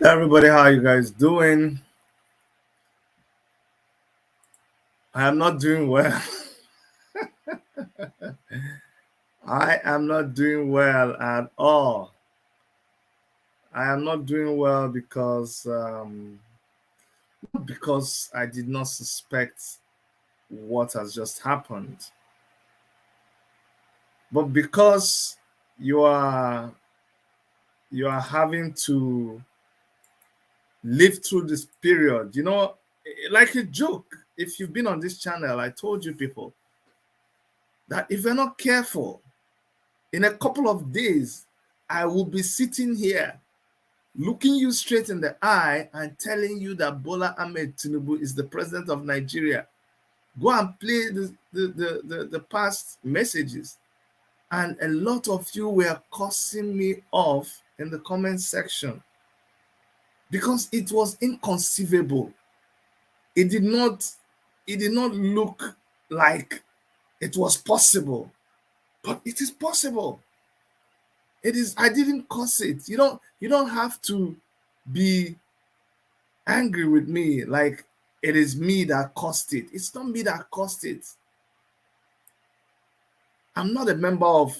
Everybody, how you guys doing? I am not doing well. I am not doing well at all. I am not doing well because I did not suspect what has just happened, but because you are you are having to live through this period. Like a joke. If you've been on this channel, I told you people that if you're not careful, in a couple of days, I will be sitting here looking you straight in the eye and telling you that Bola Ahmed Tinubu is the president of Nigeria. Go and play the past messages. And a lot of you were cursing me off in the comment section because it was inconceivable. It did not, it did not look like it was possible, but it is possible. It is. I didn't cause it. You don't have to be angry with me like it is me that caused it. It's not me that caused it. I'm not a member of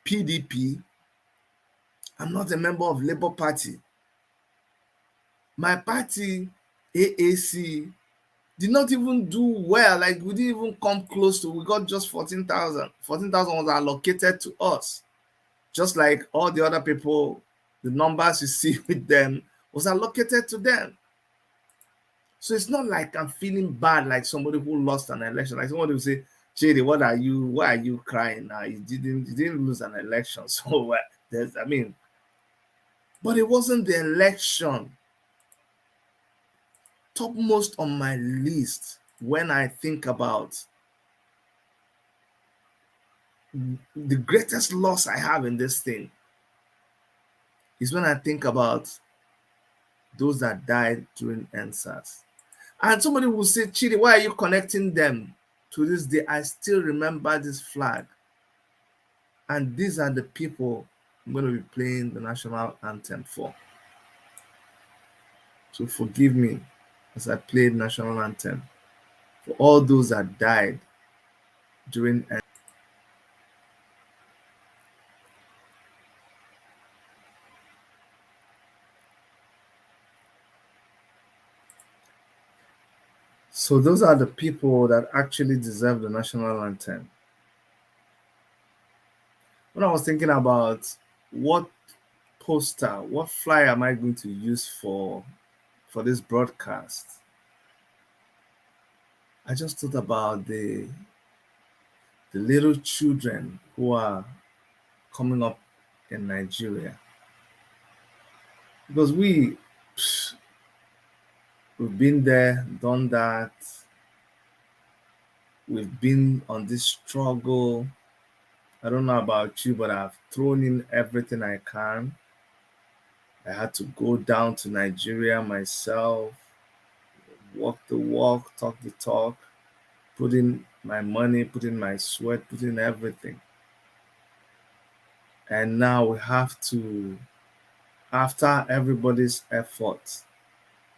PDP. I'm not a member of Labour Party. My party, AAC, did not even do well. Like we didn't even come close to. We got just 14,000. 14,000 was allocated to us. Just like all the other people, the numbers you see with them was allocated to them. So it's not like I'm feeling bad like somebody who lost an election. Like somebody will say, Chidi, why are you crying now? You didn't lose an election. So what? But it wasn't the election. Topmost on my list when I think about the greatest loss I have in this thing is when I think about those that died during NSAS. And somebody will say, Chidi, why are you connecting them to this day? I still remember this flag. And these are the people I'm going to be playing the national anthem for. So forgive me as I played national anthem for all those that died during. So those are the people that actually deserve the national anthem. When I was thinking about what poster, what flyer am I going to use for this broadcast, I just thought about the little children who are coming up in Nigeria. Because we've been there, done that. We've been on this struggle. I don't know about you, but I've thrown in everything I can. I had to go down to Nigeria myself, walk the walk, talk the talk, put in my money, put in my sweat, put in everything. And now we have to, after everybody's effort,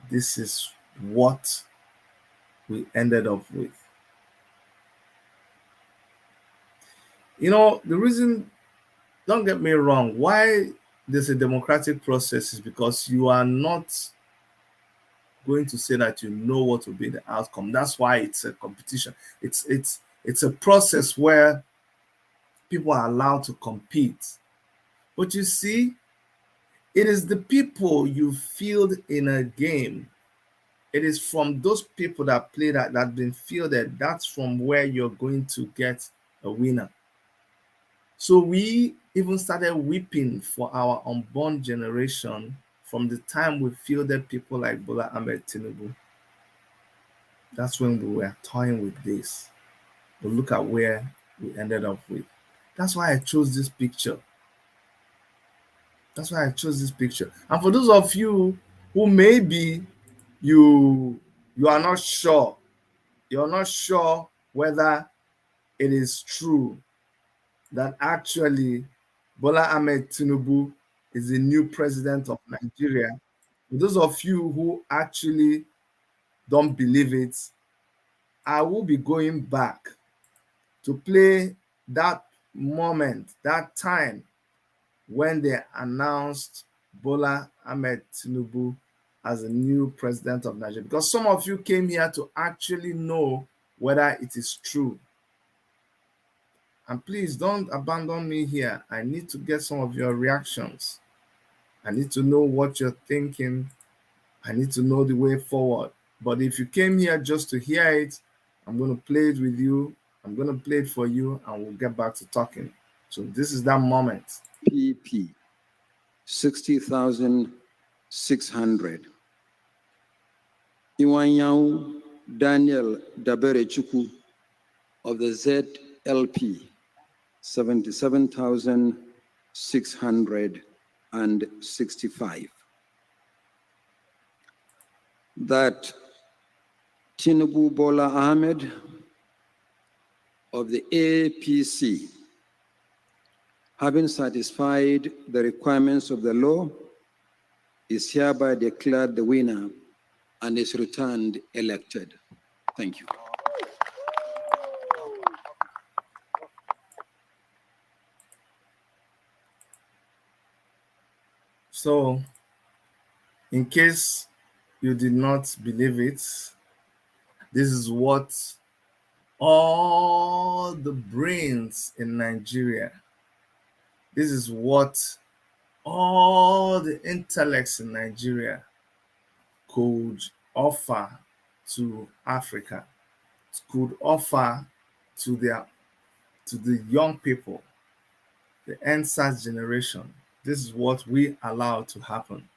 this is what we ended up with. The reason, don't get me wrong, why there's a democratic process is because you are not going to say that you know what will be the outcome. That's why it's a competition. It's a process where people are allowed to compete. But you see, it is the people you field in a game. It is from those people that play that been fielded. That's from where you're going to get a winner. So we even started weeping for our unborn generation from the time we fielded people like Bola Ahmed Tinubu. That's when we were toying with this. But look at where we ended up with. That's why I chose this picture. That's why I chose this picture. And for those of you who maybe you are not sure, you're not sure whether it is true that actually Bola Ahmed Tinubu is the new president of Nigeria. those of you who actually don't believe it, I will be going back to play that moment, that time when they announced Bola Ahmed Tinubu as the new president of Nigeria. Because some of you came here to actually know whether it is true. And please don't abandon me here. I need to get some of your reactions. I need to know what you're thinking. I need to know the way forward. But if you came here just to hear it, I'm going to play it with you. I'm going to play it for you, and we'll get back to talking. So this is that moment. PP 60,600. Iwanyao Daniel Daberechukwu of the ZLP 77,665. That Tinubu Bola Ahmed of the APC, having satisfied the requirements of the law, is hereby declared the winner and is returned elected. Thank you. So, in case you did not believe it, this is what all the brains in Nigeria, this is what all the intellects in Nigeria could offer to Africa, could offer to the young people, the NSAS generation. This is what we allow to happen.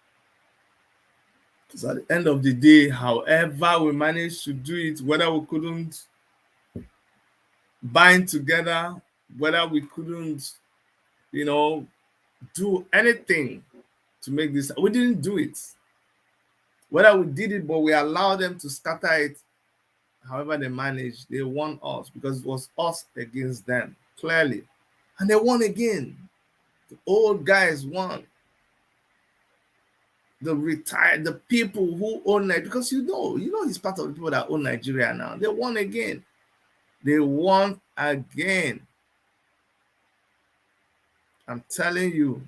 Because at the end of the day, however we managed to do it, whether we couldn't bind together, whether we couldn't, do anything to make this, we didn't do it. Whether we did it, but we allowed them to scatter it, however they managed, they won us because it was us against them, clearly. And they won again. The old guys won. The retired, the people who own it, because you know he's part of the people that own Nigeria now. They won again. They won again. I'm telling you.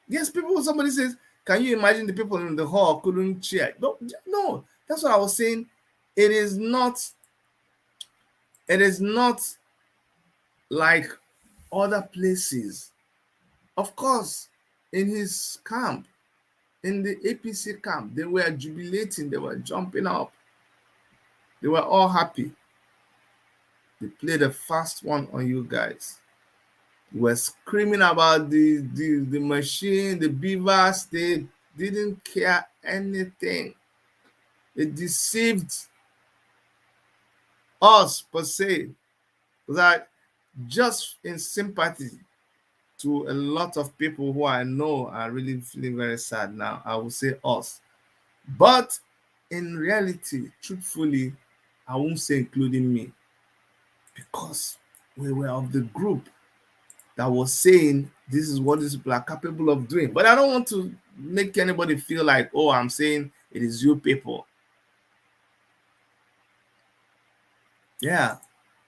Yes, somebody says, can you imagine the people in the hall couldn't cheer? No, that's what I was saying. It is not like other places. Of course, in his camp, in the APC camp, they were jubilating, they were jumping up. They were all happy. They played a fast one on you guys. They were screaming about the machine, the beavers. They didn't care anything. They deceived us, per se. That just in sympathy to a lot of people who I know are really feeling very sad now, I will say us. But in reality, truthfully, I won't say including me, because we were of the group that was saying this is what these people are capable of doing. But I don't want to make anybody feel like, oh, I'm saying it is you people. Yeah,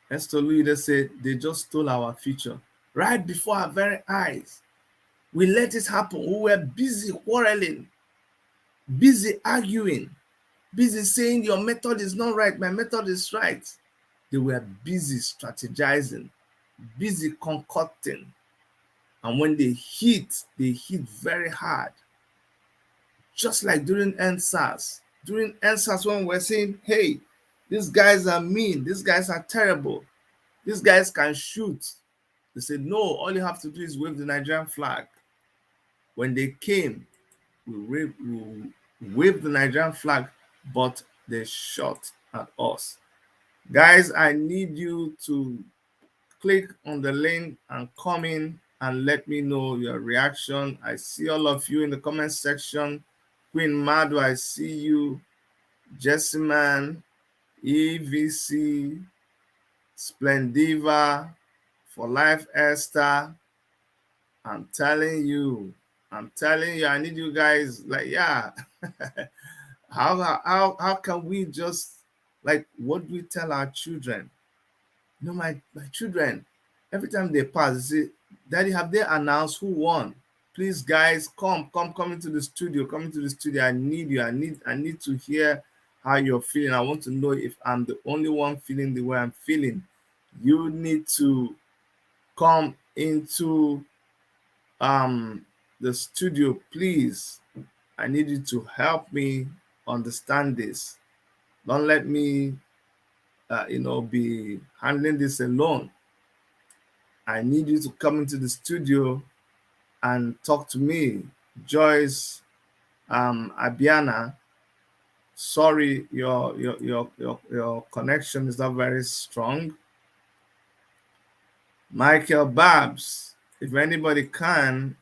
Esther Louis said they just stole our future right before our very eyes. We let it happen. We were busy quarreling, busy arguing, busy saying your method is not right, my method is right. They were busy strategizing, busy concocting. And when they hit very hard. Just like during NSAS. During NSAS, when we're saying, hey, these guys are mean, these guys are terrible, these guys can shoot. They said, no, all you have to do is wave the Nigerian flag. When they came, we waved the Nigerian flag, but they shot at us. Guys, I need you to click on the link and come in and let me know your reaction. I see all of you in the comment section. Queen Madu, I see you. Jessiman, EVC, Splendiva, For Life Esther. I'm telling you, I'm telling you, I need you guys. Like, yeah, how can we just, like, what do we tell our children? You know, my children, every time they pass, they say, Daddy, have they announced who won? Please, guys, come into the studio. Come into the studio. I need you. I need to hear how you're feeling. I want to know if I'm the only one feeling the way I'm feeling. You need to come into the studio, please. I need you to help me understand this. Don't let me be handling this alone. I need you to come into the studio and talk to me. Joyce, Abiana, sorry, your connection is not very strong. Michael Babs, if anybody can,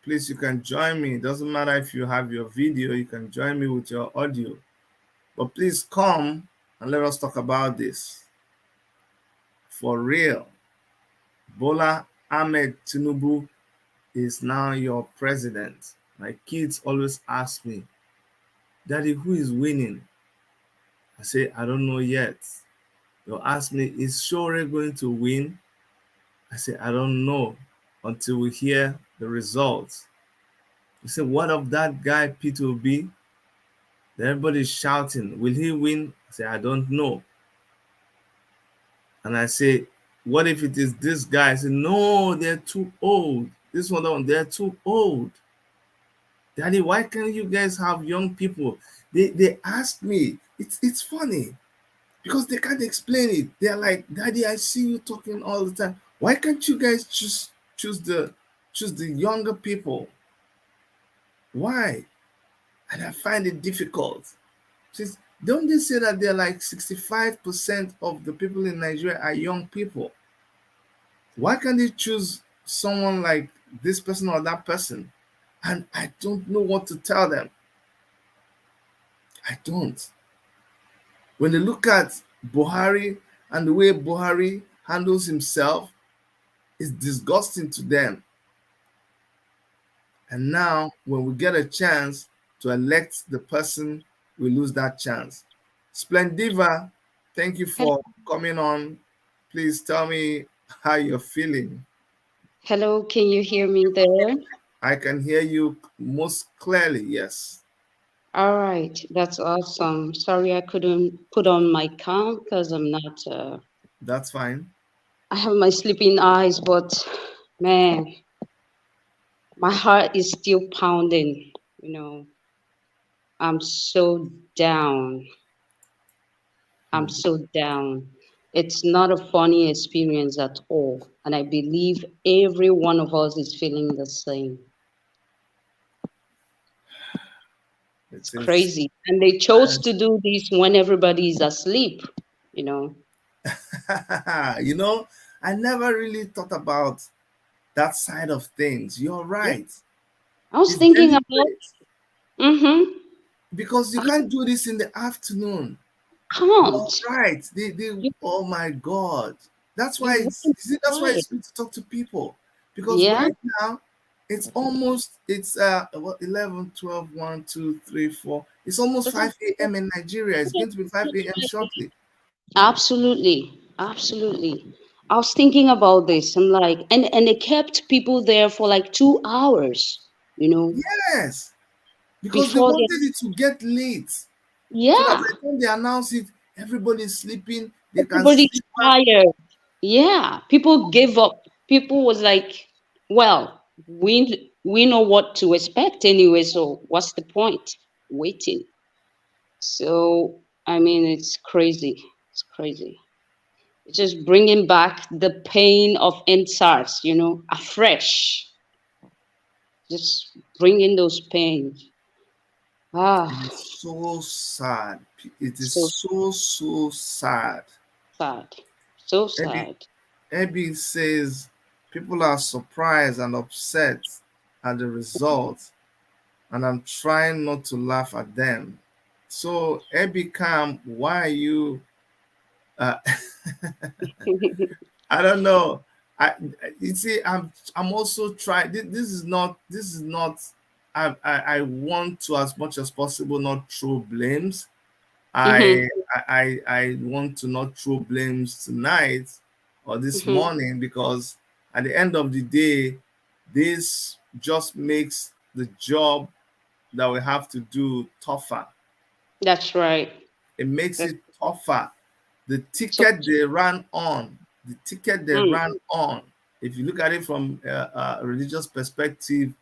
please, you can join me. It doesn't matter if you have your video, you can join me with your audio. But please come and let us talk about this. For real. Bola Ahmed Tinubu is now your president. My kids always ask me, Daddy, who is winning? I say, I don't know yet. They'll ask me, is Shore going to win? I say, I don't know until we hear the results. You say, what of that guy, P2B? Everybody's shouting, will he win? I say, I don't know. And I say, what if it is this guy? I say, no, they're too old. This one, they're too old. Daddy, why can't you guys have young people? They ask me, it's funny because they can't explain it. They're like, Daddy, I see you talking all the time. Why can't you guys choose the younger people? Why? And I find it difficult. Says, don't they say that they're like 65% of the people in Nigeria are young people? Why can't they choose someone like this person or that person? And I don't know what to tell them. I don't. When they look at Buhari and the way Buhari handles himself, it's disgusting to them. And now, when we get a chance to elect the person, we lose that chance. Splendiva, thank you Hel- for coming on. Please tell me how you're feeling. Hello, can you hear me there? I can hear you most clearly, yes. All right, that's awesome. Sorry I couldn't put on my cam because I'm not, That's fine. I have my sleeping eyes, but man, my heart is still pounding. You know, I'm so down. I'm so down. It's not a funny experience at all. And I believe every one of us is feeling the same. It's It is. crazy. And they chose to do this when everybody is asleep, you know. You know, I never really thought about that side of things. You're Yeah. right. I was It's thinking about, deliberate mm-hmm. because you I can't do this in the afternoon. You're can't. right. They You, oh my God. That's you why wouldn't that's why try it. it's good to talk to people. Because Yeah. right now it's 11, 12, 1, 2, 3, 4. It's almost That's a- 5 a.m. in Nigeria. It's going to be 5 a.m. shortly. Absolutely. Absolutely. I was thinking about this. I'm like, and they kept people there for like 2 hours, you know, Yes. Because they before they, wanted it to get late. So that by yeah, the time they announce it, everybody's sleeping. They can everybody's sleep back. tired. Yeah, people gave up. People was like, well, we know what to expect anyway, so what's the point waiting? So, I mean, it's crazy. It's crazy. It's just bringing back the pain of NSARS, afresh. Just bringing those pains. It Ah, is so sad. It is so so sad. sad. So Abby, sad. Abby says people are surprised and upset at the result, and I'm trying not to laugh at them. So, Abby Cam, why are you? Uh, I don't know. I you see, I'm also trying. This is not. This is not. I want to, as much as possible, not throw blames. Mm-hmm. I want to not throw blames tonight or this Mm-hmm. morning, because at the end of the day, this just makes the job that we have to do tougher. That's right. It makes That's it tougher. The so. ticket they ran on, the ticket they Mm, ran on, if you look at it from a religious perspective,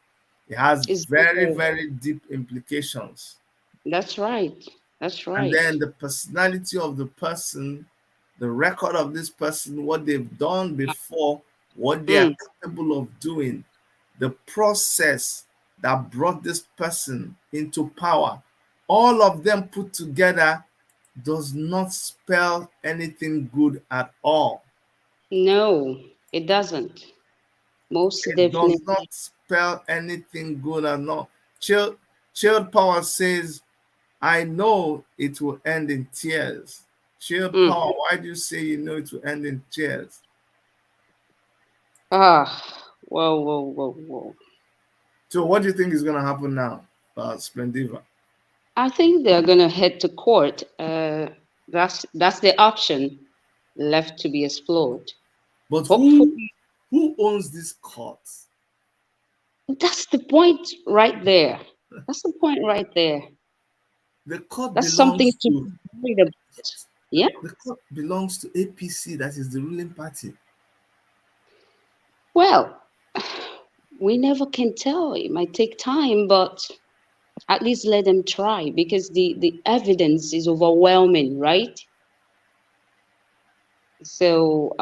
it has it's very, there. very deep implications. That's right. That's And right. then the personality of the person, the record of this person, what they've done before, what they are Mm, capable of doing, the process that brought this person into power, all of them put together does not spell anything good at all. no, it doesn't. Most It does definitely. not spell anything good at all. Child, Child Power says, I know it will end in tears. Child Mm. Power, why do you say you know it will end in tears? Ah, whoa, whoa, whoa, whoa. So, what do you think is going to happen now, Splendiva? I think they're gonna head to court. That's the option left to be explored. But Hopefully, who owns this court? that's the point right there. That's the point right there. The court That's something belongs to to be worried about. Yeah. the court belongs to APC, that is the ruling party. Well, we never can tell. It might take time, but at least let them try because the evidence is overwhelming, right? So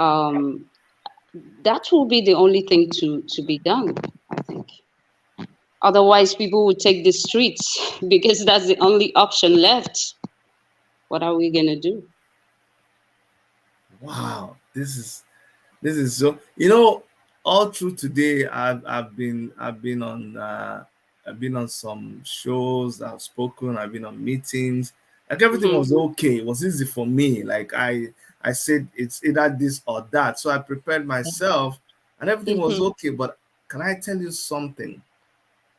that will be the only thing to be done, I think. Otherwise, people would take the streets because that's the only option left. What are we gonna do? Wow, this is so, you know, all through today I've been on some shows, I've spoken, I've been on meetings. Like everything Hmm. was okay. It was easy for me. Like I said it's either this or that. So I prepared myself and everything was Hmm. okay. But can I tell you something?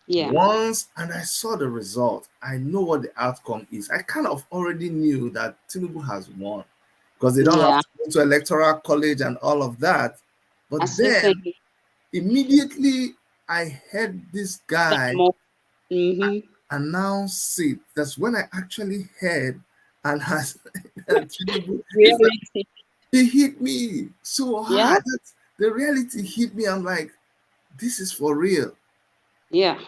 Yeah. Once and I saw the result, I know what the outcome is. I kind of already knew that Tinubu has won because they don't have Yeah. to go to electoral college and all of that. But That's the then thing. immediately I heard this That guy more. Hmm. announce it. That's when I actually heard and has and Tinubu, it's like Reality. it hit me so Yeah. hard. The reality hit me. I'm like, this is for real. Yeah.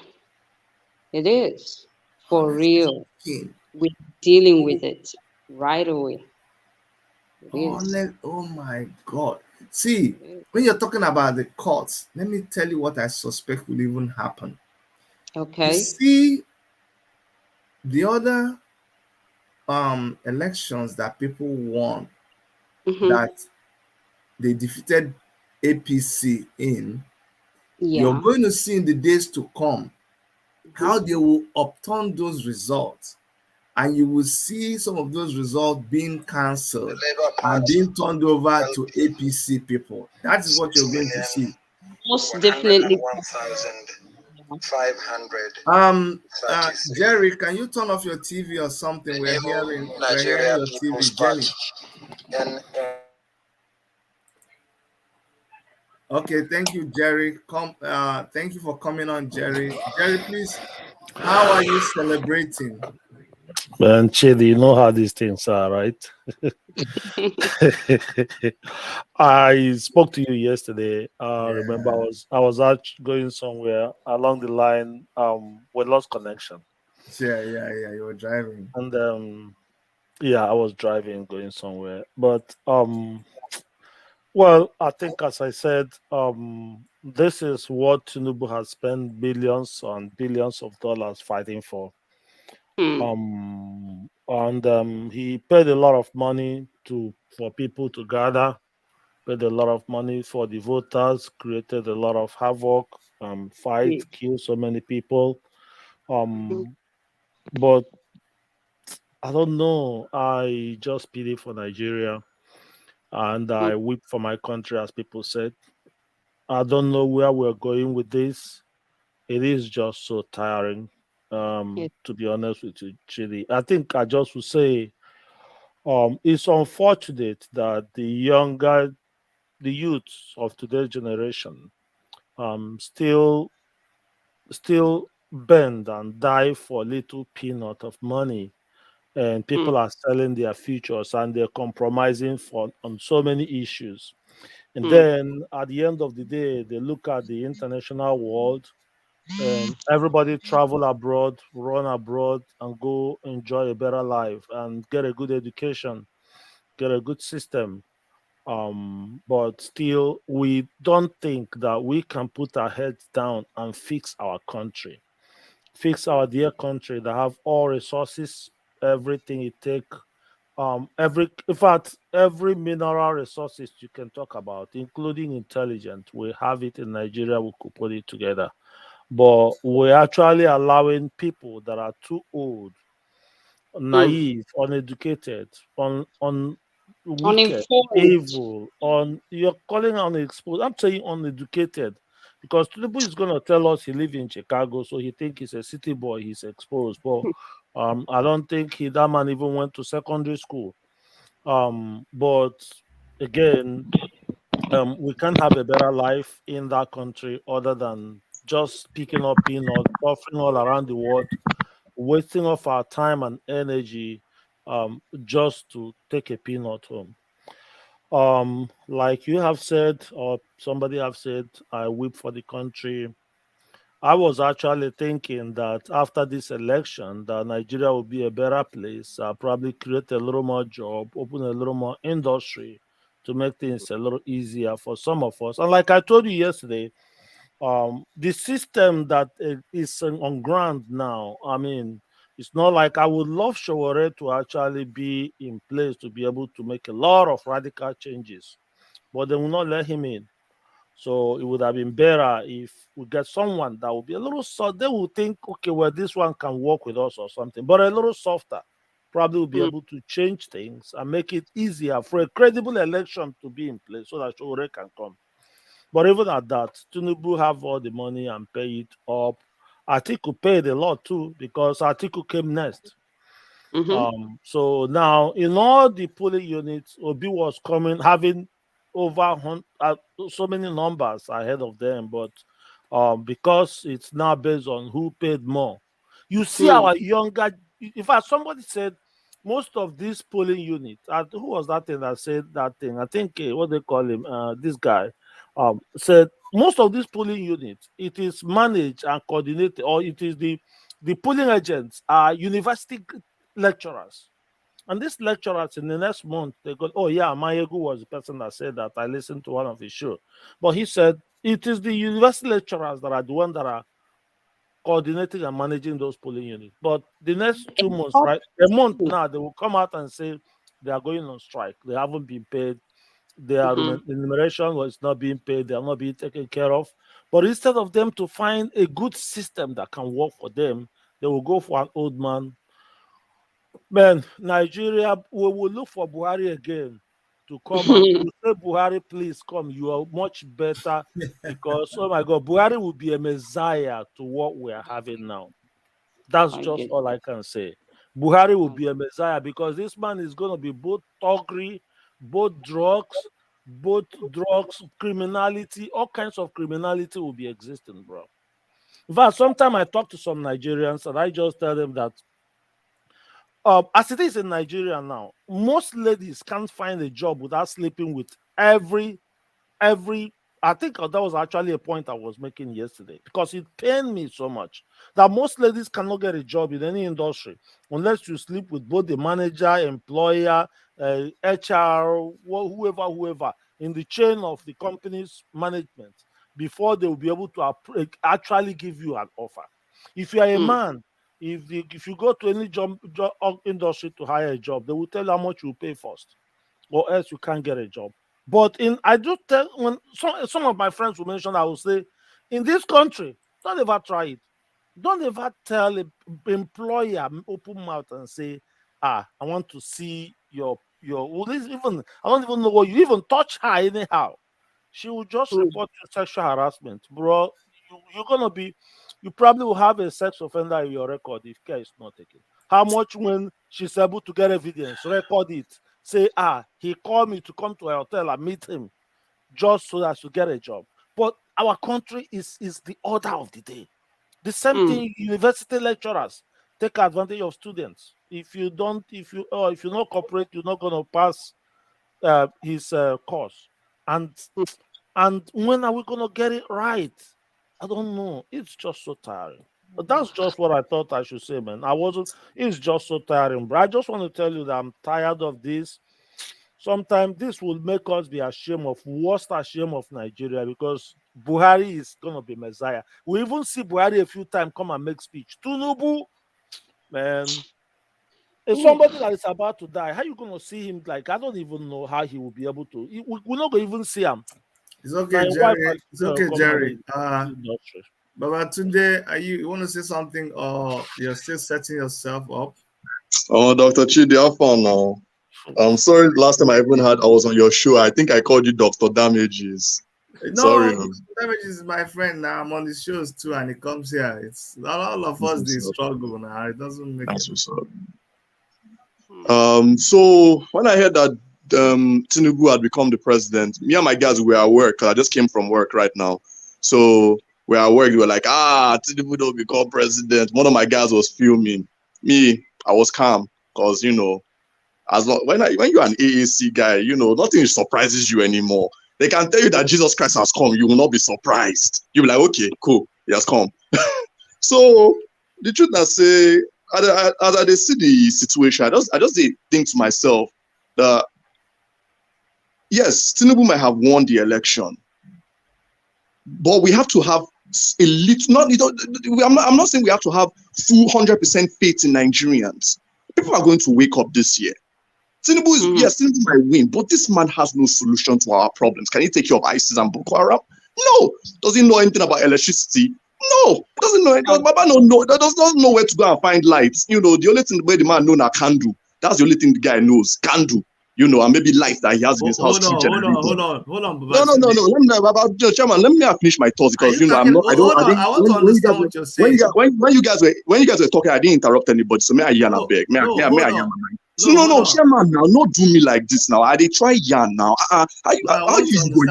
It is for Honestly real. speaking. We're dealing with it right away. It is. Oh my God. See, It is. when you're talking about the courts, let me tell you what I suspect will even happen. You Okay. see, the other elections that people won, Hmm. that they defeated APC in, you're Yeah. going to see in the days to come how Hmm. they will upturn those results. And you will see some of those results being cancelled and being turned over to APC people. That is what you're going to see. Most definitely. Jerry, can you turn off your TV or something? We're hearing your TV, Jenny. Okay, thank you, Jerry. Thank you for coming on, Jerry. Jerry, please, how are you celebrating? And Chidi, you know how these things are, right? I spoke to you yesterday. Remember, Yeah, I was out going somewhere along the line. We lost connection, yeah. You were driving. and yeah, I was driving going somewhere. But well, I think as I said, this is what Tinubu has spent billions and billions of dollars fighting for. Hmm. And he paid a lot of money to for people to gather, paid a lot of money for the voters, created a lot of havoc, fight, Hmm. kill so many people. Hmm. Um, but I don't know. I just pity for Nigeria and I weep for my country, as people said. I don't know where we're going with this. It is just so tiring. Yes. To be honest with you, Chidi. I think I just would say it's unfortunate that the youths of today's generation still bend and die for a little peanut of money, and Mm, people are selling their futures and they're compromising for on so many issues. And mm, then at the end of the day, they look at the international world and everybody travel abroad, run abroad, and go enjoy a better life and get a good education, get a good system. But still, we don't think that we can put our heads down and fix our country, fix our dear country that have all resources, everything it take. Every in fact, every mineral resources you can talk about, including intelligence, we have it in Nigeria. We could put it together, but we're actually allowing people that are too old, mm. naive, uneducated, on wicked, Uninformed. evil, on you're calling unexposed. I'm saying uneducated because Tinubu is gonna tell us he live in Chicago, so he think he's a city boy, he's exposed. But I don't think that man even went to secondary school. But again, we can have a better life in that country other than just picking up peanuts, suffering all around the world, wasting of our time and energy just to take a peanut home. Like you have said, or somebody have said, I weep for the country. I was actually thinking that after this election, that Nigeria will be a better place. Probably create a little more job, open a little more industry to make things a little easier for some of us. And like I told you yesterday, the system that is on ground now, I mean, it's not like I would love Shawore to actually be in place to be able to make a lot of radical changes, but they will not let him in. So it would have been better if we get someone that will be a little soft. They will think, okay, well, this one can work with us or something, but a little softer. Probably will be Mm, able to change things and make it easier for a credible election to be in place so that Shore can come. But even at that, Tinubu have all the money and pay it up. Atiku paid a lot too because Atiku came next. mm-hmm. So now in all the polling units, Obi was coming having over so many numbers ahead of them, but because it's now based on who paid more, you see Mm, our younger. In fact, somebody said most of these polling units. Who was that thing that said that thing? I think what they call him, this guy, said most of these polling units it is managed and coordinated, or it is the polling agents are university lecturers. And these lecturers in the next month, they go, oh yeah, Mayegu was the person that said that. I listened to one of his show. But he said it is the university lecturers that are the ones that are coordinating and managing those polling units. But the next 2 months, right? A month now, they will come out and say they are going on strike. They haven't been paid. Their mm-hmm. remuneration was not being paid. They are not being taken care of. But instead of them to find a good system that can work for them, they will go for an old man. Man, Nigeria, we will look for Buhari again to come and we'll say, Buhari, please come. You are much better because, oh my God, Buhari will be a messiah to what we are having now. That's I just get all I can say. Buhari will that. be a messiah because this man is going to be both thuggery, both drugs, criminality, all kinds of criminality will be existing, bro. In fact, sometimes I talk to some Nigerians and I just tell them that as it is in Nigeria now, most ladies can't find a job without sleeping with every. I think that was actually a point I was making yesterday because it pained me so much that most ladies cannot get a job in any industry unless you sleep with both the manager, employer, HR, whoever in the chain of the company's management before they will be able to actually give you an offer. If you are a Mm, man, if you go to any job industry to hire a job, they will tell you how much you pay first, or else you can't get a job. But I do tell when some of my friends will mention, I will say, in this country, don't ever try it. Don't ever tell a employer open mouth and say, I want to see your well, even I don't even know what you even touch her anyhow. she will just Mm. report you sexual harassment, bro. You probably will have a sex offender in your record if care is not taken. How much when she's able to get evidence, record it, say, he called me to come to a hotel and meet him just so that to get a job. But our country is the order of the day. The same thing, university lecturers take advantage of students. If you not cooperate, you're not gonna pass his course. And when are we gonna get it right? I don't know. It's just so tiring. But that's just what I thought I should say, man. It's just so tiring, bro. I just want to tell you that I'm tired of this. Sometimes this will make us be ashamed of Nigeria, because Buhari is gonna be Messiah. We even see Buhari a few times come and make speech. Tinubu, man, if somebody that is about to die, how you gonna see him? Like, I don't even know how he will be able to. We're not gonna even see him. It's okay, Jerry. It's okay, Jerry. Industry. Baba Tunde, you want to say something, or you're still setting yourself up? Oh, Dr. Chidi, have fun now. I'm sorry, last time I was on your show, I think I called you Dr. Damages. No, Sorry. Damages is my friend now. I'm on the shows too, and he comes here. It's all of us, they struggle now. It doesn't make sense. So when I heard that Tinubu had become the president, me and my guys were at work, because I just came from work right now. So we're at work, we were like, Tinubu don't become president. One of my guys was filming. Me, I was calm, because, when you're an AAC guy, nothing surprises you anymore. They can tell you that Jesus Christ has come, you will not be surprised. You'll be like, okay, cool, he has come. So the truth I say, as I see the situation, I just think to myself that yes, Tinubu might have won the election, but we have to have a little. I'm not saying we have to have full 100% faith in Nigerians. People are going to wake up this year. Tinubu might win, but this man has no solution to our problems. Can he take care of ISIS and Boko Haram? No. Does he know anything about electricity? No. Doesn't know. Baba does not know where to go and find lights. The only thing where the man knows are candle. That's the only thing the guy knows. Candle. And maybe light that he has in his house. Hold on. No, Chairman, let me finish my thoughts, because I'm not. I want to understand what you're saying. When you guys were talking, I didn't interrupt anybody. So may I yarn a beg? May I yarn my mind? So no, Chairman, now, not do me like this now. I they try yarn now. How you go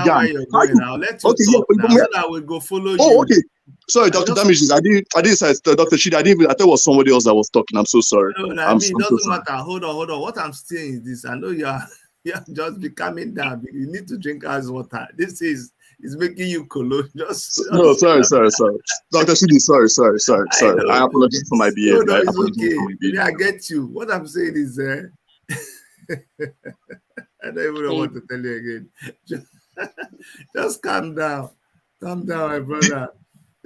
yarn? Now let you talk now, so that we go follow you. Oh, okay. Sorry, Dr. Damages. I didn't say Dr. Shida. I thought it was somebody else that was talking. I'm so sorry. No, it doesn't matter. Hold on. What I'm saying is this. I know you're just be calming down. You need to drink ice water. This is making you cologne. No, sorry. Dr. Shidi, sorry. I apologize for my behavior. No, it's okay. I get you. What I'm saying is, I don't even know what to tell you again. Just calm down. Calm down, my brother.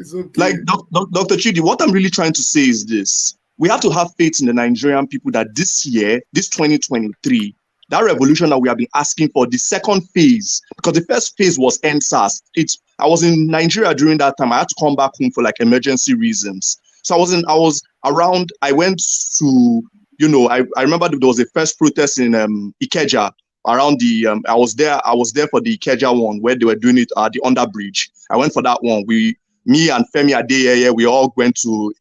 It's okay. Like Dr. Chidi, what I'm really trying to say is this. We have to have faith in the Nigerian people that this year, this 2023, that revolution that we have been asking for, the second phase, because the first phase was NSAS. I was in Nigeria during that time. I had to come back home for like emergency reasons. So I was around, I went to, I remember there was a first protest in Ikeja around I was there for the Ikeja one where they were doing it at the underbridge. I went for that one. Me and Femi Adeyeye, we all went to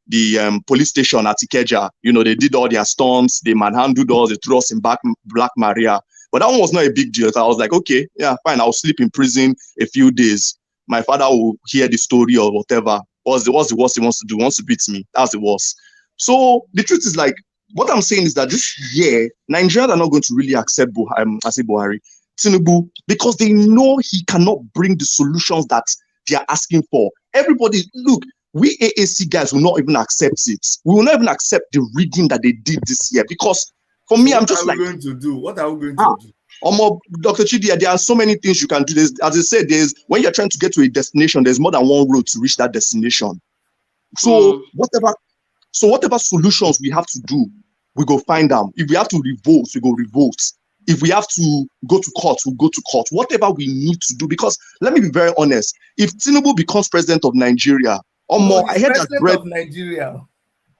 the police station at Ikeja. They did all their stunts, they manhandled us, they threw us in Black Maria. But that one was not a big deal. So I was like, okay, yeah, fine, I'll sleep in prison a few days. My father will hear the story or whatever. What's the worst he wants to do? He wants to beat me. That's the worst. So the truth is, like, what I'm saying is that this year, Nigerians are not going to really accept Buhari, Tinubu, because they know he cannot bring the solutions that they are asking for. Everybody, look, we AAC guys will not even accept it. We will not even accept the rigging that they did this year, because for me, I'm just like, what are we going to do? What are we going to do? Dr. Chidi, there are so many things you can do. As I said, when you're trying to get to a destination, there's more than one road to reach that destination. So whatever solutions we have to do, we go find them. If we have to revolt, we go revolt. If we have to go to court, we'll go to court. Whatever we need to do, because let me be very honest. If Tinubu becomes president of Nigeria, I heard that of Nigeria.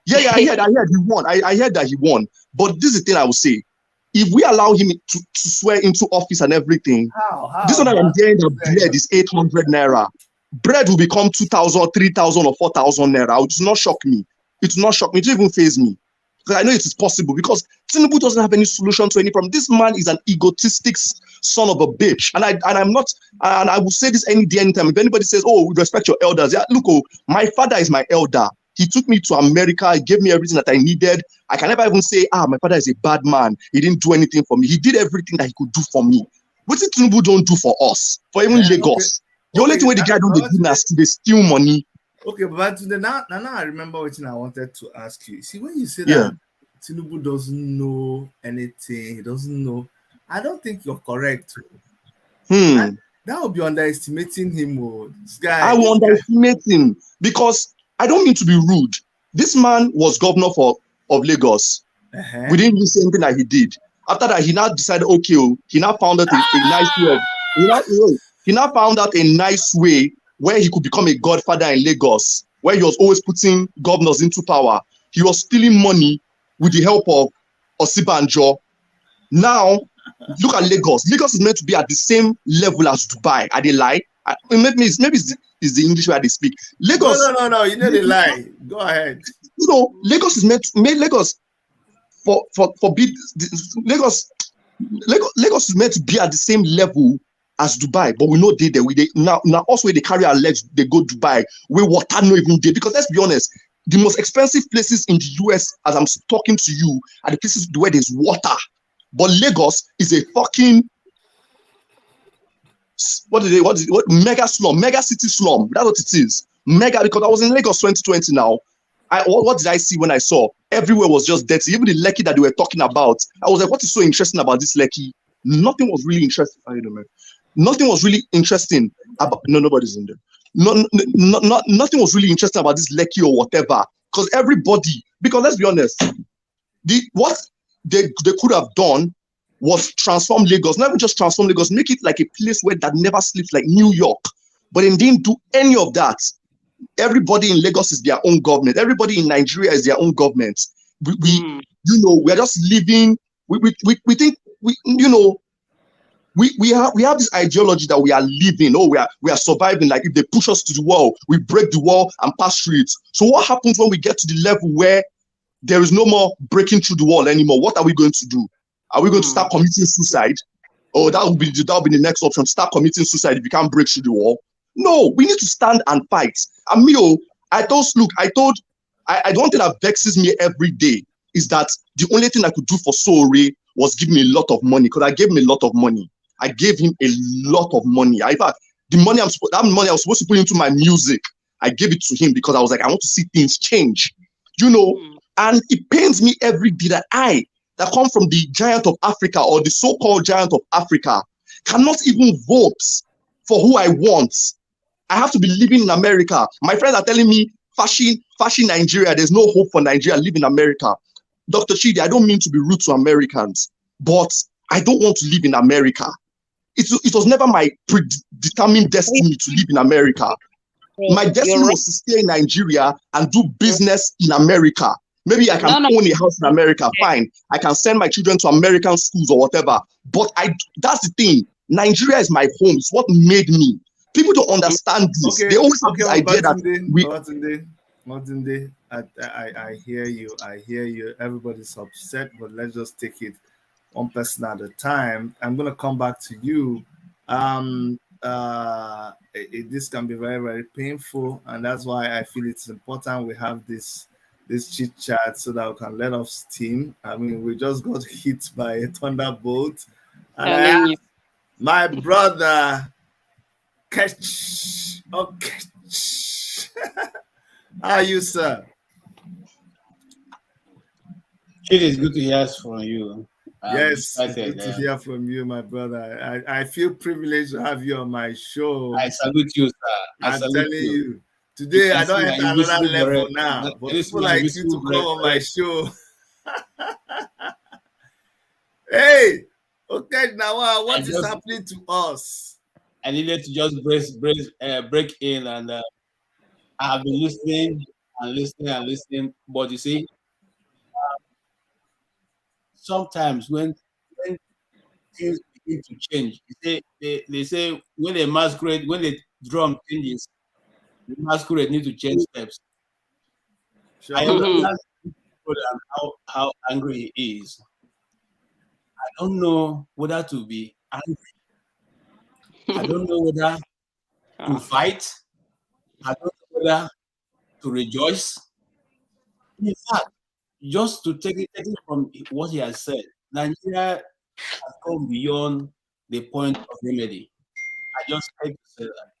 Yeah, I heard he won. I heard that he won. But this is the thing I will say. if we allow him to swear into office and everything, this one that I'm hearing that bread is 800 naira. Bread will become 2,000, 3,000, or 4,000 naira. It will not shock me. It will not shock me. It will even faze me. Because I know it is possible. Because Tinubu doesn't have any solution to any problem. This man is an egotistic son of a bitch. And I'm not, and I will say this any day, anytime. If anybody says, oh, respect your elders. Yeah, look, oh, my father is my elder. He took me to America. He gave me everything that I needed. I can never even say, my father is a bad man. He didn't do anything for me. He did everything that he could do for me. What did Tinubu don't do for us? For even Lagos. The only thing where the guy don't do is to steal money. Okay, but now I remember what I wanted to ask you. See, when you say that Tinubu doesn't know anything, he doesn't know, I don't think you're correct. That would be underestimating him. This guy. I will underestimate him because I don't mean to be rude. This man was governor of Lagos. We didn't see anything that he did. After that, he now decided, okay, he now found out a nice way. He now found out a nice way where he could become a godfather in Lagos, where he was always putting governors into power. He was stealing money with the help of Osibanjo. Now, look at Lagos. Lagos is meant to be at the same level as Dubai. Are they lie? Maybe it's the English way they speak. Lagos. No. You know they lie. Go ahead. You know, Lagos is meant Lagos Lagos is meant to be at the same level as Dubai, but we know they now also they carry our legs, they go Dubai where water no even there. Because let's be honest, the most expensive places in the US, as I'm talking to you, are the places where there's water. But Lagos is a fucking what mega slum, mega city slum. That's what it is. Mega, because I was in Lagos 2020 now. What did I see when I saw? Everywhere was just dirty. Even the Lekki that they were talking about, I was like, what is so interesting about this Lekki? Nothing was really interesting. I don't know, man. Nothing was really interesting about. No, nobody's in there. Nothing was really interesting about this Lekki or whatever. Because let's be honest, what they could have done was transform Lagos, not even just transform Lagos, make it like a place where that never sleeps, like New York. But they didn't do any of that. Everybody in Lagos is their own government. Everybody in Nigeria is their own government. We're just living. We think we have this ideology that we are living. Oh, we are surviving. Like if they push us to the wall, we break the wall and pass through it. So what happens when we get to the level where there is no more breaking through the wall anymore? What are we going to do? Are we going to start committing suicide? Oh, that will be the next option. Start committing suicide if you can't break through the wall. No, we need to stand and fight. And me, the one thing that vexes me every day is that the only thing I could do for Sore was give me a lot of money, because I gave him a lot of money. I gave him a lot of money. In fact, the money I was supposed to put into my music, I gave it to him because I was like, I want to see things change. And it pains me every day that that come from the giant of Africa, or the so-called giant of Africa, cannot even vote for who I want. I have to be living in America. My friends are telling me, fashion Nigeria, there's no hope for Nigeria, live in America. Dr. Chidi, I don't mean to be rude to Americans, but I don't want to live in America. It was never my predetermined destiny to live in America. My destiny was to stay in Nigeria and do business in America. Maybe I can own a house in America, fine. I can send my children to American schools or whatever. But that's the thing. Nigeria is my home. It's what made me. People don't understand this. They always have this idea that Matunde, I hear you. I hear you. Everybody's upset, but let's just take it one person at a time. I'm gonna come back to you. This can be very, very painful, and that's why I feel it's important we have this chit chat so that we can let off steam. I mean, we just got hit by a thunderbolt, and my brother Catch. Okay. How are you, sir? It is good to hear from you. Yes, it's good to hear from you, my brother. I feel privileged to have you on my show. I salute you, sir. I'm telling you. Today, I don't enter another level now, but people like you to come on my show. Hey, okay, now what is happening to us? I needed to just break in, and I have been listening and listening. But you see, sometimes when things begin to change. They say when the masquerade, when the drum changes, the masquerade need to change steps. I Sure. understand how angry he is. I don't know whether to be angry. I don't know whether to fight. I don't know whether to rejoice. In fact, just to take it from what he has said, Nigeria has gone beyond the point of remedy. I just hate to say that.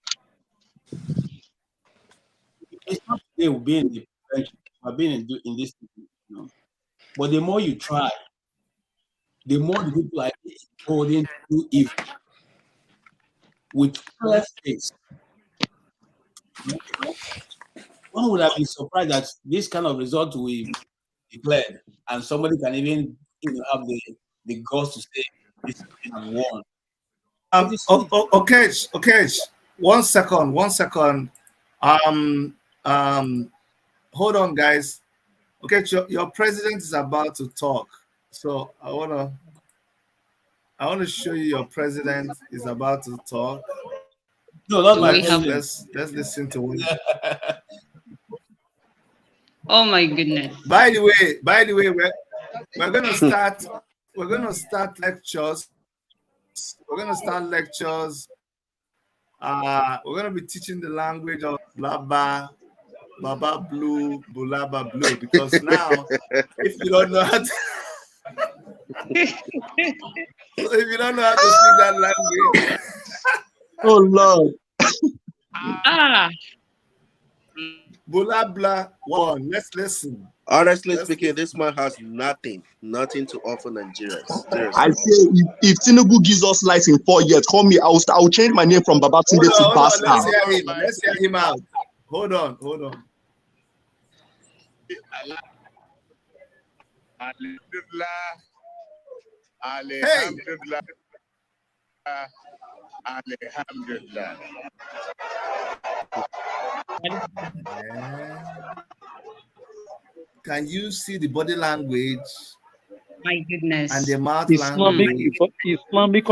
It's not today we'll be in the prevention, we've been in this, but the more you try, the more the people are holding to do evil with clear face. One would have been surprised that this kind of result will be declared, and somebody can even have the guts to say this has won. Okay, okay. 1 second, 1 second. Hold on, guys. Okay, your president is about to talk, so I wanna show you your president is about to talk. No, not Do my we have? president. Let's listen to him. Oh my goodness. By the way, we're gonna start. We're gonna start lectures. We're gonna start lectures. We're gonna be teaching the language of Blabba, Baba Blue, Bulaba Blue, because now, if you don't know how to, if you don't know how to speak that language, Oh Lord. Ah, Bulabla one. Let's listen. Honestly Let's speaking, listen. this man has nothing to offer Nigerians. Seriously. I say if Tinubu gives us light in 4 years, call me. I'll change my name from Babatunde to Hold on. Let's Bastard. hear him. Let's hear him out. Hold on. Alhamdulillah. Alhamdulillah. Can you see the body language my goodness. and the mouth Islamic language?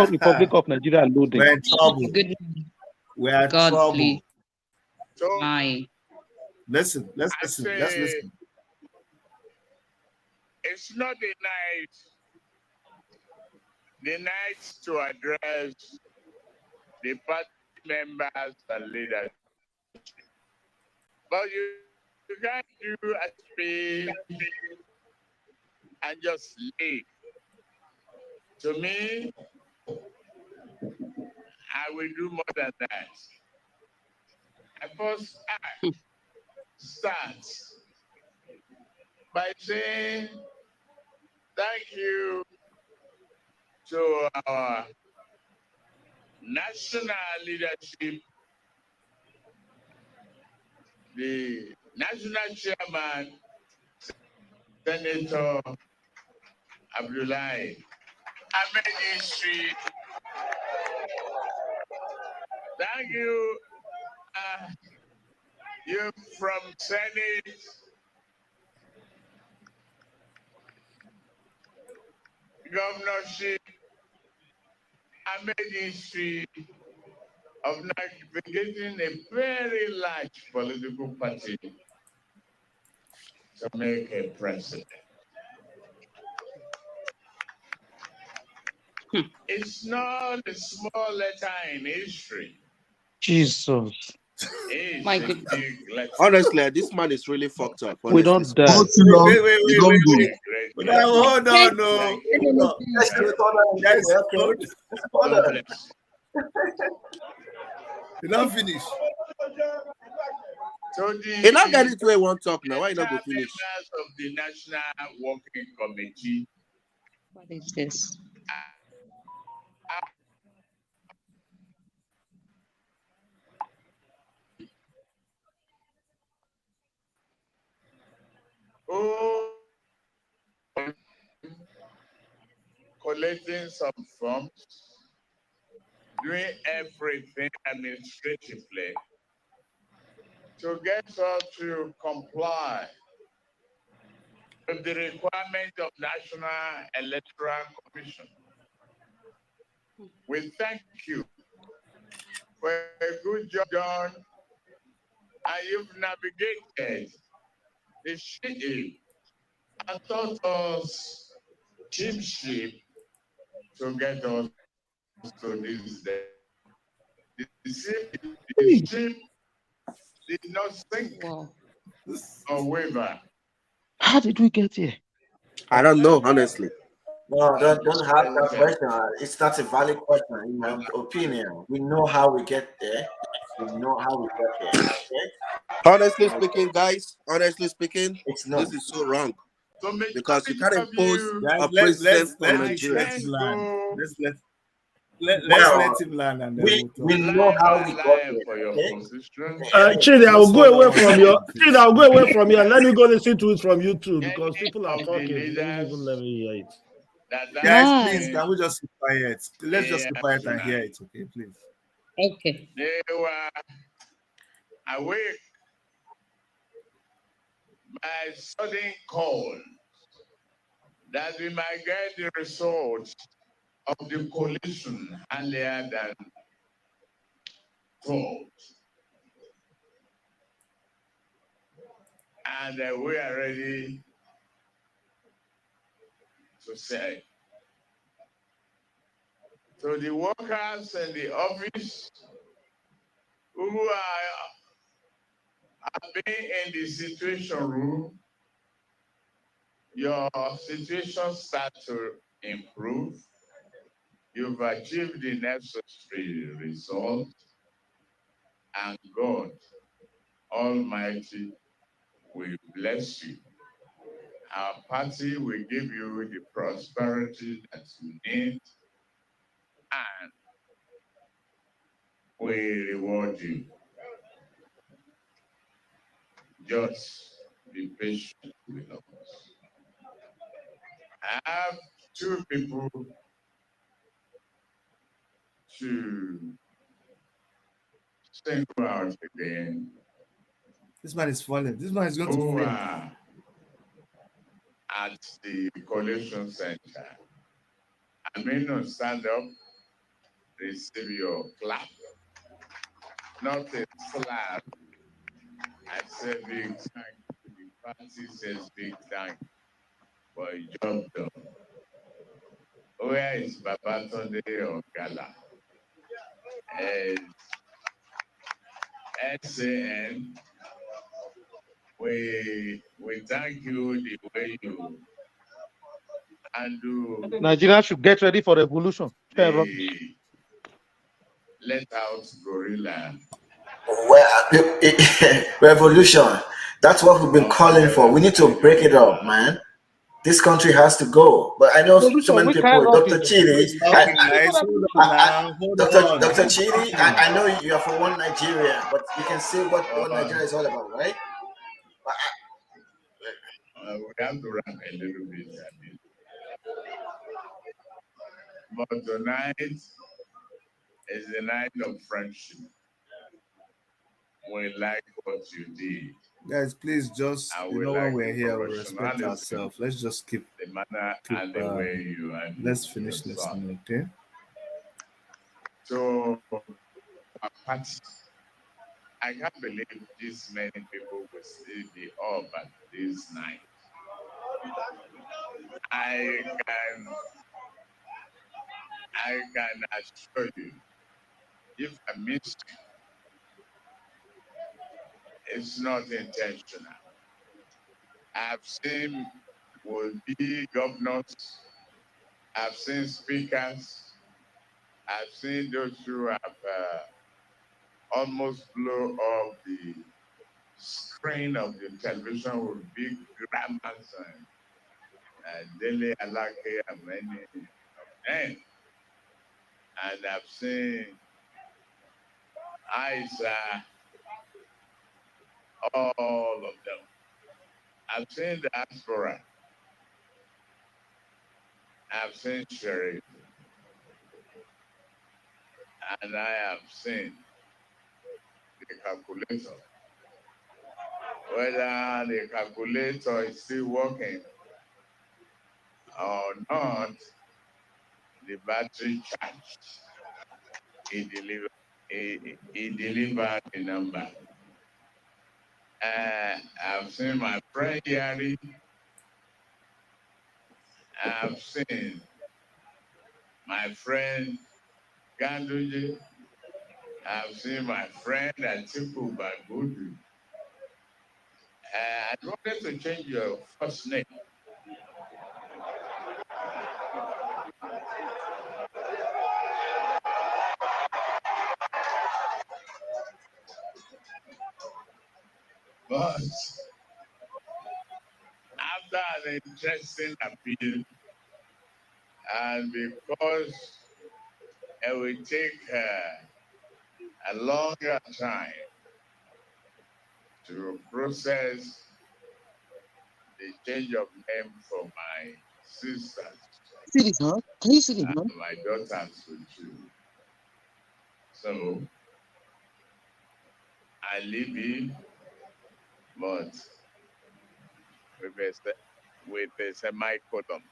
Republic of Nigeria loading. We're in trouble. Goodness. We're in God, trouble. please. So My. Listen. Let's I listen. say Let's listen. it's not the night to address the party members and leaders. But you can't do a speech and just leave. To me, I will do more than that. I first start by saying thank you to our national leadership, the national chairman, Senator Abdullahi. Ahmed history. Thank you, you from Senate, governorship, Ahmed history of navigating a very large political party to make a president. It's not a small letter in history. Jesus. It's My a goodness. big letter. Honestly, this man is really fucked up. We don't Honestly. dare. Wait. Great Now, hold on, no. Hold on. Guys, God bless. you don't finish. So He not get it where he want talk now. Why you not go finish? members of the National Working Committee What is this? who collecting some funds, doing everything administratively to get us to comply with the requirement of National Electoral Commission. we thank you for a good job done, and you've navigated the ship and taught us ship to get us to this day. The ship did not sink or waver. How did we get here? I don't know, honestly. No, don't have that question. It's not a valid question, in my opinion. We know how we get there. We know how we get there. Okay? Honestly speaking, guys, It's this not. is so wrong. So Because you majority can't of impose you, Guys, a president from let Nigeria. him can land. go Let's Well, let him land and then we'll talk. we know how we got lie for there. your Okay? position. Chidi, I will Just go hold on away one from your. second, Chidi, please. I'll go away from here. Let me go listen to it from YouTube because Any people are of the talking. They don't leaders even let me hear it. that Guys, Why? please, can we just be quiet? Let's just here be quiet and hear tonight, it, okay, please. Okay. they were awake by sudden call that we might get the result of the coalition earlier than thought. And we are ready to say to the workers in the office who have been in the situation room, your situation starts to improve. You've achieved the necessary result, and God Almighty will bless you. Our party will give you the prosperity that you need, and will reward you. Just be patient with us. I have two people to single out again This man is falling. This man is going to who fail. are at the collation center. I may not stand up, receive your clap, not a slap. I say big thank you. The party says big thank you for a job done. Where is Babatunde or Gala? SAN, we thank you the way you handle Nigeria should get ready for revolution. the let out gorilla. Well, revolution. That's what we've been calling for. We need to break it up, man. This country has to go. But I know so Revolution, many we people, can't Dr. revolution. Chidi, He's talking, guys. Hold on now. Hold on. Dr. He's Chidi, talking. I know you are for one Nigeria, but you can see what Uh, Nigeria is all about, right? we have to run a little bit. But tonight is the night of friendship. We like what you did. Guys, please just, And you we know, when like we're the here, we respect professionalism, ourselves. Let's just keep, the manner and the way you handle let's finish yourself. listening, okay? So, our party, I can't believe this many people will still be up at this night. I can assure you, if I miss you, it's not intentional. I've seen will-be governors, I've seen speakers, I've seen those who have almost blow up the screen of the television with big grammars and Dele Alake and many of them. And I've seen Isa, all of them. I've seen the diaspora. I've seen Sherry. And I have seen the calculator. Whether the calculator is still working or not, the battery charged. He delivered. He delivered the number. I've seen my friend Yari. I've seen my friend Ganduji. I've seen my friend Atiku Bagudu. I wanted to change your first name. But after an interesting appeal, and because it will take a longer time to process the change of name for my sisters, See this, man? Can you see this, man? and my daughters too. So I leave it, but with a semicolon.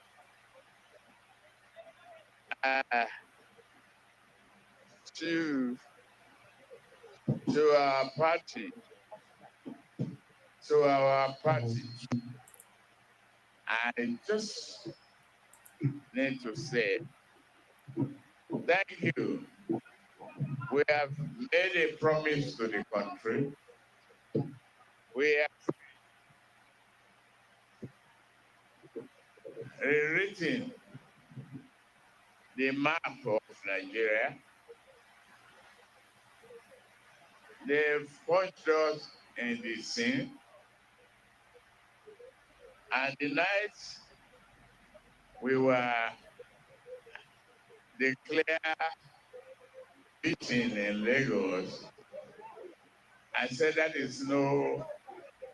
To our party, I just need to say thank you. We have made a promise to the country. We have rewritten the map of Nigeria. They've punched us in the scene. And the night we were declared beating in Lagos, I said that is no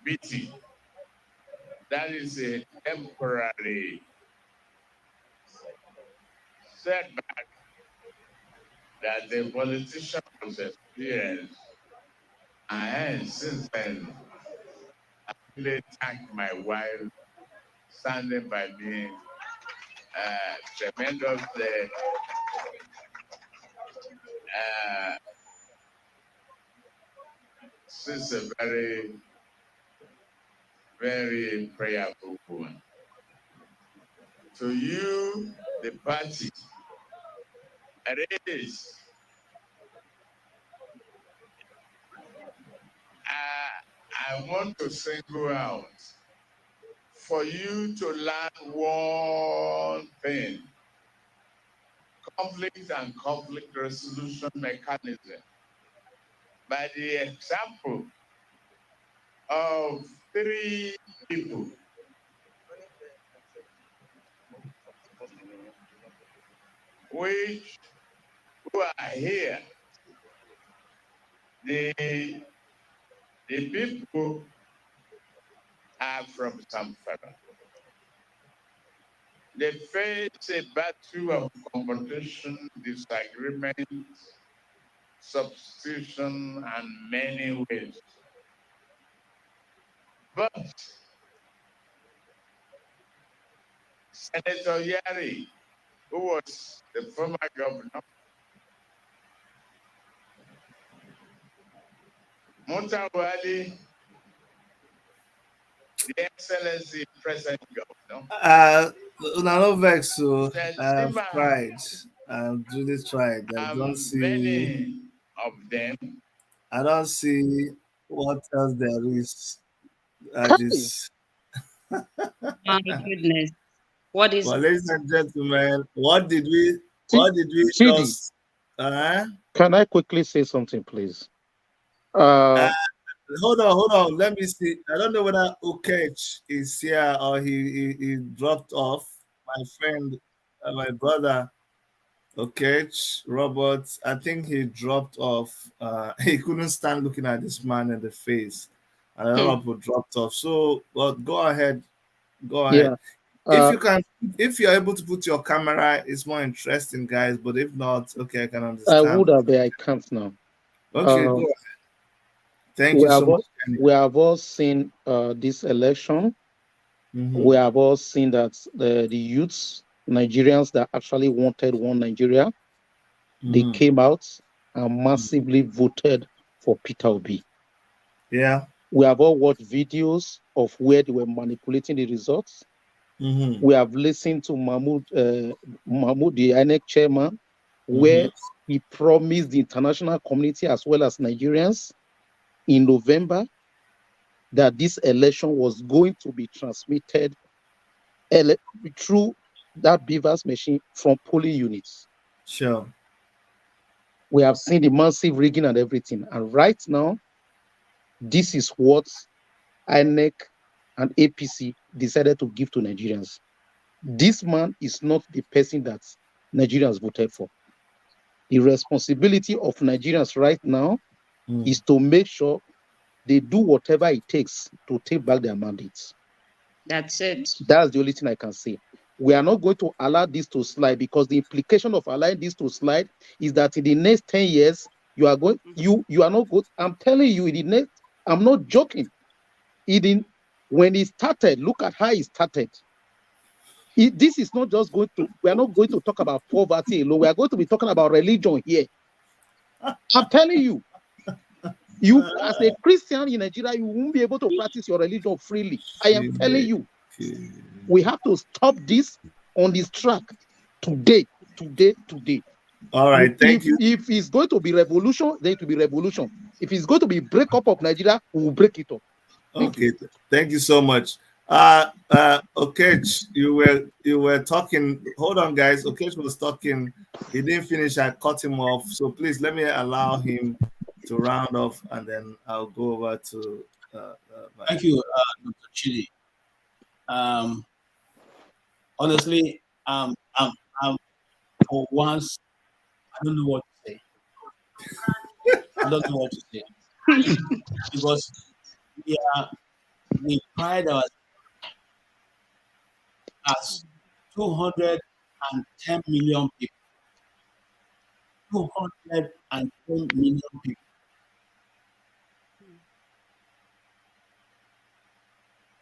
beating. That is a temporary setback that the politician was experienced. And since then, I really thank my wife standing by me tremendously. She's a very, very prayerful woman. To you, the party, it is. I want to single out for you to learn one thing: conflict and conflict resolution mechanism. By the example of 3 people who are here, the people are from Zamfara. They face a battle of competition, disagreement, substitution, and many ways. But Senator Yari, who was the former governor, Mutawali, the Excellency President Governor, No vex, so I've Stima, tried. I've really tried. I don't see. many of them. I don't see what else there is. Hey, This. My goodness. What is Well, ladies and gentlemen, what did we Chidi, just? Uh, can I quickly say something, please? hold on. Let me see. I don't know whether Okech is here or he dropped off. My friend, my brother, Okech Robert. I think he dropped off. He couldn't stand looking at this man in the face. And a lot of people dropped off. So, but go ahead. Go ahead. Yeah. If you're able to put your camera, it's more interesting, guys. But if not, okay, I can I understand. would have, but I can't now. Okay, go ahead. Thank We you so have much. we have all seen this election. Mhm. We have all seen that the youths Nigerians that actually wanted one Nigeria, they came out and massively voted for Peter Obi. Yeah. We have all watched videos of where they were manipulating the results. We have listened to Mahmoud, the INEC chairman, where he promised the international community as well as Nigerians in November that this election was going to be transmitted through that Beavers machine from polling units. Sure. We have seen the massive rigging and everything. And right now, this is what INEC and APC decided to give to Nigerians. This man is not the person that Nigerians voted for. The responsibility of Nigerians right now is to make sure they do whatever it takes to take back their mandates. That's it. That's the only thing I can say. We are not going to allow this to slide, because the implication of allowing this to slide is that in the next 10 years, you are going, you are not good. I'm telling you, in the next, I'm not joking. When it started, look at how it started. This is not just going to, we are not going to talk about poverty alone. We are going to be talking about religion here. I'm telling you, as a Christian in Nigeria, you won't be able to practice your religion freely. I am telling you. We have to stop this on this track today. All right, thank you. If it's going to be revolution, then it will be revolution. If it's going to be breakup of Nigeria, we will break it up. Thank you so much. Okech, you were talking. Hold on, guys. Okech was talking. He didn't finish. I cut him off. So please let me allow him to round off, and then I'll go over to. Thank you, Dr. Chidi. Honestly, for once, I don't know what to say. I don't know what to say because we pride ourselves as 210 million people. 210 million people.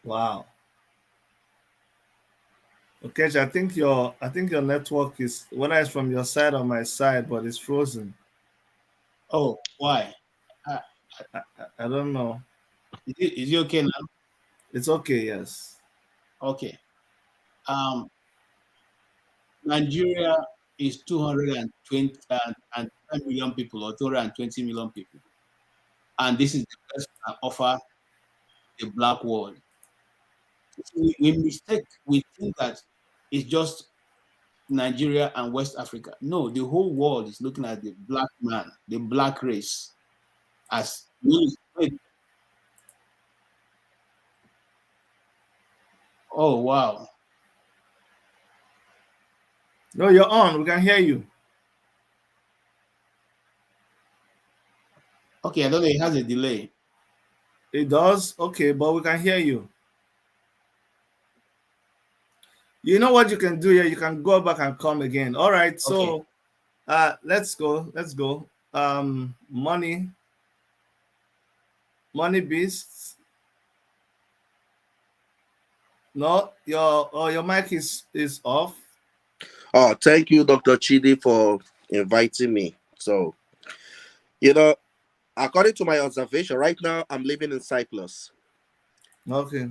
Wow. Okay, I think your network is, whether it's from your side or my side, but it's frozen. Oh, why? I don't know. Is it okay now? It's okay, yes. Okay. Nigeria is 220 and 10 million people, or 220 million people. And this is the best we can offer the black world. We think that it's just Nigeria and West Africa. No, the whole world is looking at the black man, the black race, as oh wow. No, you're on. We can hear you. Okay, I don't know. It has a delay. It does? Okay, but we can hear you. You know what you can do here? You can go back and come again. All right, so let's go. Money Beasts. No, your mic is off. Oh, thank you, Dr. Chidi, for inviting me. So, according to my observation, right now I'm living in Cyprus. Okay,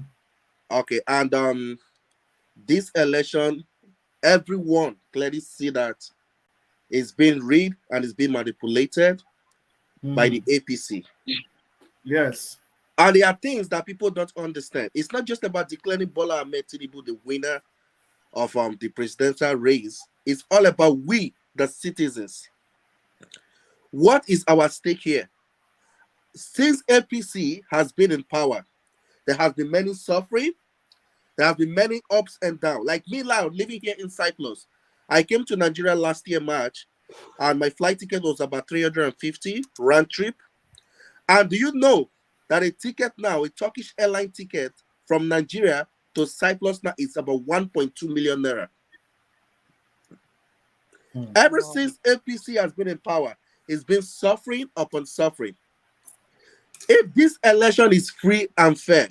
and this election, everyone clearly see that it's being rigged and it's being manipulated by the APC. Yes. And there are things that people don't understand. It's not just about declaring Bola Ahmed Tinubu the winner of the presidential race. It's all about we, the citizens. What is our stake here? Since APC has been in power, there has been many suffering. There have been many ups and downs. Like me now, living here in Cyprus. I came to Nigeria last year, March, and my flight ticket was about 350 round trip. And do you know that a ticket now, a Turkish airline ticket from Nigeria to Cyprus now is about 1.2 million naira. Ever since APC has been in power, it's been suffering upon suffering. If this election is free and fair,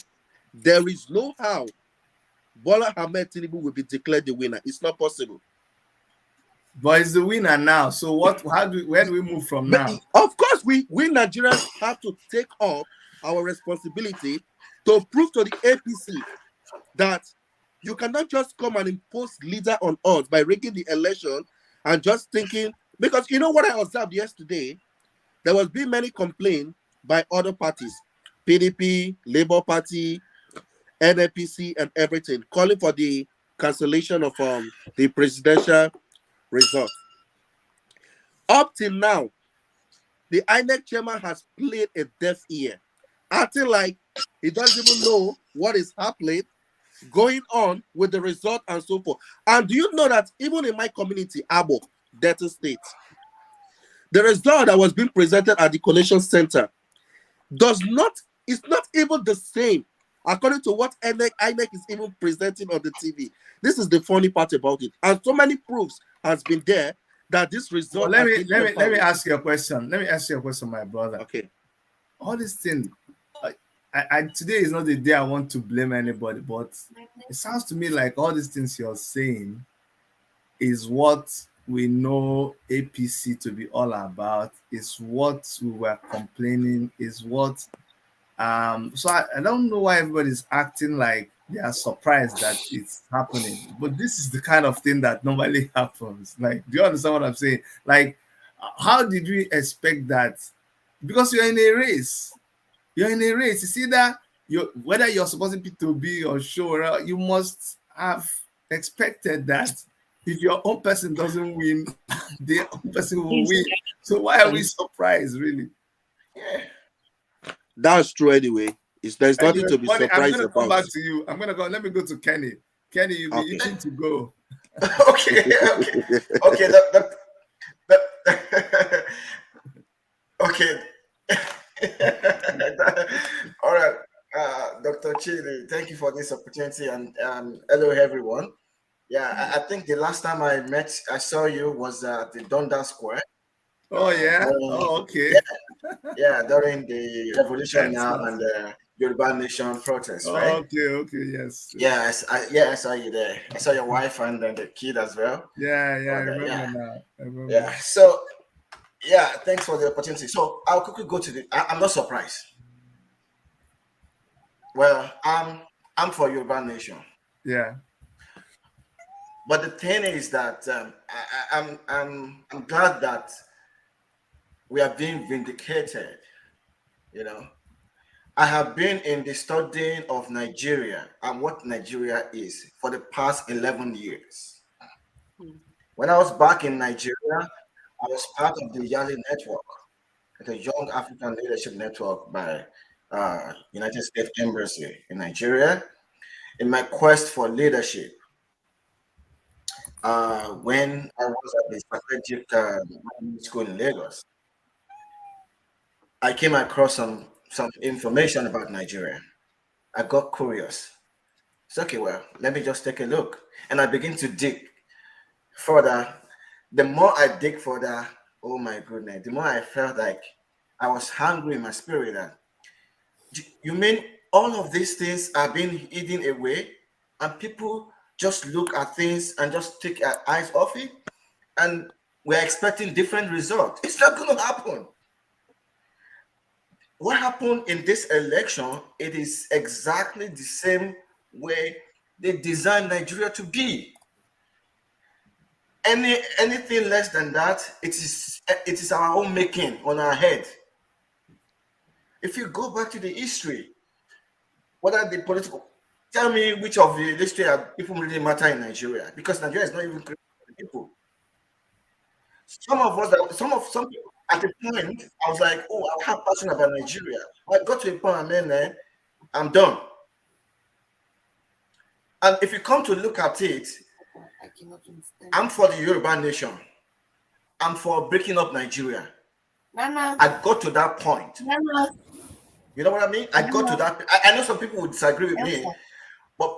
there is no how Bola Ahmed Tinubu will be declared the winner. It's not possible. But it's the winner now. So what? Where do we move from now? Of course, we Nigerians have to take up our responsibility to prove to the APC that you cannot just come and impose leader on us by rigging the election and just thinking, because you know what I observed yesterday, there was being many complaints by other parties, PDP, Labour Party, NAPC, and everything, calling for the cancellation of the presidential result. Up till now, the INEC chairman has played a deaf ear, acting like he doesn't even know what is happening, going on with the result and so forth. And do you know that even in my community, Abo, Delta State, the result that was being presented at the collation center is not even the same according to what INEC is even presenting on the TV. This is the funny part about it. And so many proofs has been there that this result. Well, let me ask you a question. Let me ask you a question, my brother. Okay. All these things, today is not the day I want to blame anybody, but it sounds to me like all these things you're saying is what we know APC to be all about, is what we were complaining, is what so I don't know why everybody's acting like they are surprised that it's happening. But this is the kind of thing that normally happens. Like, do you understand what I'm saying? Like, how did we expect that? Because you're in a race. You're in a race. You see that whether you're supposed to be or sure, you must have expected that if your own person doesn't win, the own person will win. So why are we surprised, really? Yeah. That's true anyway. There's nothing to be surprised about. I'm going to come back to you. Let me go to Kenny. Kenny, you'll be itching to go. Okay. Okay. All right. Dr. Chidi, thank you for this opportunity, and hello everyone. Yeah, I think the last time I saw you was at the Donda Square. Oh yeah. Okay. Yeah, during the revolution now and the Yoruba Nation protest, right? Okay, yes. Yes, I saw you there. I saw your wife and then the kid as well. Yeah, I remember now. Yeah. So yeah, thanks for the opportunity. So I'll quickly go to I'm not surprised. Well, I'm for Yoruba Nation. Yeah. But the thing is that I'm glad that we are being vindicated. You know, I have been in the studying of Nigeria and what Nigeria is for the past 11 years. When I was back in Nigeria, I was part of the Yali Network, the Young African Leadership Network by United States Embassy in Nigeria, in my quest for leadership. When I was at the strategic school in Lagos, I came across some information about Nigeria. I got curious. It's okay, well, let me just take a look. And I begin to dig further. The more I dig further, oh my goodness, the more I felt like I was hungry in my spirit. And you mean all of these things are being hidden away and people just look at things and just take our eyes off it? And we're expecting different results. It's not going to happen. What happened in this election, it is exactly the same way they designed Nigeria to be. Anything less than that, it is our own making on our head. If you go back to the history, what are the political? Tell me which of the history people really matter in Nigeria, because Nigeria is not even created for people. Some people at the point, I was like, oh, I have passion about Nigeria. I got to a point and then I'm done. And if you come to look at it, I'm for the Yoruba Nation. I'm for breaking up Nigeria. I got to that point. You know what I mean? I got to that. I know some people would disagree with me, but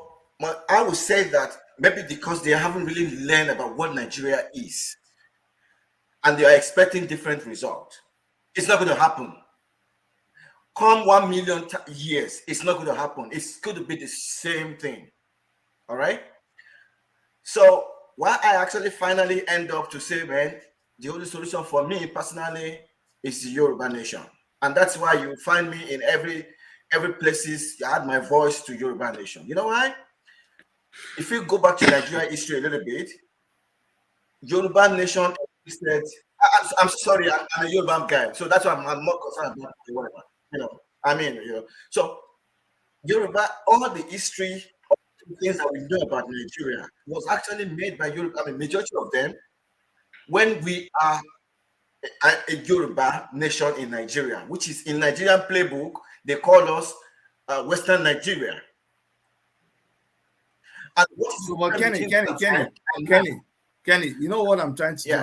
I would say that maybe because they haven't really learned about what Nigeria is, and they are expecting different results. It's not going to happen. Come 1 million years, it's not going to happen. It's going to be the same thing. All right. So why I actually finally end up to say, man, the only solution for me personally is the Yoruba nation, and that's why you find me in every places. I add my voice to Yoruba nation. You know why? If you go back to Nigeria history a little bit, Yoruba nation existed. I'm sorry, I'm a Yoruba guy, so that's why I'm more concerned about whatever. So Yoruba, all the history of the things that we know about Nigeria was actually made by Yoruba. Majority of them, when we are a Yoruba nation in Nigeria, which is in Nigerian playbook, they call us Western Nigeria. And what is So, but Kenny, you know what I'm trying to do?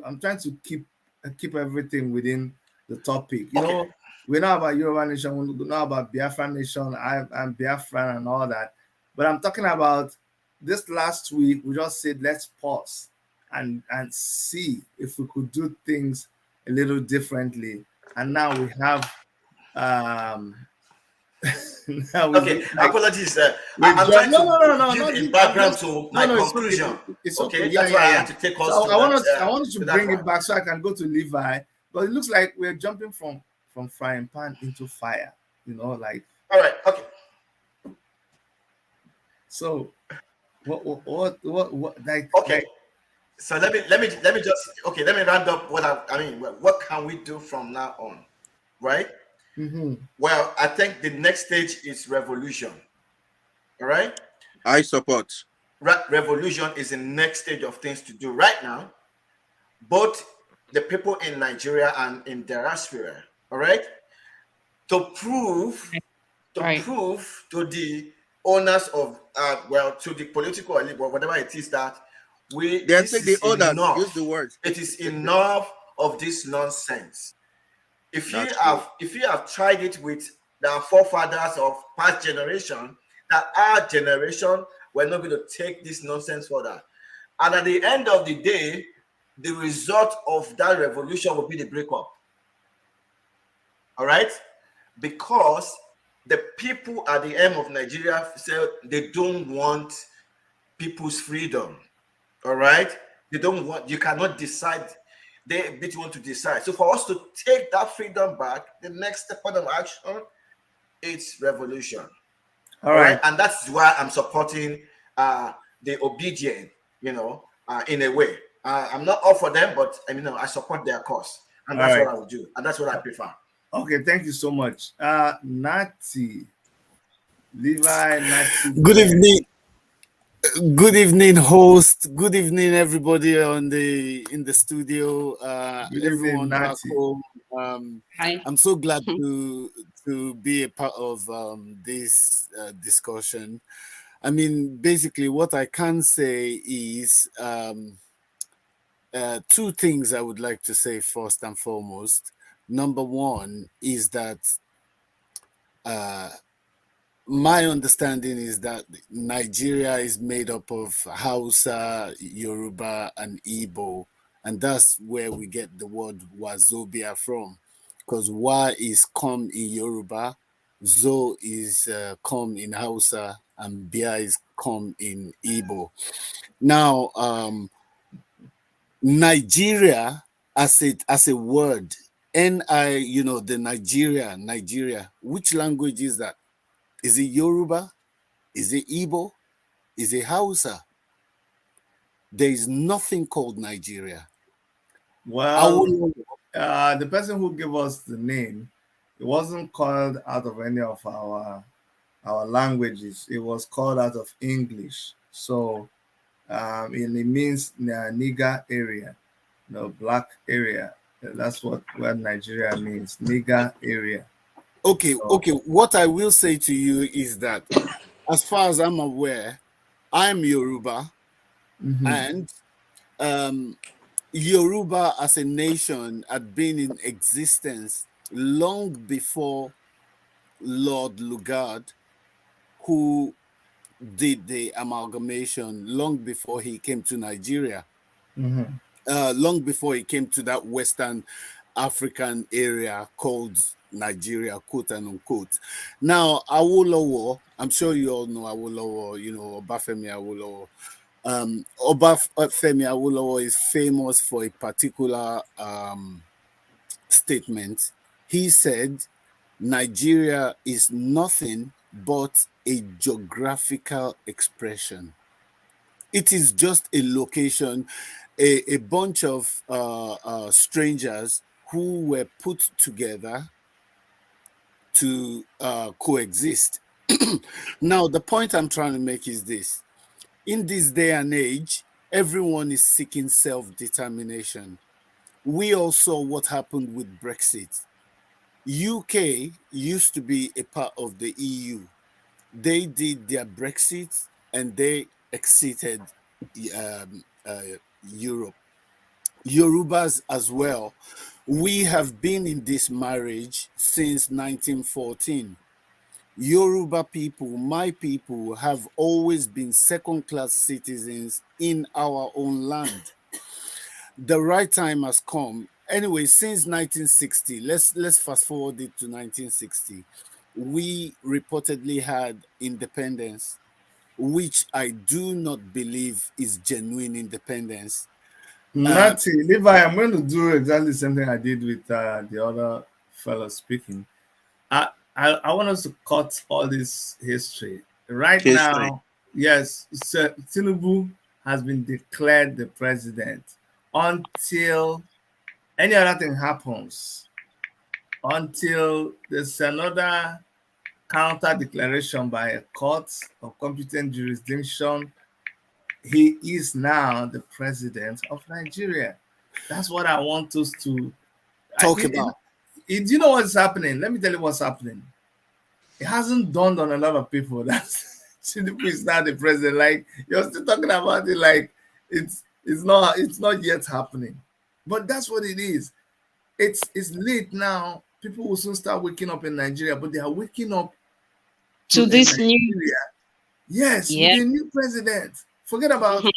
I'm trying to keep everything within the topic. You know, we know about Yoruba nation, we know about Biafran nation, I'm Biafran and all that. But I'm talking about this last week, we just said let's pause and see if we could do things a little differently. And now we have apologies. I'm trying to give a background to my conclusion. It's okay. That's why I had to take us. So I want you to bring it back so I can go to Levi. But it looks like we're jumping from frying pan into fire. You know, like. All right. Okay. So, what like? Okay. Like, so let me round up what can we do from now on, right? Mm-hmm. Well, I think the next stage is revolution. All right. I support. Revolution is the next stage of things to do right now. Both the people in Nigeria and in diaspora. All right. To prove to the owners of to the political elite or whatever it is that use the word. It is enough of this nonsense. If you have tried it with the forefathers of past generation, that our generation, we're not going to take this nonsense further. And at the end of the day, the result of that revolution will be the breakup. All right? Because the people at the end of Nigeria say they don't want people's freedom. All right? They don't want, you cannot decide. They want to decide. So for us to take that freedom back, the next step of action is revolution. All right. And that's why I'm supporting the obedient, in a way. I'm not all for them, but I support their cause. And that's what I would do. And that's what I prefer. Okay, thank you so much. Nati. Levi, Nati. Good evening. Good evening, host. Good evening, everybody in the studio. Everyone back home. I'm so glad to be a part of this discussion. I mean, basically, what I can say is two things I would like to say first and foremost. Number one is that my understanding is that Nigeria is made up of Hausa, Yoruba, and Igbo, and that's where we get the word Wazobia from. Because Wa is come in Yoruba, Zo is come in Hausa, and Bia is come in Igbo. Now, Nigeria as a word, the Nigeria. Which language is that? Is it Yoruba? Is it Igbo? Is it Hausa? There is nothing called Nigeria. Well, the person who gave us the name, it wasn't called out of any of our languages. It was called out of English. So and it means Niger area, black area. That's what Nigeria means, Niger area. Okay. What I will say to you is that, as far as I'm aware, I'm Yoruba, and Yoruba as a nation had been in existence long before Lord Lugard, who did the amalgamation, long before he came to Nigeria, long before he came to that Western African area called Nigeria, quote and unquote. Now, Awolowo, I'm sure you all know Awolowo, you know, Obafemi Awolowo. Obafemi Awolowo is famous for a particular statement. He said, Nigeria is nothing but a geographical expression. It is just a location, a bunch of strangers who were put together to coexist. Now, the point I'm trying to make is this. In this day and age, everyone is seeking self-determination. We all saw what happened with Brexit. UK used to be a part of the EU. They did their Brexit and they exited Europe. Yorubas as well. We have been in this marriage since 1914. Yoruba people, my people, have always been second-class citizens in our own land. The right time has come. Anyway, since 1960, let's fast forward it to 1960. We reportedly had independence, which I do not believe is genuine independence. Natty, Levi, I'm going to do exactly the same thing I did with the other fellow speaking. I want us to cut all this history. Right now, yes, Tinubu has been declared the president until any other thing happens, until there's another counter declaration by a court of competent jurisdiction. He is now the president of Nigeria. That's what I want us to talk about. Do you know what's happening? Let me tell you what's happening. It hasn't dawned on a lot of people that Tinubu is not the president. Like, you're still talking about it like it's not yet happening. But that's what it is. It's late now. People will soon start waking up in Nigeria, but they are waking up to this Nigeria. new. Yes, with a new president. Forget about. But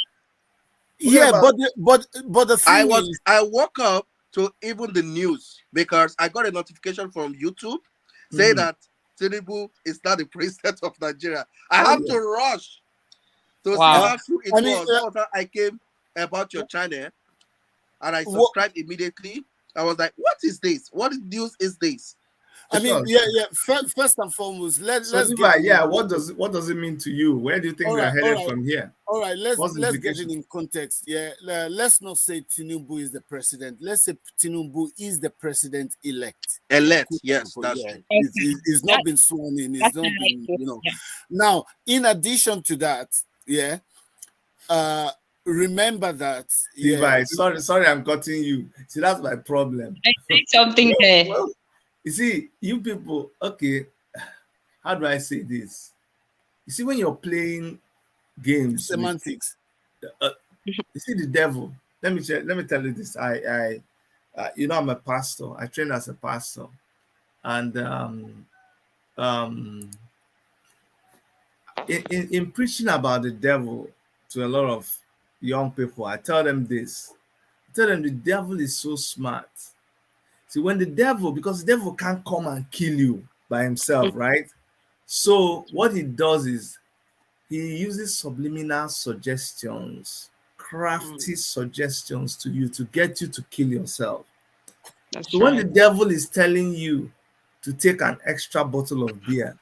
the thing I woke up to even the news because I got a notification from YouTube saying that Tinubu is not the president of Nigeria. I have to rush to see how true it was. That was how I came about your channel, and I subscribed immediately. I was like, "What is this? What news is this?" I mean, First and foremost, let's get what does it mean to you? Where do you think we are headed from here? All right, let's get it in context. Let's not say Tinubu is the president. Let's say Tinubu is the president elect. Yes, that's true. He's not been sworn in. He's not been, Now, in addition to that, remember that. Levi, sorry, I'm cutting you. See, that's my problem. I say something there. Well, you see, you people, okay, how do I say this? You see, when you're playing games, semantics. You see the devil. Let me tell you this. I'm a pastor. I train as a pastor, and in preaching about the devil to a lot of young people, I tell them this. I tell them the devil is so smart. See, because the devil can't come and kill you by himself, right? So what he does is he uses subliminal suggestions, crafty suggestions to you to get you to kill yourself. So when the devil is telling you to take an extra bottle of beer,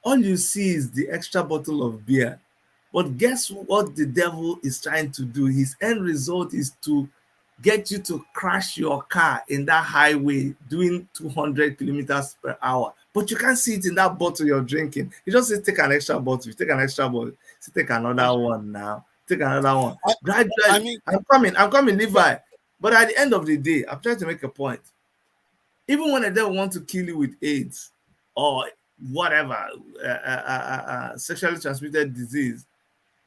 all you see is the extra bottle of beer. But guess what the devil is trying to do? His end result is to get you to crash your car in that highway doing 200 kilometers per hour. But you can't see it in that bottle you're drinking. You just say, take an extra bottle. You take an extra bottle. So take another one now. Take another one. Gradually, I'm coming, Levi. But at the end of the day, I'm trying to make a point. Even when the devil wants to kill you with AIDS or whatever, sexually transmitted disease,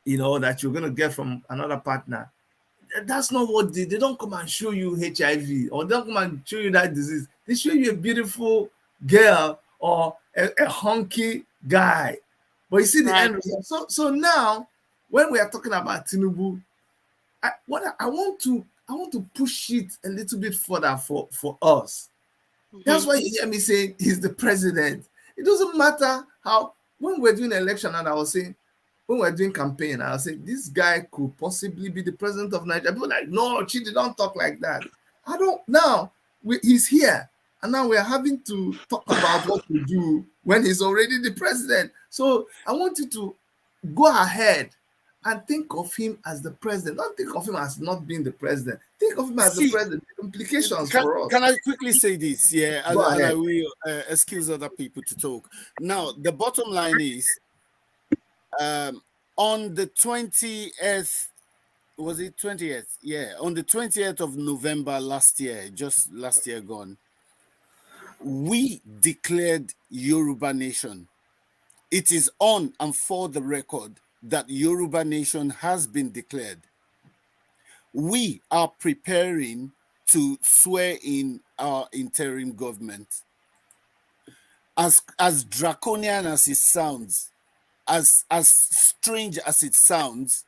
that you're going to get from another partner, that's not what they don't come and show you HIV or they don't come and show you that disease. They show you a beautiful girl or a hunky guy. But you see the end result. So now, when we are talking about Tinubu, I want to push it a little bit further for us. That's why you hear me saying he's the president. It doesn't matter how, when we're doing election, and I was saying, when we're doing campaign, I was saying, this guy could possibly be the president of Nigeria. People are like, no, Chidi, don't talk like that. I don't, now, he's here. And now we're having to talk about what to do when he's already the president. So I want you to go ahead and think of him as the president. Don't think of him as not being the president. Think of him as the president. Implications for us. Can I quickly say this? Yeah, and Go I ahead. will excuse other people to talk. Now, the bottom line is, on the 20th, was it 20th? Yeah, on the 20th of November last year, just last year gone, we declared Yoruba Nation. It is on and for the record that Yoruba Nation has been declared. We are preparing to swear in our interim government. As draconian as it sounds, as strange as it sounds,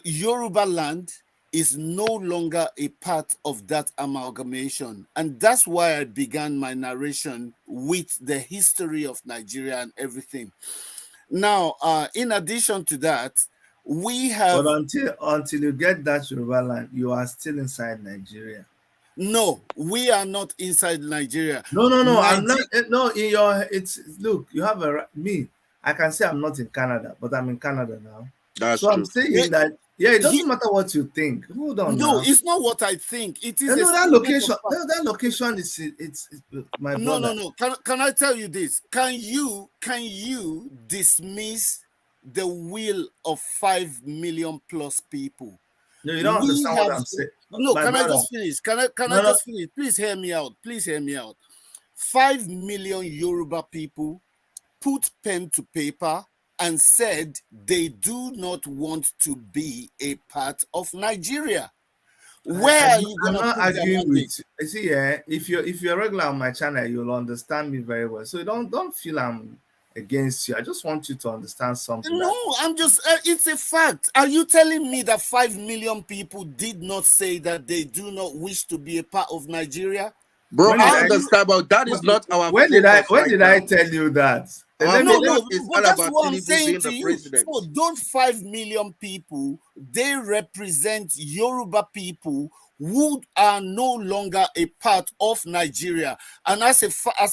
Yoruba land is no longer a part of that amalgamation. And that's why I began my narration with the history of Nigeria and everything. Now, in addition to that, we have... But until you get that Yoruba land, you are still inside Nigeria. No, we are not inside Nigeria. No, I'm not. No, look, you have me. I can say I'm not in Canada, but I'm in Canada now. That's so true. I'm saying that, yeah, it doesn't matter what you think. Hold on. No, now. It's not what I think. It is that location. That location is it's my brother. No. Can I tell you this? Can you dismiss the will of 5 million plus people? No, you don't understand what I'm saying. No, can I just finish? Can I just finish? Please hear me out. 5 million Yoruba people put pen to paper and said they do not want to be a part of Nigeria. Where are you going to put arguing with you? See, yeah, if you're regular on my channel, you'll understand me very well. So don't feel I'm against you. I just want you to understand something. No, I'm just it's a fact. Are you telling me that 5 million people did not say that they do not wish to be a part of Nigeria? Bro, I understand, but that is not our when did I tell you that? No, but that's what I'm saying to you. So those 5 million people, they represent Yoruba people who are no longer a part of Nigeria. And as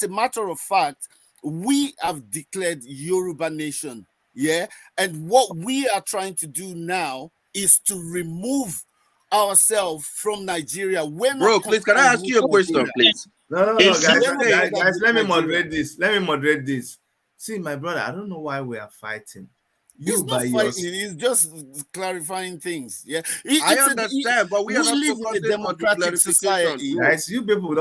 a matter of fact, we have declared Yoruba Nation, yeah? And what we are trying to do now is to remove ourselves from Nigeria. Bro, please, can I ask you a question, please? No, guys, let me moderate this. See, my brother, I don't know why we are fighting. He's not fighting, he's just clarifying things. Yeah, I understand, but we are not live in a democratic society. Guys, you people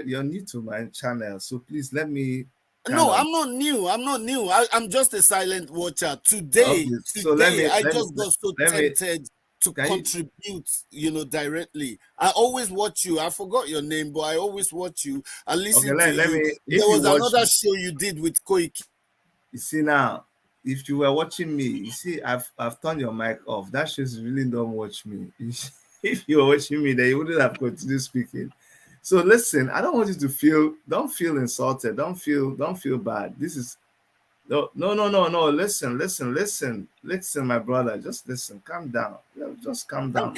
you're new to my channel, so please let me. No, I'm not new. I'm just a silent watcher. Today, I just got so tempted to contribute, directly. I always watch you. I forgot your name, but I always watch you. I listen to you. There was another show you did with Koiki. You see now, if you were watching me, you see, I've turned your mic off. That shows you really don't watch me. If you were watching me, then you wouldn't have continued speaking. So listen, I don't want you to don't feel insulted. Don't feel bad. This is no. Listen, my brother. Just listen. Calm down. Just calm down.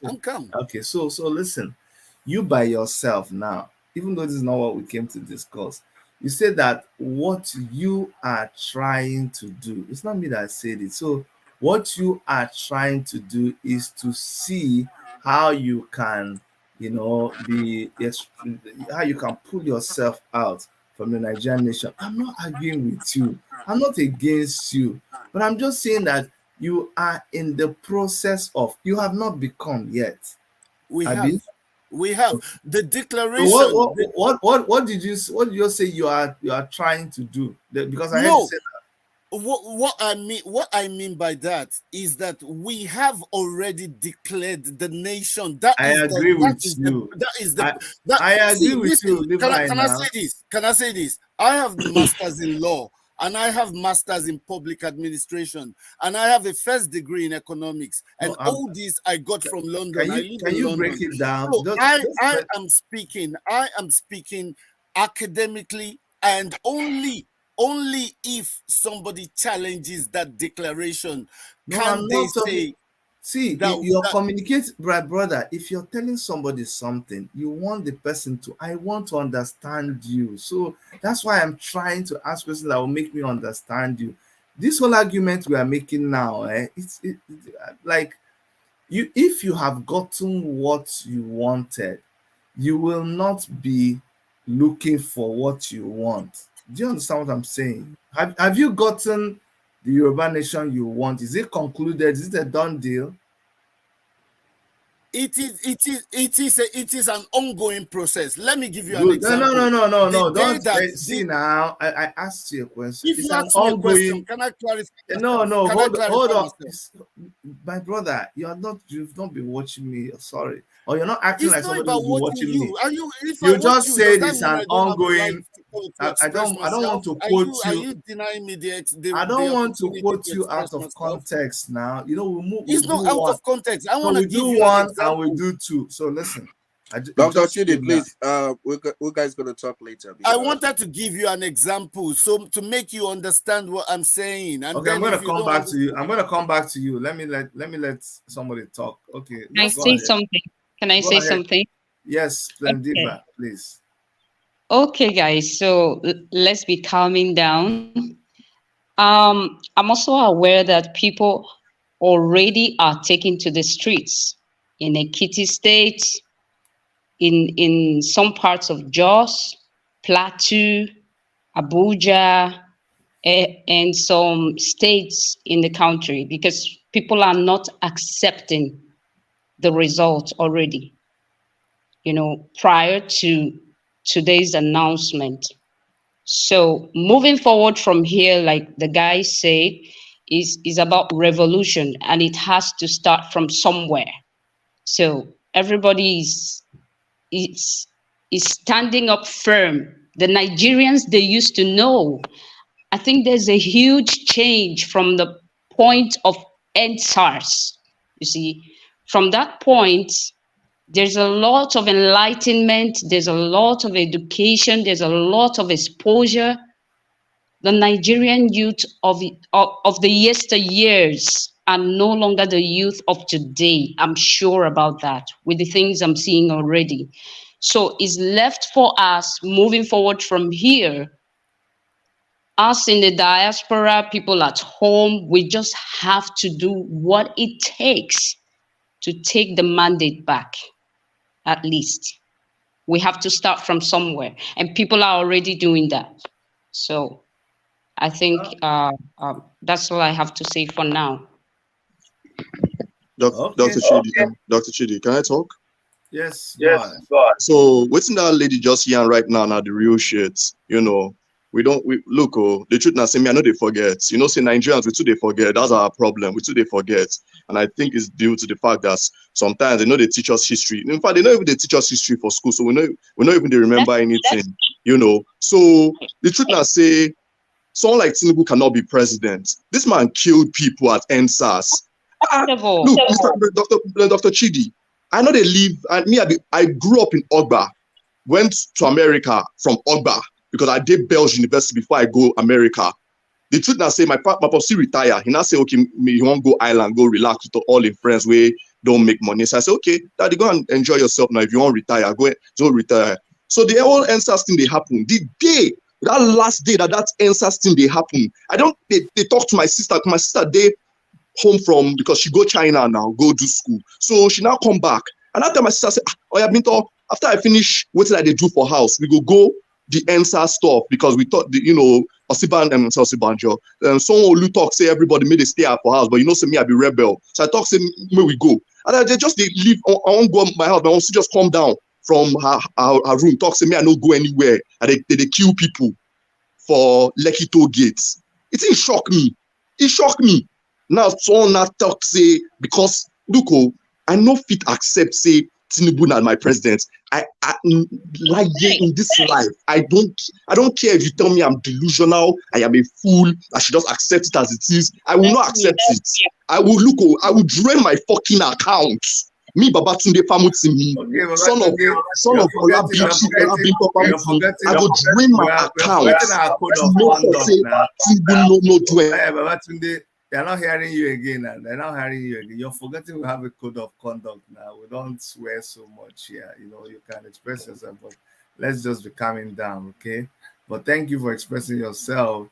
I'm calm. Okay, so listen. You by yourself now, even though this is not what we came to discuss, you said that what you are trying to do, it's not me that said it. So what you are trying to do is to see how you can, how you can pull yourself out from the Nigerian nation. I'm not arguing with you. I'm not against you. But I'm just saying that you are in the process of, you have not become yet. We have the declaration. So what did you say you are trying to do? Because I heard you say that. What I mean by that is that we have already declared the nation. I agree with you. Can I say this? I have the masters in law. and I have masters in public administration, and I have a first degree in economics, and all these I got from London. I live in London. Break it down? So I am speaking academically, and only if somebody challenges that declaration can they say. See, you're communicating, brother. If you're telling somebody something, you want the person to, I want to understand you. So that's why I'm trying to ask questions that will make me understand you. This whole argument we are making now, it's like if you have gotten what you wanted, you will not be looking for what you want. Do you understand what I'm saying? Have you gotten the Yoruba nation you want? Is it concluded? Is it a done deal? It is an ongoing process. Let me give you an example. No. Don't see now. I asked you a question. If you ask me a question, can I clarify? No. Hold on. My brother, you've not been watching me. Sorry. Or you're not acting like somebody who's been watching me. You just said it's an ongoing. I don't want to quote you. Are you denying me the I don't want to quote you out of context now. You know, we'll move. It's not out of context. I want to give you one and we do two. So listen. Dr. Chidi, please, we're guys going to talk later. I wanted to give you an example, so to make you understand what I'm saying. And okay, I'm going to come back to you. I'm going to come back to you. Let me let somebody talk. Okay. Can I say something? Can I say something? Yes, Splendiva, please. Okay, guys. So let's be calming down. I'm also aware that people already are taken to the streets in Ekiti State, in some parts of Jos, Plateau, Abuja, and some states in the country, because people are not accepting the results already, prior to today's announcement. So moving forward from here, like the guys say, is about revolution, and it has to start from somewhere. So everybody is standing up firm. The Nigerians they used to know. I think there's a huge change from the point of EndSARS. You see, from that point, there's a lot of enlightenment, there's a lot of education, there's a lot of exposure. The Nigerian youth of the yesteryears are no longer the youth of today. I'm sure about that with the things I'm seeing already. So it's left for us moving forward from here. Us in the diaspora, people at home, we just have to do what it takes to take the mandate back, at least. We have to start from somewhere, and people are already doing that. So I think that's all I have to say for now. Dr. Chidi, can I talk? Yes. God. So what's in that lady just here right now the real shit, we look, the truth now say me, I know they forget. Say Nigerians, we too they forget. That's our problem. We too they forget. And I think it's due to the fact that sometimes they know they teach us history. In fact, they know even they teach us history for school. So we know even they remember anything, So the truth now say someone like Tinubu cannot be president. This man killed people at EndSARS. Look, Dr. Chidi, I know they live, and I grew up in Ogba, went to America from Ogba, because I did Belgium University before I go America. The truth now say my popsi retire. He now say, okay, you want to go island, go relax with all in friends where don't make money. So I say, okay, daddy, go and enjoy yourself now. If you want to retire, go retire. So the whole EndSARS thing they happen. The day, that last day that EndSARS thing they happen, they talk to my sister. My sister, they home from, because she go China now, go do school. So she now come back. And after my sister say, after I finish what did I do for house, we go the EndSARS stuff, because we thought Osiban and Osibanjo. Someone who talk say everybody made a stay out for house, but say me I be rebel. So I talk say where we go. And they leave. I won't go my house, but I want to just come down from her room. Talk say me I don't go anywhere. And they kill people for Lekki toll gates. It didn't shock me. It shocked me. Now someone now talk say, because look, I no fit accept say Tinubu na my president. Like in this life, I don't care if you tell me I'm delusional, I am a fool, I should just accept it as it is. I will not accept it. I will drain my fucking account. Me Babatunde Famutimi, son of Ola Bichi, Ola Binto Famutimi, I will drain my account to make sure say Tinubu no do it. Babatunde, they're not hearing you again, and they're not hearing you again. You're forgetting we have a code of conduct now. We don't swear so much here. You know, you can express yourself, but let's just be calming down, okay? But thank you for expressing yourself.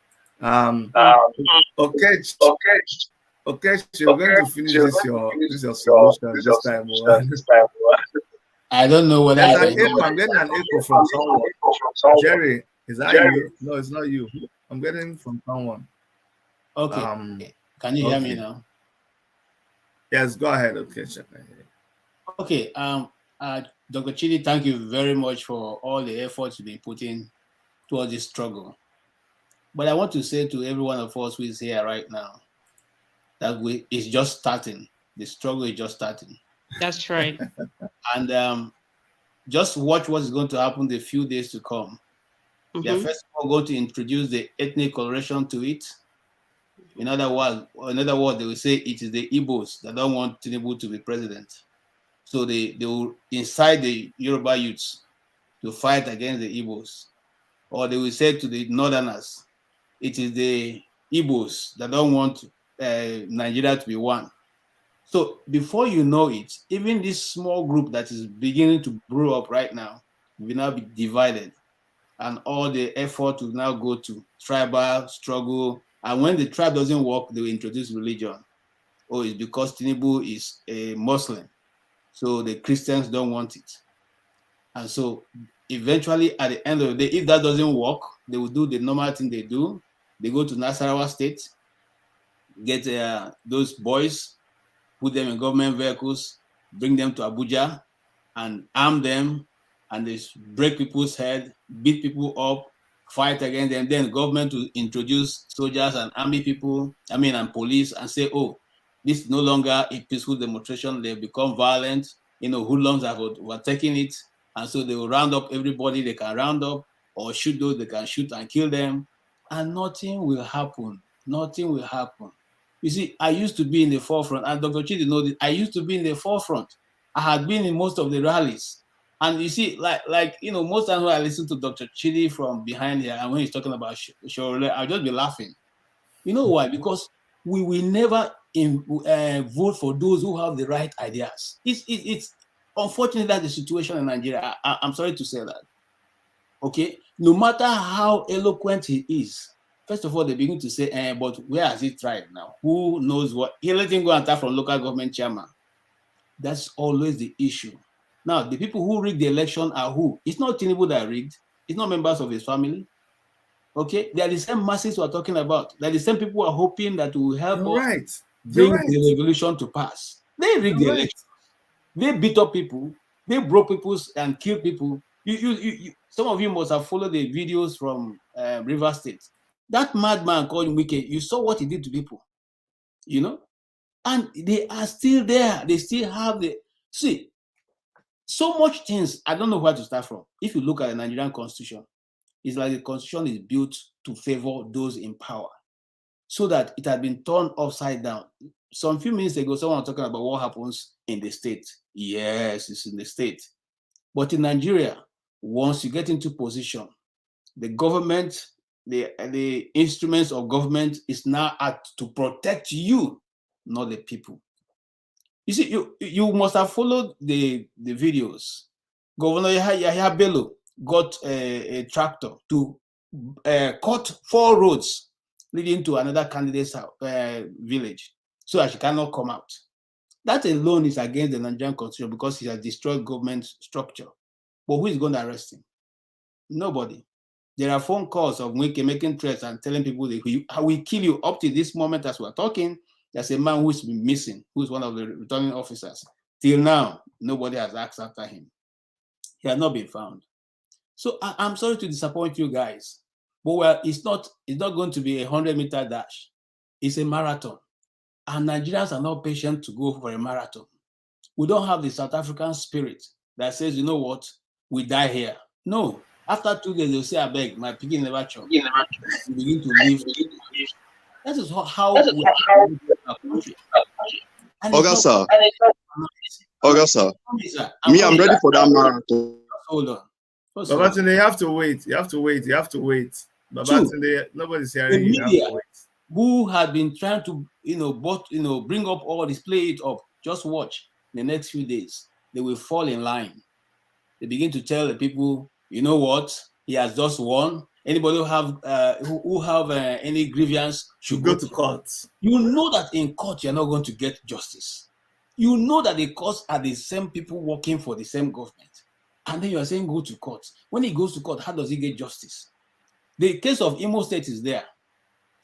Okay, you're going to finish this your solution this time. I don't know whether I'm getting an echo from someone. Jerry, is that you? No, it's not you. I'm getting from someone. Okay. Can you hear me now? Yes, go ahead. Okay, okay. Dr. Chidi, thank you very much for all the efforts you've been putting towards this struggle. But I want to say to every one of us who is here right now that it's just starting. The struggle is just starting. That's right. And just watch what is going to happen the few days to come. They are first of all going to introduce the ethnic coloration to it. In other words, they will say it is the Igbos that don't want Tinubu to be president. So they will incite the Yoruba youths to fight against the Igbos. Or they will say to the Northerners, it is the Igbos that don't want Nigeria to be one. So before you know it, even this small group that is beginning to grow up right now will now be divided. And all the effort will now go to tribal struggle. And when the tribe doesn't work, they will introduce religion. Oh, it's because Tinubu is a Muslim. So the Christians don't want it. And so eventually at the end of the day, if that doesn't work, they will do the normal thing they do. They go to Nasarawa State, get those boys, put them in government vehicles, bring them to Abuja and arm them, and they break people's head, beat people up, fight against them. Then the government will introduce soldiers and army people, and police, and say, oh, this is no longer a peaceful demonstration. They've become violent. Hoodlums have overtaken it. And so they will round up everybody they can round up, or shoot those they can shoot and kill them. And nothing will happen. Nothing will happen. You see, I used to be in the forefront, and Dr. Chidi knows this. I used to be in the forefront. I had been in most of the rallies. And you see, most times when I listen to Dr. Chidi from behind here, and when he's talking about Shorele, I'll just be laughing. You know why? Because we will never vote for those who have the right ideas. It's unfortunate that the situation in Nigeria, I'm sorry to say that. Okay? No matter how eloquent he is, first of all, they begin to say, but where has he tried now? Who knows what? He let him go and start from local government chairman. That's always the issue. Now, the people who rigged the election are who? It's not Tinubu that rigged. It's not members of his family. Okay? They are the same masses we're talking about. They're the same people who are hoping that will help us bring the revolution to pass. They rigged the election. They beat up people. They broke people and killed people. Some of you must have followed the videos from River State. That madman called Wike, you saw what he did to people, and they are still there. They still have see, so much things. I don't know where to start from. If you look at the Nigerian constitution, it's like the constitution is built to favor those in power, so that it had been turned upside down. Some few minutes ago, someone was talking about what happens in the state. Yes, it's in the state. But in Nigeria, once you get into position, the government, the instruments of government is now to protect you, not the people. You see, you must have followed the videos. Governor Yahya Bello got a tractor to cut 4 roads leading to another candidate's village so that she cannot come out. That alone is against the Nigerian constitution because he has destroyed government structure. But who is going to arrest him? Nobody. There are phone calls of Wike making threats and telling people that we will kill you. Up to this moment as we're talking, there's a man who's been missing, who's one of the returning officers. Till now, nobody has asked after him. He has not been found. So I'm sorry to disappoint you guys, but it's not going to be a 100-meter dash. It's a marathon. And Nigerians are not patient to go for a marathon. We don't have the South African spirit that says, you know what, we die here. No. After 2 days, they'll say, I beg, my piggy never chop. We begin to live. That is how we live our country. And it's not- Augusta, Sir, me, I'm ready for that marathon. Hold on. First of all, Babatunde, you have to wait. You have to wait. You have to wait. Babatunde, nobody's the hearing you. You have media to wait. who had been trying to, bring up all this, play it up, just watch the next few days. They will fall in line. They begin to tell the people, you know what, he has just won. Anybody who have any grievance should Go to court. You know that in court you're not going to get justice. You know that the courts are the same people working for the same government, and then you are saying go to court. When he goes to court, how does he get justice? The case of Imo State is there.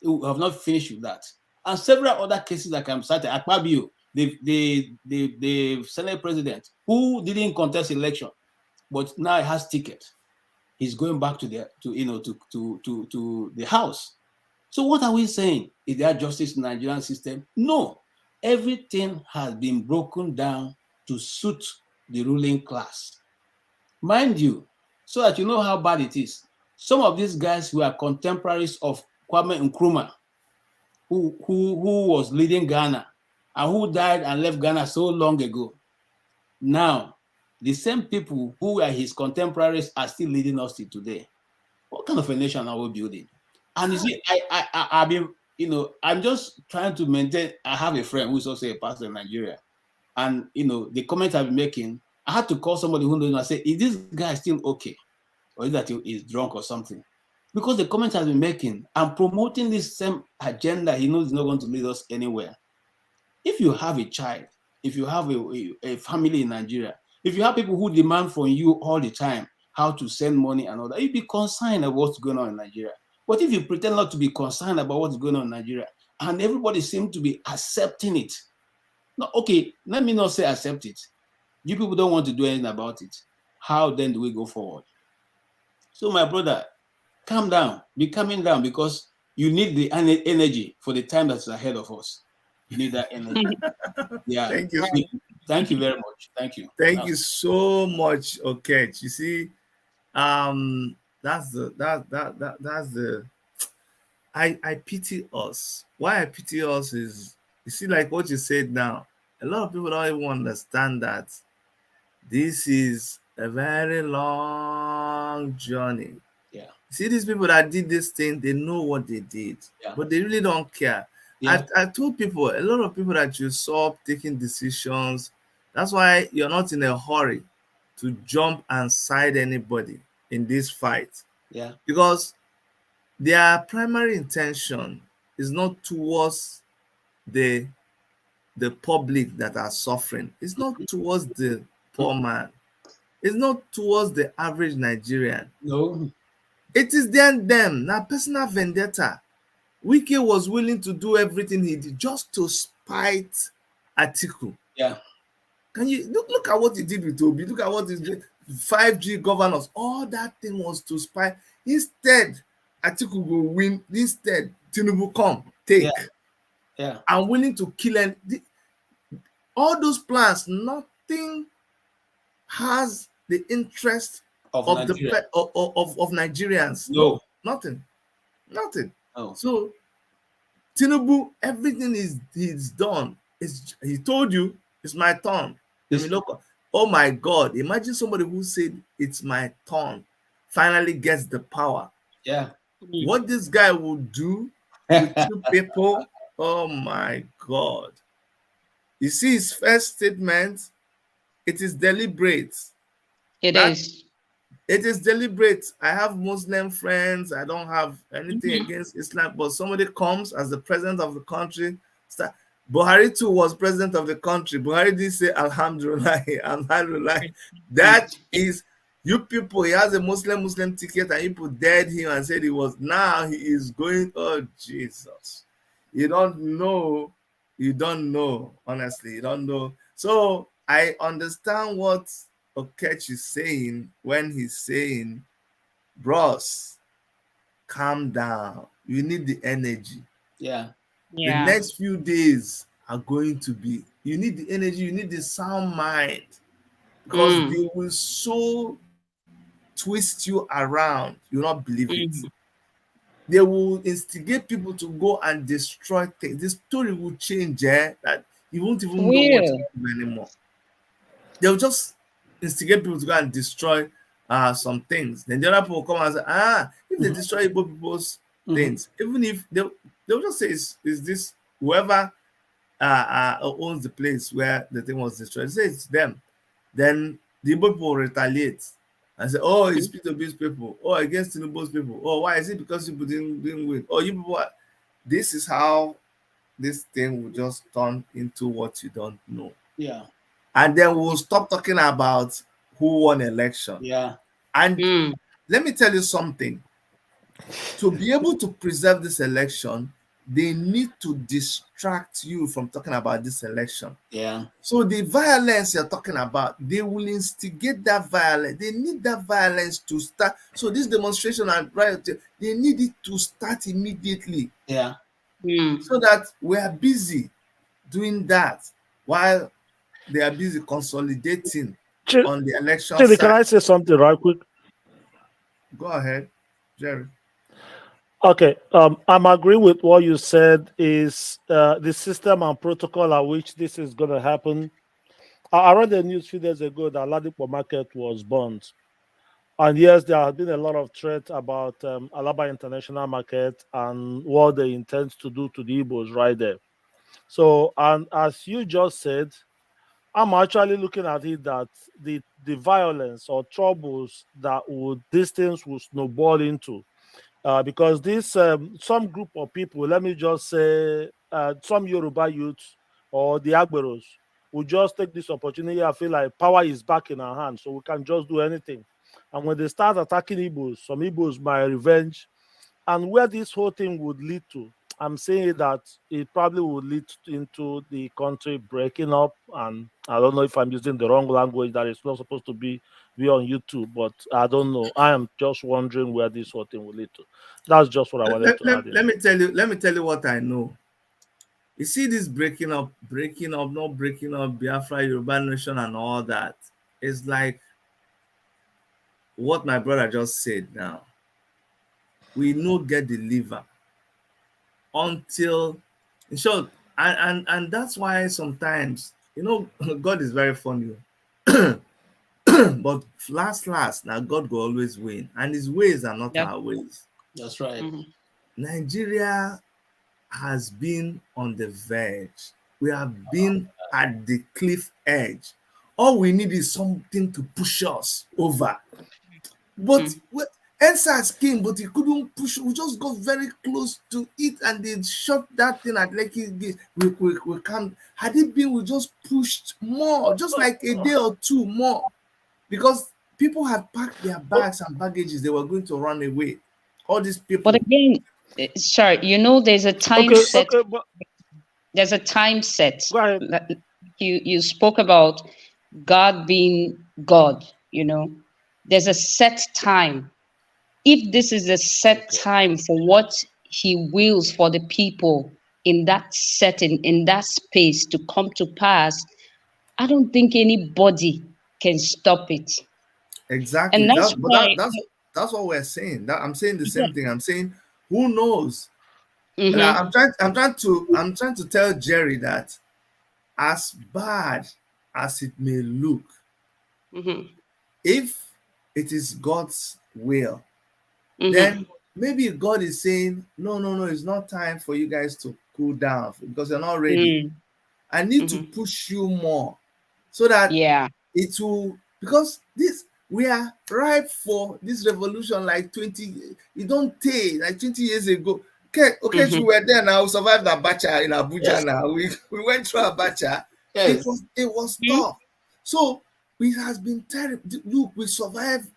We have not finished with that, and several other cases like I'm citing. Akpabio, the Senate president who didn't contest election, but now he has ticket. He's going back to the house. So what are we saying? Is there justice in the Nigerian system? No. Everything has been broken down to suit the ruling class. Mind you, so that you know how bad it is, some of these guys who are contemporaries of Kwame Nkrumah, who was leading Ghana and who died and left Ghana so long ago. Now, the same people who were his contemporaries are still leading us to today. What kind of a nation are we building? And you see, I've been, I'm just trying to maintain. I have a friend who's also a pastor in Nigeria, and the comment I've been making, I had to call somebody who knows. I say, is this guy still okay, or is that he is drunk or something? Because the comment I've been making, I'm promoting this same agenda. He knows it's not going to lead us anywhere. If you have a child, if you have a family in Nigeria, if you have people who demand from you all the time how to send money and all that, you'd be concerned about what's going on in Nigeria. But if you pretend not to be concerned about what's going on in Nigeria, and everybody seems to be accepting it, no, okay, let me not say accept it. You people don't want to do anything about it. How then do we go forward? So my brother, calm down, be calming down, because you need the energy for the time that's ahead of us. You need that energy. Yeah. Thank you. Thank you very much. Thank you. Thank you so much, Okech. You see, that's the I pity us. Why I pity us is, you see, like what you said now, a lot of people don't even understand that this is a very long journey. Yeah. See, these people that did this thing, they know what they did, but they really don't care. Yeah. I told people, a lot of people that you saw taking decisions, that's why you're not in a hurry to jump and side anybody in this fight. Yeah. Because their primary intention is not towards the public that are suffering. It's not towards the poor man. It's not towards the average Nigerian. No. It is them. Now, personal vendetta. Wike was willing to do everything he did just to spite Atiku. Yeah. Can you look at what he did with Obi? Look at what he did. 5G governors. All that thing was to spite. Instead, Atiku will win. Instead, Tinubu come, take. Yeah. I'm willing to kill and all those plans. Nothing has the interest of Nigerians. No, nothing. Oh. So Tinubu, everything he's done. He told you it's my turn. I mean, look, oh my God! Imagine somebody who said it's my turn finally gets the power. Yeah. What this guy will do with two people? Oh my God! You see his first statement. It is deliberate. It is. It is deliberate. I have Muslim friends. I don't have anything against Islam, but somebody comes as the president of the country. Buhari too was president of the country. Buhari did say Alhamdulillah, Alhamdulillah. That is, you people, he has a Muslim ticket and you put dead him and said he was, now he is going, oh Jesus. You don't know, honestly, you don't know. So I understand what Okech is saying when he's saying, bros, calm down. You need the energy. Yeah. The next few days are going to be you need the energy, you need the sound mind, because they will so twist you around, you'll not believe it. They will instigate people to go and destroy things. The story will change, that you won't even know what to Will. do anymore. They'll just instigate people to go and destroy some things. Then the other people will come and say, if they destroy Igbo people's things, even if they'll just say is this whoever owns the place where the thing was destroyed, say it's them. Then the Igbo people retaliate and say, oh, it's P2B's people, oh, against Tinubu's people. Oh, why is it because people didn't win? Oh, you people this is how this thing will just turn into what you don't know. Yeah. And then we'll stop talking about who won election. Yeah. And let me tell you something. To be able to preserve this election, they need to distract you from talking about this election. Yeah. So the violence you're talking about, they will instigate that violence. They need that violence to start. So this demonstration and riot, they need it to start immediately. Yeah. So that we are busy doing that while they are busy consolidating on the election Chidi, side. can I say something right quick? Go ahead, Jerry. Okay, I'm agreeing with what you said. Is the system and protocol at which this is going to happen? I read the news a few days ago that Ladipo Market was burned, and yes, there have been a lot of threats about Alaba International Market and what they intend to do to the Igbos right there. So, and as you just said, I'm actually looking at it that the violence or troubles that these things will snowball into. Because this some group of people, let me just say, some Yoruba youths or the Agberos will just take this opportunity. I feel like power is back in our hands, so we can just do anything. And when they start attacking Igbos, some Igbos might revenge. And where this whole thing would lead to, I'm saying that it probably would lead into the country breaking up. And I don't know if I'm using the wrong language that is not supposed to be on YouTube, but I don't know. I am just wondering where this whole thing will lead to. That's just what I wanted to add. Let me tell you what I know. You see this breaking up, not breaking up, Biafra, Yoruba Nation, and all that. It's like what my brother just said now. We no get the liver until, in short, and that's why sometimes, God is very funny. But last, now God will always win, and his ways are not our ways. That's right. Nigeria has been on the verge. We have been at the cliff edge. All we need is something to push us over. But NSAS came, but he couldn't push. We just got very close to it, and they shot that thing at Lekki. We can't. Had it been, we just pushed more, just like a day or two more, because people had packed their bags and baggages. They were going to run away. All these people. But again, sorry, there's a time set. There's a time set. Go ahead. You spoke about God being God. There's a set time. If this is a set time for what he wills for the people in that setting, in that space to come to pass, I don't think anybody can stop it. Exactly. And that's that's what we're saying. I'm saying the same thing. I'm saying, who knows? Mm-hmm. And I'm trying to tell Jerry that as bad as it may look, if it is God's will, then maybe God is saying, no, it's not time for you guys to cool down because you're not ready. I need to push you more so that it will, because we are ripe for this revolution like 20, it don't take, like 20 years ago. Okay, we were there now, we survived Abacha in Abuja now. We went through Abacha. Yes. It was tough. So it has been terrible. Look, we survived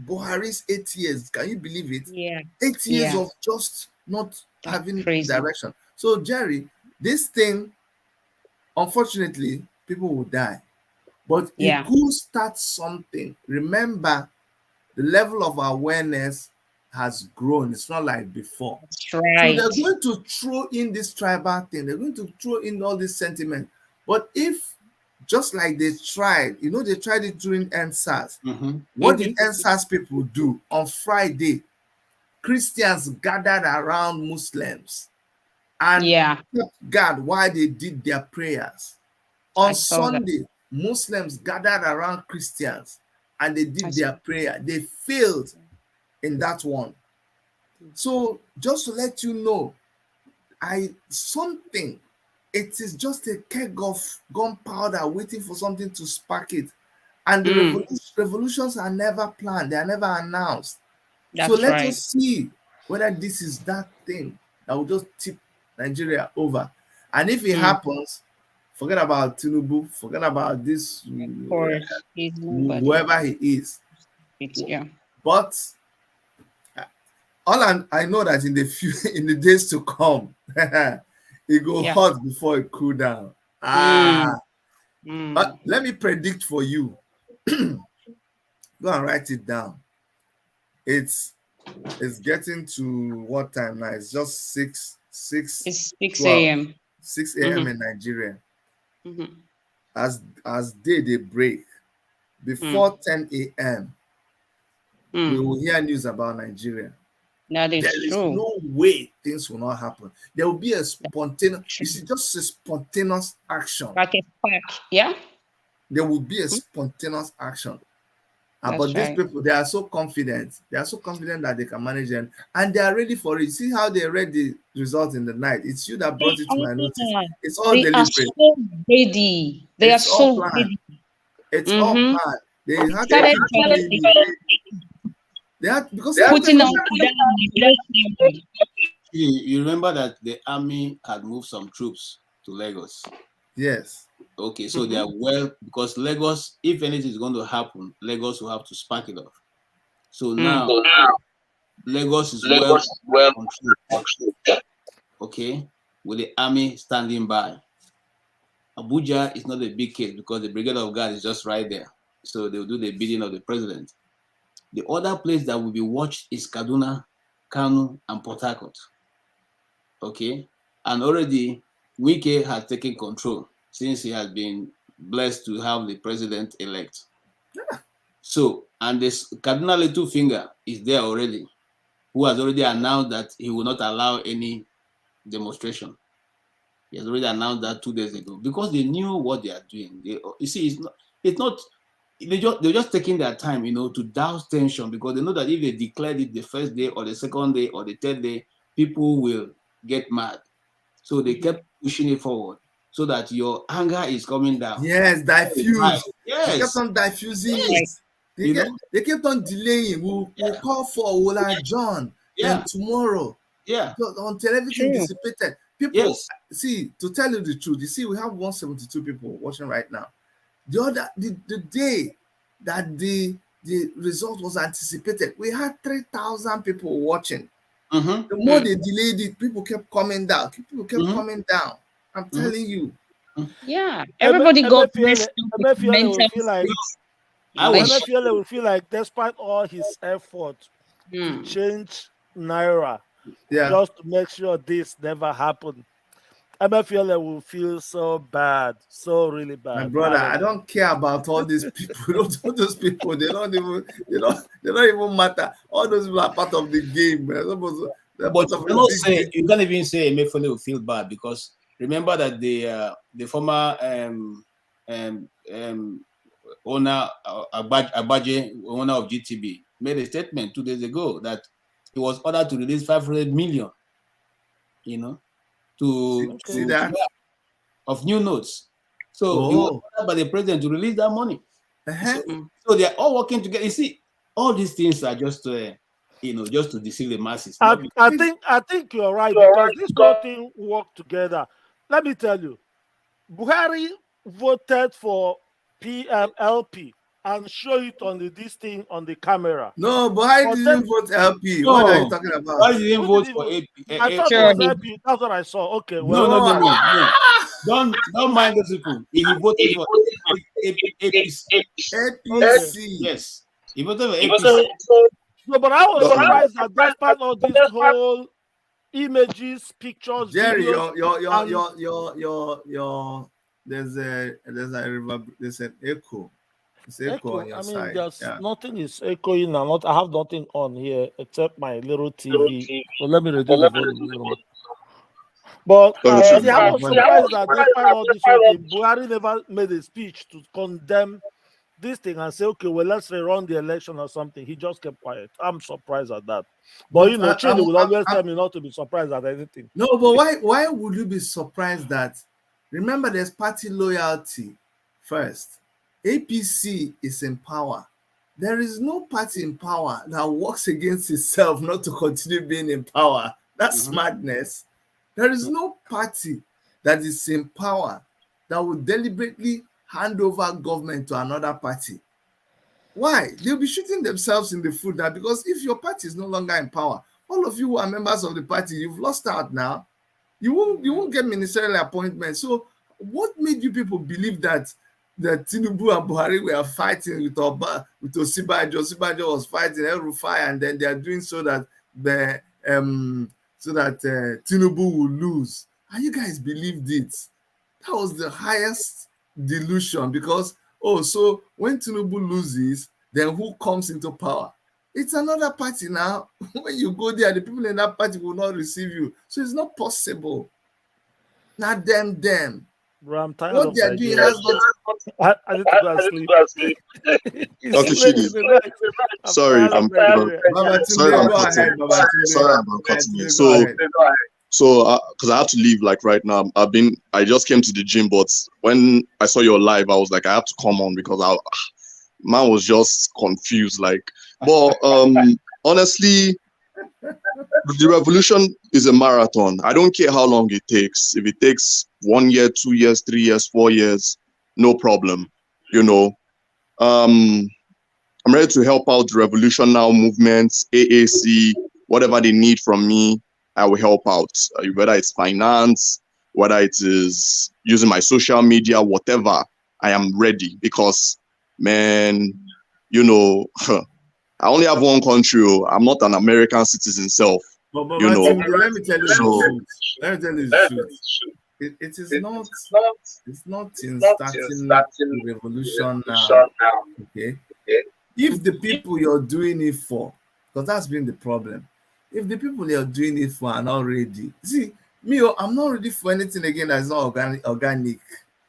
Buhari's 8 years. Can you believe it? Yeah. 8 years of just not having direction. So, Jerry, this thing, unfortunately, people will die. But it could start something. Remember, the level of awareness has grown. It's not like before. That's right. So they're going to throw in this tribal thing. They're going to throw in all this sentiment. But if, just like they tried, they tried it during NSAS. Mhm. What did NSAS people do? On Friday, Christians gathered around Muslims and kept guard while they did their prayers. On Sunday, Muslims gathered around Christians and they did their prayer. They failed in that one. So just to let you know, it is just a keg of gunpowder waiting for something to spark it. And the revolutions are never planned, they are never announced. So let us see whether this is that thing that will just tip Nigeria over. And if it happens, forget about Tinubu, forget about this, whoever he is. But all I know that in the days to come, it go hot before it cool down. But let me predict for you. Go and write it down. It's getting to what time now? It's just 6 a.m. 6 a.m. in Nigeria. As day break, before 10 a.m. we will hear news about Nigeria. That is There is no way things will not happen. There will be a spontaneous, just a spontaneous action. Like a spark, yeah? There will be a spontaneous action. But these people, they are so confident. They are so confident that they can manage them. And they are ready for it. See how they read the results in the night. It's you that brought it to my notice. It's all deliberate. Are so ready. They are so ready. It's all planned. They had to because putting on you remember that the army had moved some troops to Lagos. Yes. Okay, so they are because Lagos, if anything is going to happen, Lagos will have to spark it off. So now Lagos is well controlled. Okay, with the army standing by. Abuja is not a big case because the Brigade of Guard is just right there. So they will do the bidding of the president. The other place that will be watched is Kaduna, Kanu, and Port Harcourt. Okay, and already Wike has taken control since he has been blessed to have the president-elect. So, and this Cardinal Little Finger is there already, who has already announced that he will not allow any demonstration. He has already announced that 2 days ago because they knew what they are doing. You see, they're just taking their time, to douse tension because they know that if they declared it the first day or the second day or the third day, people will get mad. So they kept pushing it forward so that your anger is coming down. Yes, diffuse. Yes. They kept on diffusing it. They kept on delaying. We'll call for Ola John then tomorrow. Yeah. Until everything dissipated. People, see, to tell you the truth, you see, we have 172 people watching right now. The day that the result was anticipated, we had 3,000 people watching. The more they delayed it, people kept coming down. People kept coming down. I'm telling you. Yeah, everybody got Emefiele will feel like despite all his effort to change Naira, just to make sure this never happened, Emefiele will feel so bad, so really bad. My brother, I don't care about all these people. All those people, they don't even matter. All those people are part of the game. But you can't even say Emefiele will feel bad because remember that the former owner Agbaje, owner of GTB, made a statement 2 days ago that he was ordered to release 500 million, to see that of new notes. So he was ordered by the president to release that money. So they are all working together. You see, all these things are just just to deceive the masses. I think you're right because this whole thing work together. Let me tell you, Buhari voted for PMLP and show it on this thing on the camera. No, Buhari didn't vote LP. What are you talking about? Buhari didn't vote for AP. I thought it was LP. That's what I saw. Okay, well, no. Don't mind those people. He voted for APC. Yes, he voted for APC. No, but I was surprised that despite all this whole images, pictures, Jerry, videos, there's an echo. It's echo on Echo. your I mean, side. there's Yeah. nothing is echoing and not. I have nothing on here except my little TV. Well, let me reduce the volume a little more. But Okay. see, I was surprised that despite all this whole thing, Buhari never made a speech to condemn this thing and say, okay, well, let's rerun the election or something. He just kept quiet. I'm surprised at that. But you know, Chile will always tell me not to be surprised at anything. No, but why would you be surprised that? Remember, there's party loyalty first. APC is in power. There is no party in power that works against itself not to continue being in power. That's madness. There is no party that is in power that will deliberately hand over government to another party. Why? They'll be shooting themselves in the foot now, because if your party is no longer in power, all of you who are members of the party, you've lost out now. You won't get ministerial appointments. So what made you people believe that Tinubu and Buhari were fighting with Osibajo? Osibajo was fighting El Rufai, and then they are doing so that Tinubu will lose. And you guys believed it. That was the highest delusion, because so when Tinubu loses, then who comes into power? It's another party now. When you go there, the people in that party will not receive you. So it's not possible. Not them. Bro, I'm tired What of they are doing Nigeria. has not. I need to go and sleep. Dr. Chidi, sorry, I'm cutting you. So because I have to leave like right now. I just came to the gym, but when I saw your live, I was like, I have to come on because man was just confused. But honestly, the revolution is a marathon. I don't care how long it takes. If it takes 1 year, 2 years, 3 years, 4 years, no problem. I'm ready to help out the Revolution Now movements, AAC, whatever they need from me, I will help out. Whether it's finance, whether it is using my social media, whatever, I am ready because, man, I only have one country. I'm not an American citizen self. But let me tell you the truth. It is not. It's not in starting the revolution now. Okay. If the people you're doing it for, because that's been the problem. If the people you're doing it for are not ready, see me, I'm not ready for anything again that's not organic,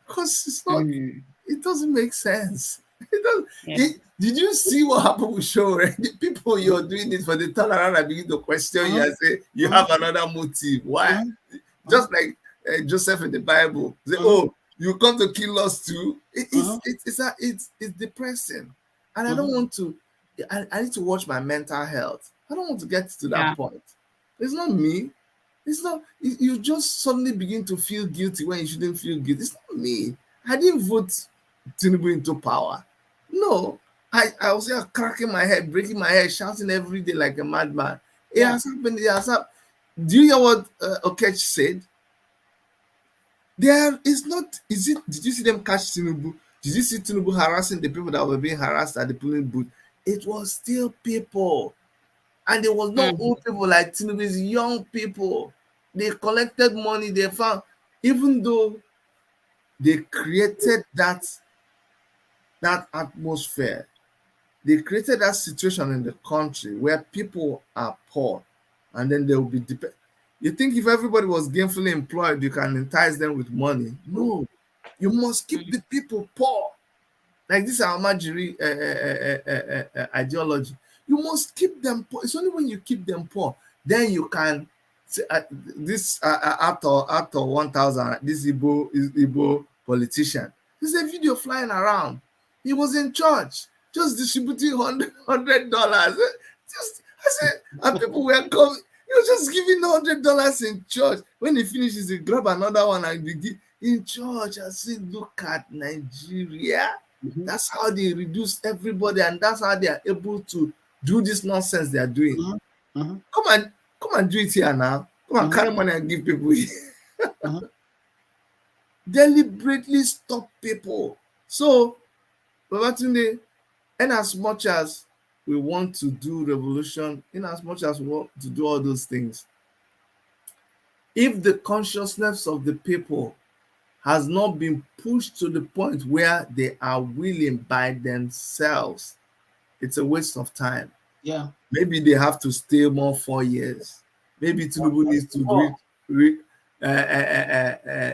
because it's not. It doesn't make sense. It doesn't. Yeah. Did you see what happened with show? The people you're doing it for, they turn around and begin to question you and say you have another motive. Why? Just like Joseph in the Bible. Say, oh, you come to kill us too. It's depressing, and I don't want to. I need to watch my mental health. I don't want to get to that point. It's not me. It's not. You just suddenly begin to feel guilty when you shouldn't feel guilty. It's not me. I didn't vote Tinubu into power. No, I was here cracking my head, breaking my head, shouting every day like a madman. It has happened. It has happened. Do you hear what Okech said? There is not. Is it? Did you see them catch Tinubu? Did you see Tinubu harassing the people that were being harassed at the polling booth? It was still people, and it was not old people like Tinubu's young people. They collected money. They found, even though they created that atmosphere, they created that situation in the country where people are poor, and then they will be dependent. You think if everybody was gainfully employed, you can entice them with money? No, you must keep the people poor. Like this Almajiri ideology. You must keep them poor. It's only when you keep them poor, then you can say, this after 1,000, this Igbo politician. There's a video flying around. He was in church, just distributing $100. I said, and people were coming. He was just giving $100 in church. When he finishes, he grab another one and begin in church. I said, look at Nigeria. That's how they reduce everybody, and that's how they are able to do this nonsense they are doing. Come and do it here now. Come and carry money and give people. Deliberately stop people. So, Babatunde, and as much as we want to do revolution, in as much as we want to do all those things, if the consciousness of the people has not been pushed to the point where they are willing by themselves, it's a waste of time. Yeah. Maybe they have to stay more 4 years. Maybe Tinubu needs to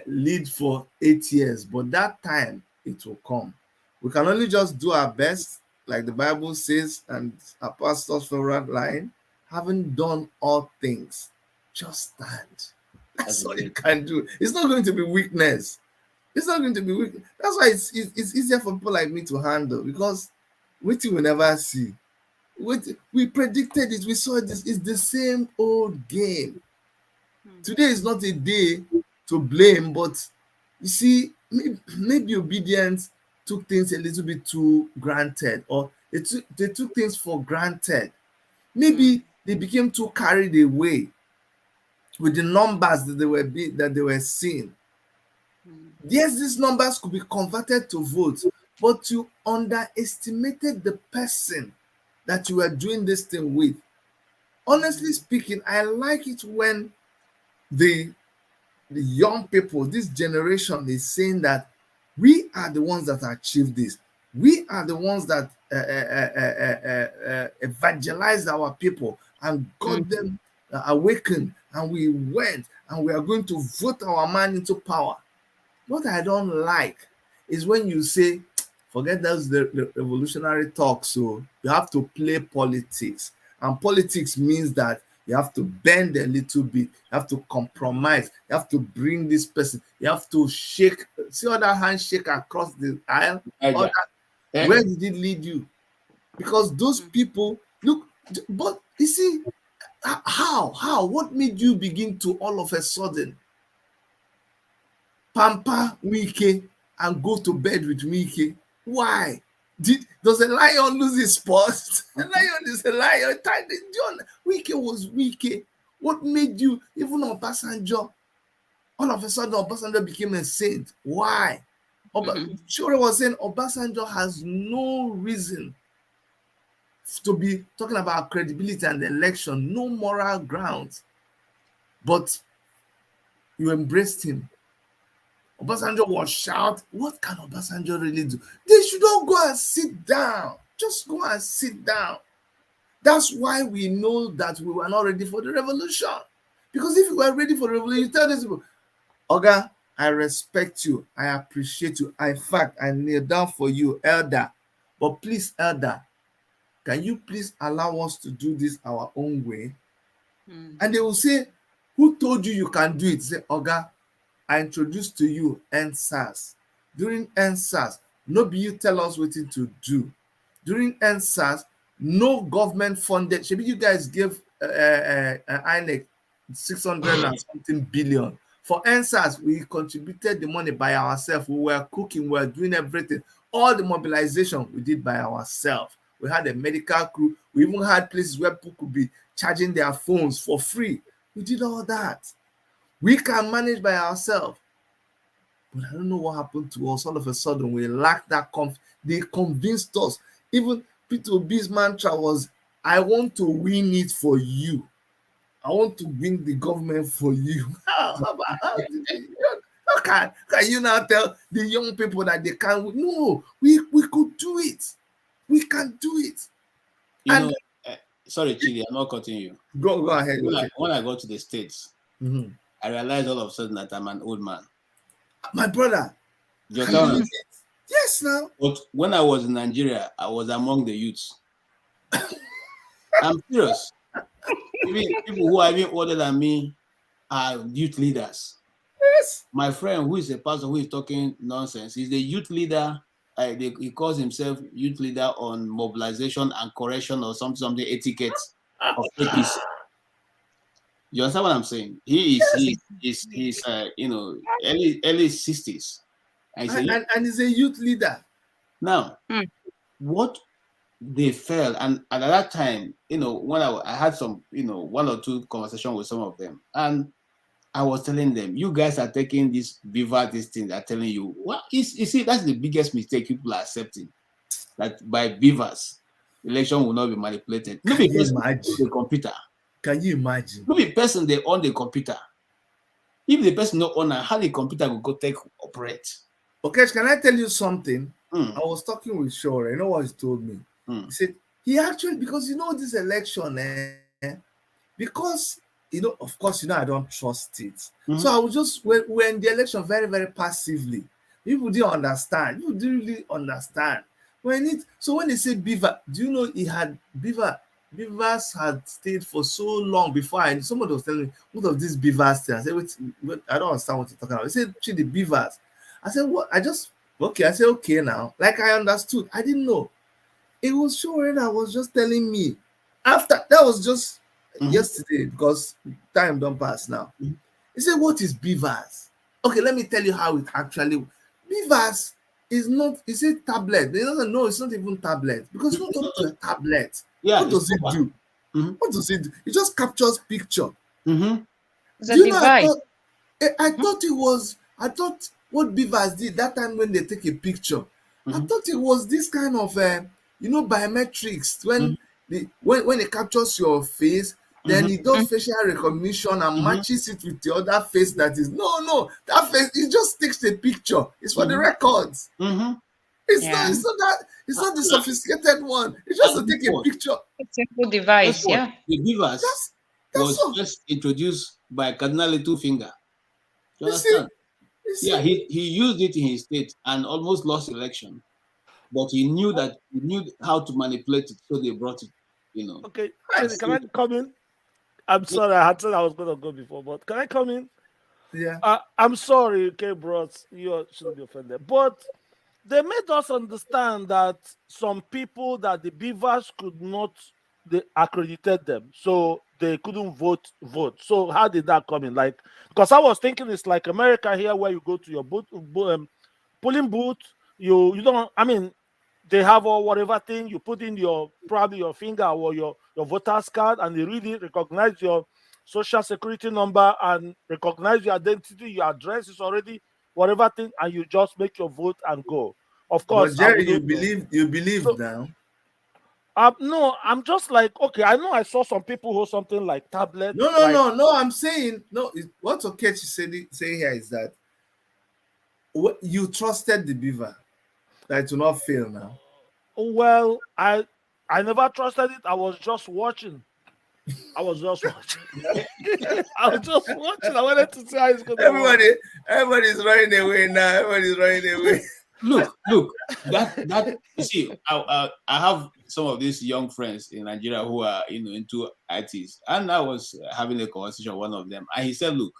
lead for 8 years, but that time it will come. We can only just do our best, like the Bible says, and our pastor's favorite line, having done all things, just stand. That's all you can do. It's not going to be weakness. It's not going to be weak. That's why it's easier for people like me to handle, because waiting we never see. We predicted it, we saw this. It's the same old game. Today is not a day to blame, but you see, maybe obedience took things a little bit too granted, or they took things for granted. Maybe they became too carried away with the numbers that they were seeing. Yes, these numbers could be converted to votes, but you underestimated the person that you were doing this thing with. Honestly speaking, I like it when the young people, this generation, is saying that we are the ones that achieved this. We are the ones that evangelized our people and got them awakened, and we went and we are going to vote our man into power. What I don't like is when you say, forget those the revolutionary talk, so you have to play politics. And politics means that you have to bend a little bit, you have to compromise, you have to bring this person, you have to shake, see other handshake across the aisle. Where did it lead you? Because those people, look, but you see, how? What made you begin to all of a sudden pamper Wike and go to bed with Wike? Why? Does a lion lose his spots? A lion is a lion. Wike was Wike. What made you, even Obasanjo, all of a sudden Obasanjo became a saint? Why? Shura was saying Obasanjo has no reason to be talking about credibility and election, no moral grounds, but you embraced him. Obasanjo was shout. What can Obasanjo really do? They should all go and sit down. Just go and sit down. That's why we know that we were not ready for the revolution. Because if we were ready for the revolution, you tell these people, Oga, I respect you. I appreciate you. In fact, I kneel down for you, elder. But please, elder, can you please allow us to do this our own way? And they will say, who told you you can do it? Say, Oga, I introduced to you NSAS. During NSAS, no be you tell us what to do. During NSAS, no government funded. Maybe you guys give INEC 600 and something billion. For NSAS, we contributed the money by ourselves. We were cooking, we were doing everything. All the mobilization we did by ourselves. We had a medical crew. We even had places where people could be charging their phones for free. We did all that. We can manage by ourselves. But I don't know what happened to us. All of a sudden, we lacked that they convinced us. Even Peter Obi's mantra was, I want to win it for you. I want to win the government for you. How can you now tell the young people that they can't? No, we could do it. We can do it. Sorry, Chidi, I'm not cutting you. Go ahead. When I got to the States, I realized all of a sudden that I'm an old man. My brother. Yes, now. But when I was in Nigeria, I was among the youths. I'm serious. People who are even older than me are youth leaders. Yes. My friend, who is a pastor who is talking nonsense, he's the youth leader. He calls himself youth leader on mobilization and correction or something etiquette of APC. You understand what I'm saying? He's early 60s. And he's a youth leader. Now, what they felt, and at that time, when I had some, one or two conversations with some of them, and I was telling them, you guys are taking this thing, they're telling you, what is, you see, that's the biggest mistake people are accepting, that by beavers, election will not be manipulated. No, because the computer. Can you imagine? No, be person they own the computer. If the person no owner, how the computer will go take operate? Okay, can I tell you something? Mm. I was talking with Shore. You know what he told me? He said he actually, because you know this election, because of course, I don't trust it. So I was just when the election very, very passively. People didn't understand. People didn't really understand. When they say beaver, do you know he had beavers had stayed for so long before somebody was telling me what of these beavers thing. I said, wait, I don't understand what you're talking about. He said, the beavers. I said, what? I said, okay now. Like I understood. I didn't know. It was Sure that was just telling me after that was just yesterday because time don't pass now. He said, what is beavers? Okay, let me tell you how it actually beavers is not, is it tablet? They doesn't know it's not even tablet because it's not up to a tablet. Yeah, what does it do? What does it do? It just captures picture. It's a Do you know device. I thought what beavers did that time when they take a picture, I thought it was this kind of biometrics when when it captures your face, then it does facial recognition and matches it with the other face that is no that face, it just takes a picture. It's for the records. It's not the sophisticated one. It's just to take a picture. It's a simple device, yeah. The beavers was all. first introduced by Cardinal Littlefinger. You You see? understand? Yeah, he used it in his state and almost lost election. But he knew how to manipulate it, so they brought it, Okay, can I come in? I'm sorry, I had said I was going to go before, but can I come in? Yeah. I'm sorry, okay, bros. You shouldn't be offended. But they made us understand that some people that the beavers could not, they accredited them, so they couldn't vote. So how did that come in? Like, because I was thinking it's like America here, where you go to your polling booth, you don't. I mean, they have all whatever thing you put in probably your finger or your voter's card, and they really recognize your social security number and recognize your identity, your address is already whatever thing, and you just make your vote and go. Of course, But Jerry, I wouldn't you believe so, now. no, I'm just like, okay, I know I saw some people hold something like tablet. No. I'm saying no. What Okechi say here is that you trusted the beaver that it will not fail now. Well, I never trusted it. I was just watching. I was just watching. I wanted to see how it's going to work. Everybody's running away now. Everybody's running away. Look, that you see, I have some of these young friends in Nigeria who are into ITs, and I was having a conversation with one of them, and he said, "Look,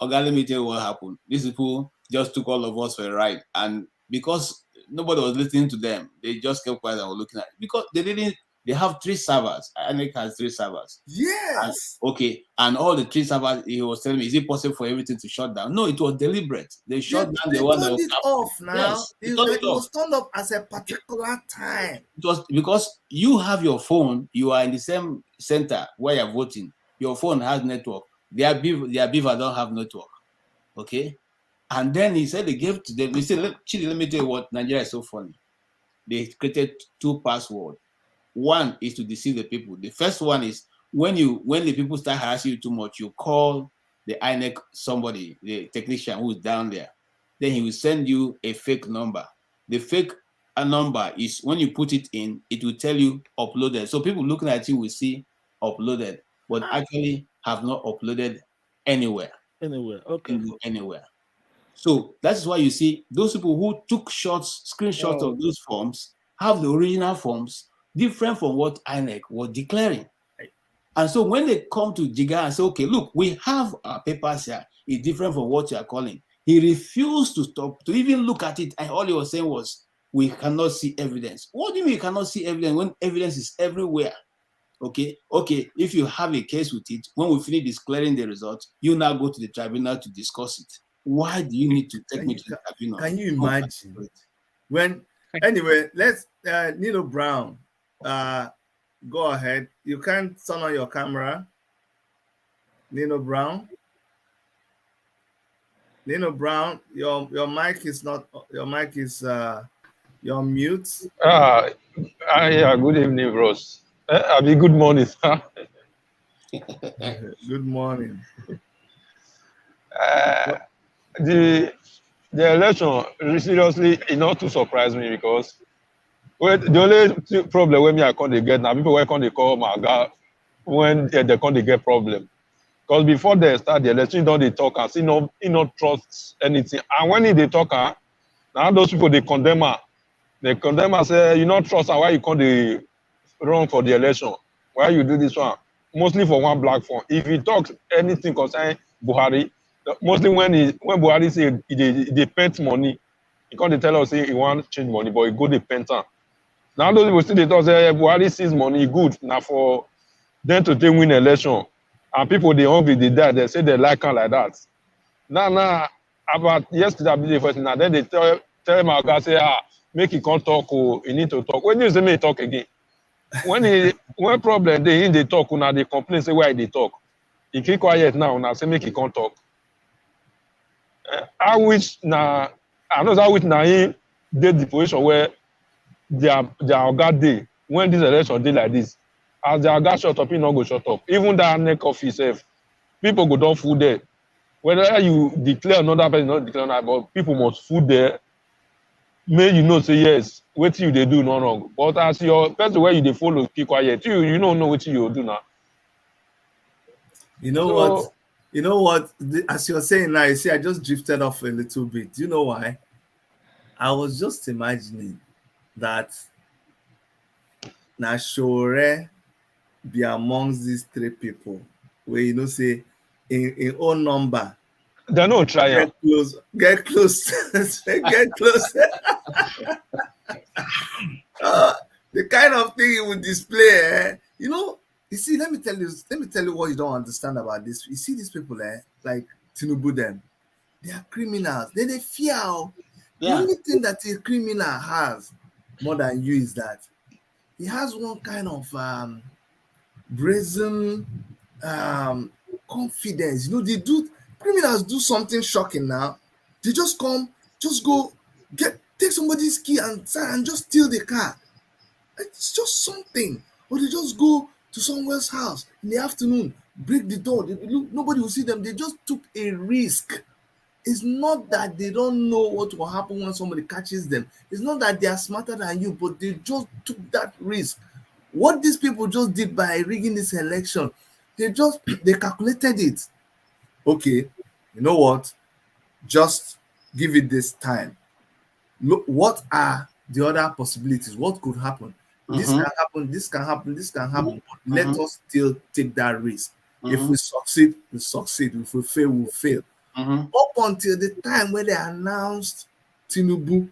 Oga, let me tell you what happened. These people just took all of us for a ride, and because nobody was listening to them, they just kept quiet and were looking at it because they didn't. They have 3 servers. INEC has 3 servers. Yes. And all the 3 servers, he was telling me, is it possible for everything to shut down? No, it was deliberate. They shut down the one that was turned it off now. Yes, it was turned off at a particular time. It was because you have your phone, you are in the same center where you're voting. Your phone has network. Their beaver don't have network. Okay? And then he said they gave to them. He said, let me tell you what Nigeria is so funny. They created 2 passwords. One is to deceive the people. The first one is when the people start harassing you too much, you call the INEC somebody, the technician who's down there. Then he will send you a fake number. The fake number is when you put it in, it will tell you uploaded. So people looking at you will see uploaded, but actually have not uploaded anywhere. Okay. Anywhere. So that is why you see those people who took screenshots of those forms have the original forms different from what INEC was declaring. And so when they come to Jiga and say, okay, look, we have our papers here, it's different from what you are calling. He refused to even look at it. And all he was saying was, we cannot see evidence. What do you mean you cannot see evidence when evidence is everywhere? Okay, if you have a case with it, when we finish declaring the results, you now go to the tribunal to discuss it. Why do you need to take me to the tribunal? Can you imagine? Anyway, let's Nino Brown. Go ahead. You can't turn on your camera. Nino Brown, your mic is not. Your mic is you're on mute. Yeah. Good evening, Ross. Good morning, sir. Good morning. The election seriously it not too surprise me because the only problem when me I can't get now people when can't they call my guy when they can't get problem. Because before they start the election, don't they talk and see no he not trust anything. And when they talk, now those people they condemn her. They condemn her say you not trust her, why you can't they run for the election? Why you do this one? Mostly for one black phone. If he talks anything concerning Buhari, mostly when Buhari say they paint money, he can't tell us say he want change money, but he go the paint am. Now those people still they talk say Buhari sees money good. Now for them to take win election, and people they hungry they die. They say they like her like that. Now about yesterday I believe first now then they tell my guy say make he can't talk or he need to talk. When you say me talk again. When problem they talk una they complain say why they talk. He keep quiet now una say make he can't talk. I wish na I know that which na him dey the position where their oga dey when this election dey like this. As their oga shut up, he not go shut up. Even that neck office sef, people go don full there. Whether you declare another person, not declare another, but people must full there. May you know say yes, wetin you dey do no wrong. But as your person where you dey follow keep quiet, you don't know wetin you do now. You know what? You know what? As you're saying now, you see, I just drifted off a little bit. Do you know why? I was just imagining that Nashore be amongst these three people where you know say in own number. They no try. Get close, get close. The kind of thing he would display, you know. You see, let me tell you what you don't understand about this. You see these people, like Tinubu, them, they are criminals. They fear. The only thing that a criminal has more than you is that he has one kind of brazen confidence. You know, criminals do something shocking now. They just go take somebody's key and just steal the car. It's just something. Or they just go to someone's house in the afternoon, break the door. Nobody will see them. They just took a risk. It's not that they don't know what will happen when somebody catches them. It's not that they are smarter than you, but they just took that risk. What these people just did by rigging this election, they calculated it. Okay, you know what? Just give it this time. Look, what are the other possibilities? What could happen? This can happen, this can happen, this can happen. Let us still take that risk. If we succeed, we succeed. If we fail, we fail. Up until the time when they announced Tinubu,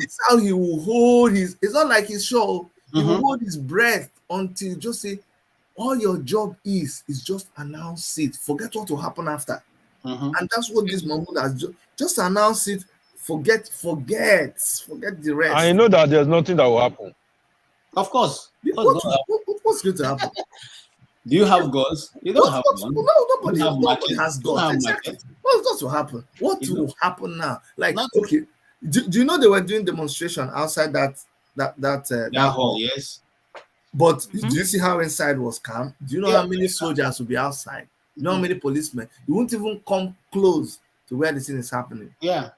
it's how he will hold it's not like he's sure, he will hold his breath until just say, all your job is just announce it. Forget what will happen after. And that's what this Mahmoud has just announce it. Forget the rest. I know that there's nothing that will happen. Of course. What's going to happen? Do you have guns? You don't have guns. No, nobody has guns. Exactly. What's going to happen? What will happen now? Like, okay, do you know they were doing demonstration outside that hall? Yes. But do you see how inside was calm? Do you know how many soldiers will be outside? You know how many policemen? You won't even come close to where the thing is happening. Yeah.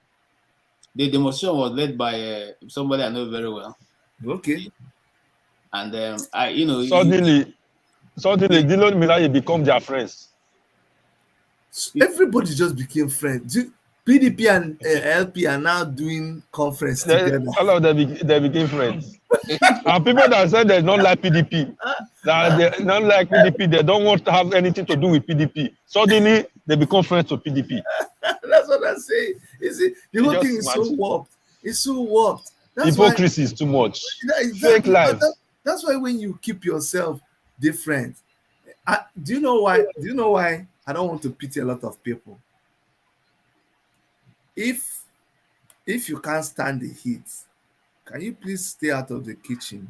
The demonstration was led by somebody I know very well. Okay. And suddenly Dillon Milaye become their friends. Everybody just became friends. PDP and LP are now doing conference together. All of them they became friends. And people that said they don't like PDP, that they don't like PDP, they don't want to have anything to do with PDP. Suddenly they become friends to PDP. That's what I'm saying. You see, the whole thing is so warped. It's so warped. Hypocrisy is too much. Exactly. Fake life. That's why when you keep yourself different, do you know why? Do you know why I don't want to pity a lot of people? If you can't stand the heat, can you please stay out of the kitchen?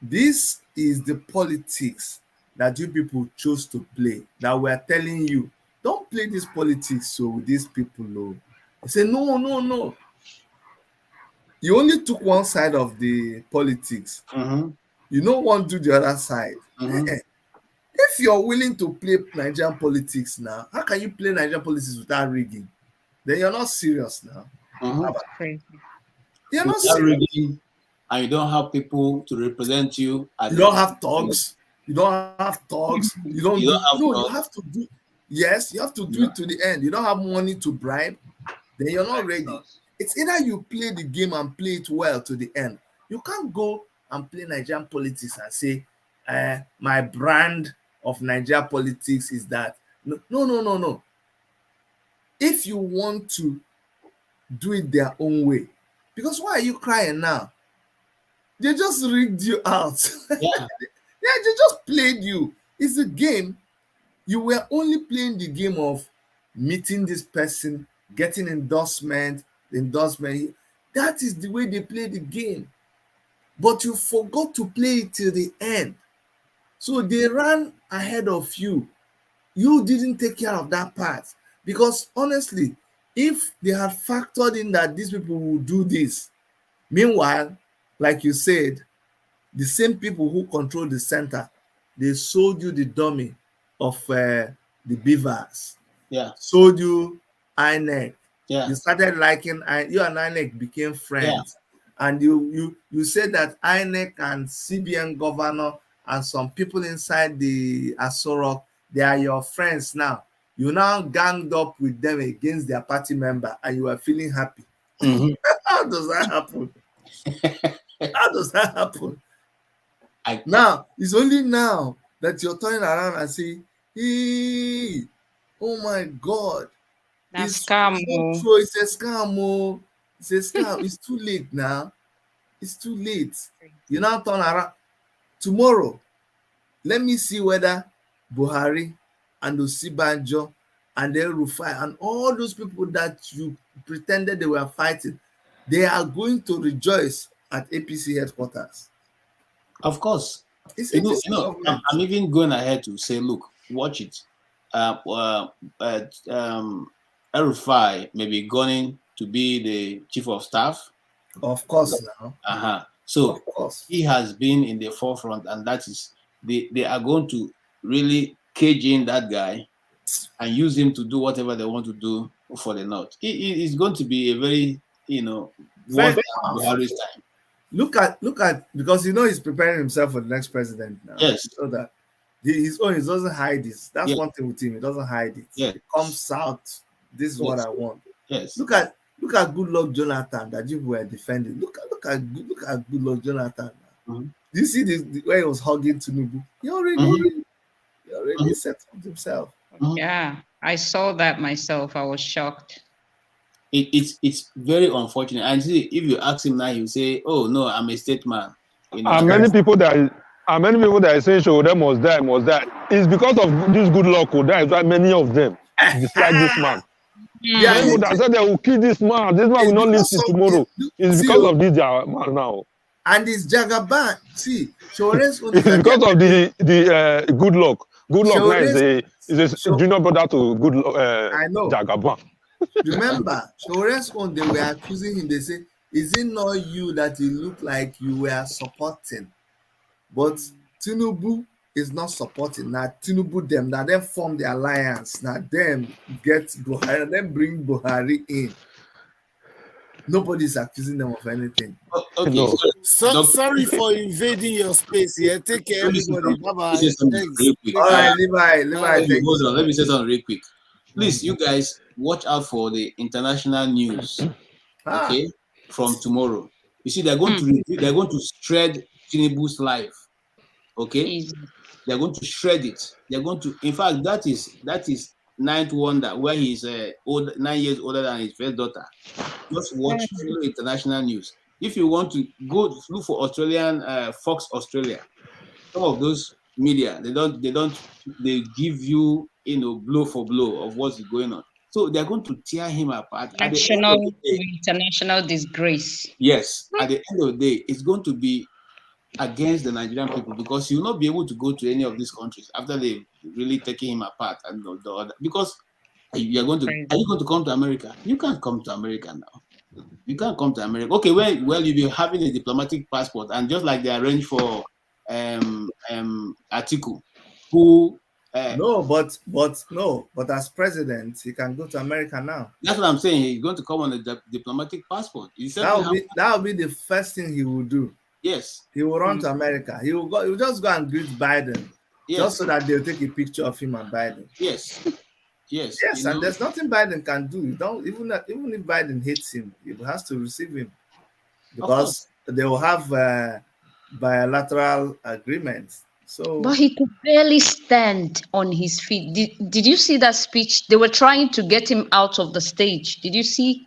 This is the politics that you people chose to play. That we're telling you, don't play this politics with these people. No, I say no. You only took one side of the politics. You don't want to do the other side. If if you're willing to play Nigerian politics now, how can you play Nigerian politics without rigging? Then you're not serious now. Crazy. You're not Without serious. rigging, and you don't have people to represent you. You don't have thugs. You don't have thugs. You don't You do. don't have No, you thugs. have to do. Yes, you have to do it to the end. You don't have money to bribe. Then you're not ready. It's either you play the game and play it well to the end. You can't go and play Nigerian politics and say, my brand of Nigerian politics is that. No, no, no, no, no. If you want to do it their own way, because why are you crying now? They just rigged you out. Yeah. Yeah, they just played you. It's a game. You were only playing the game of meeting this person, getting endorsement. That is the way they play the game. But you forgot to play it till the end. So they ran ahead of you. You didn't take care of that part. Because honestly, if they had factored in that these people will do this, meanwhile, like you said, the same people who control the center, they sold you the dummy of the beavers. Yeah. Sold you INEC. Yeah. You started liking, you and INEC became friends. Yeah. And you said that INEC and CBN governor and some people inside the Asorok, they are your friends now. You now ganged up with them against their party member and you are feeling happy. Mm-hmm. How does that happen? How does that happen? Now, it's only now that you're turning around and say, hey, oh my God. That's scam. It's a scam. It's a scam. It's too late now. It's too late. You now turn around. Tomorrow, let me see whether Buhari and Osibanjo and El Rufai and all those people that you pretended they were fighting, they are going to rejoice at APC headquarters. Of course. It's I'm even going ahead to say, look, watch it. El-Rufai may be going to be the chief of staff. Of course now. So he has been in the forefront, and that is they are going to really cage in that guy and use him to do whatever they want to do for the North. It's going to be a very, worth Buhari's time. Look at because he's preparing himself for the next president now. Yes. So that he doesn't hide this. That's one thing with him. He doesn't hide it. Yeah. It comes out. This is what I want. Yes. Look at Goodluck Jonathan that you were defending. Look at Goodluck Jonathan. Mm-hmm. Do you see the way he was hugging Tinubu? He already settled himself. Mm-hmm. Yeah, I saw that myself. I was shocked. It's very unfortunate. And see, if you ask him now, he'll say, "Oh no, I'm a statesman." Many people that are saying, "Show them must die." It's because of this good luck. That is why many of them dislike this man. Yeah, people that said they will kill this man. This man will not live till tomorrow. It's because of this man now. And it's Jagaban. See, it's because of the good luck. Good luck now is a junior brother to good luck. I know. Jagaban. Remember, Shoren's own, they were accusing him. They say, "Is it not you that you look like you were supporting?" But Tinubu is not supporting. Now Tinubu them. Now them form the alliance. Now them get Buhari. Then bring Buhari in. Nobody's accusing them of anything. Okay. No. Sorry for invading your space here. Take care, everybody. Bye-bye. All right, Levi. Hold on. Let me say something real quick. Please, you guys, watch out for the international news. Okay, from tomorrow. You see, they're going to shred Tinubu's life. Okay, they're going to shred it. They're going to. In fact, that is ninth wonder, where he's 9 years older than his first daughter. Just watch international news. If you want to go look for Australian Fox Australia, some of those media they give you blow for blow of what's going on. So they're going to tear him apart. International disgrace. Yes, at the end of the day, it's going to be against the Nigerian people, because you'll not be able to go to any of these countries after they've really taken him apart and the other. Because are you going to come to America? You can't come to America now. You can't come to America. Okay, well you'll be having a diplomatic passport, and just like they arranged for Atiku, who No, but as president, he can go to America now. That's what I'm saying. He's going to come on a diplomatic passport. That will be the first thing he will do. Yes. He will run to America. He will just go and greet Biden. Yes. Just so that they'll take a picture of him and Biden. Yes. Yes. Yes, and there's nothing Biden can do. Even if Biden hates him, he has to receive him because they will have bilateral agreements. So, but he could barely stand on his feet. Did you see that speech? They were trying to get him out of the stage. Did you see?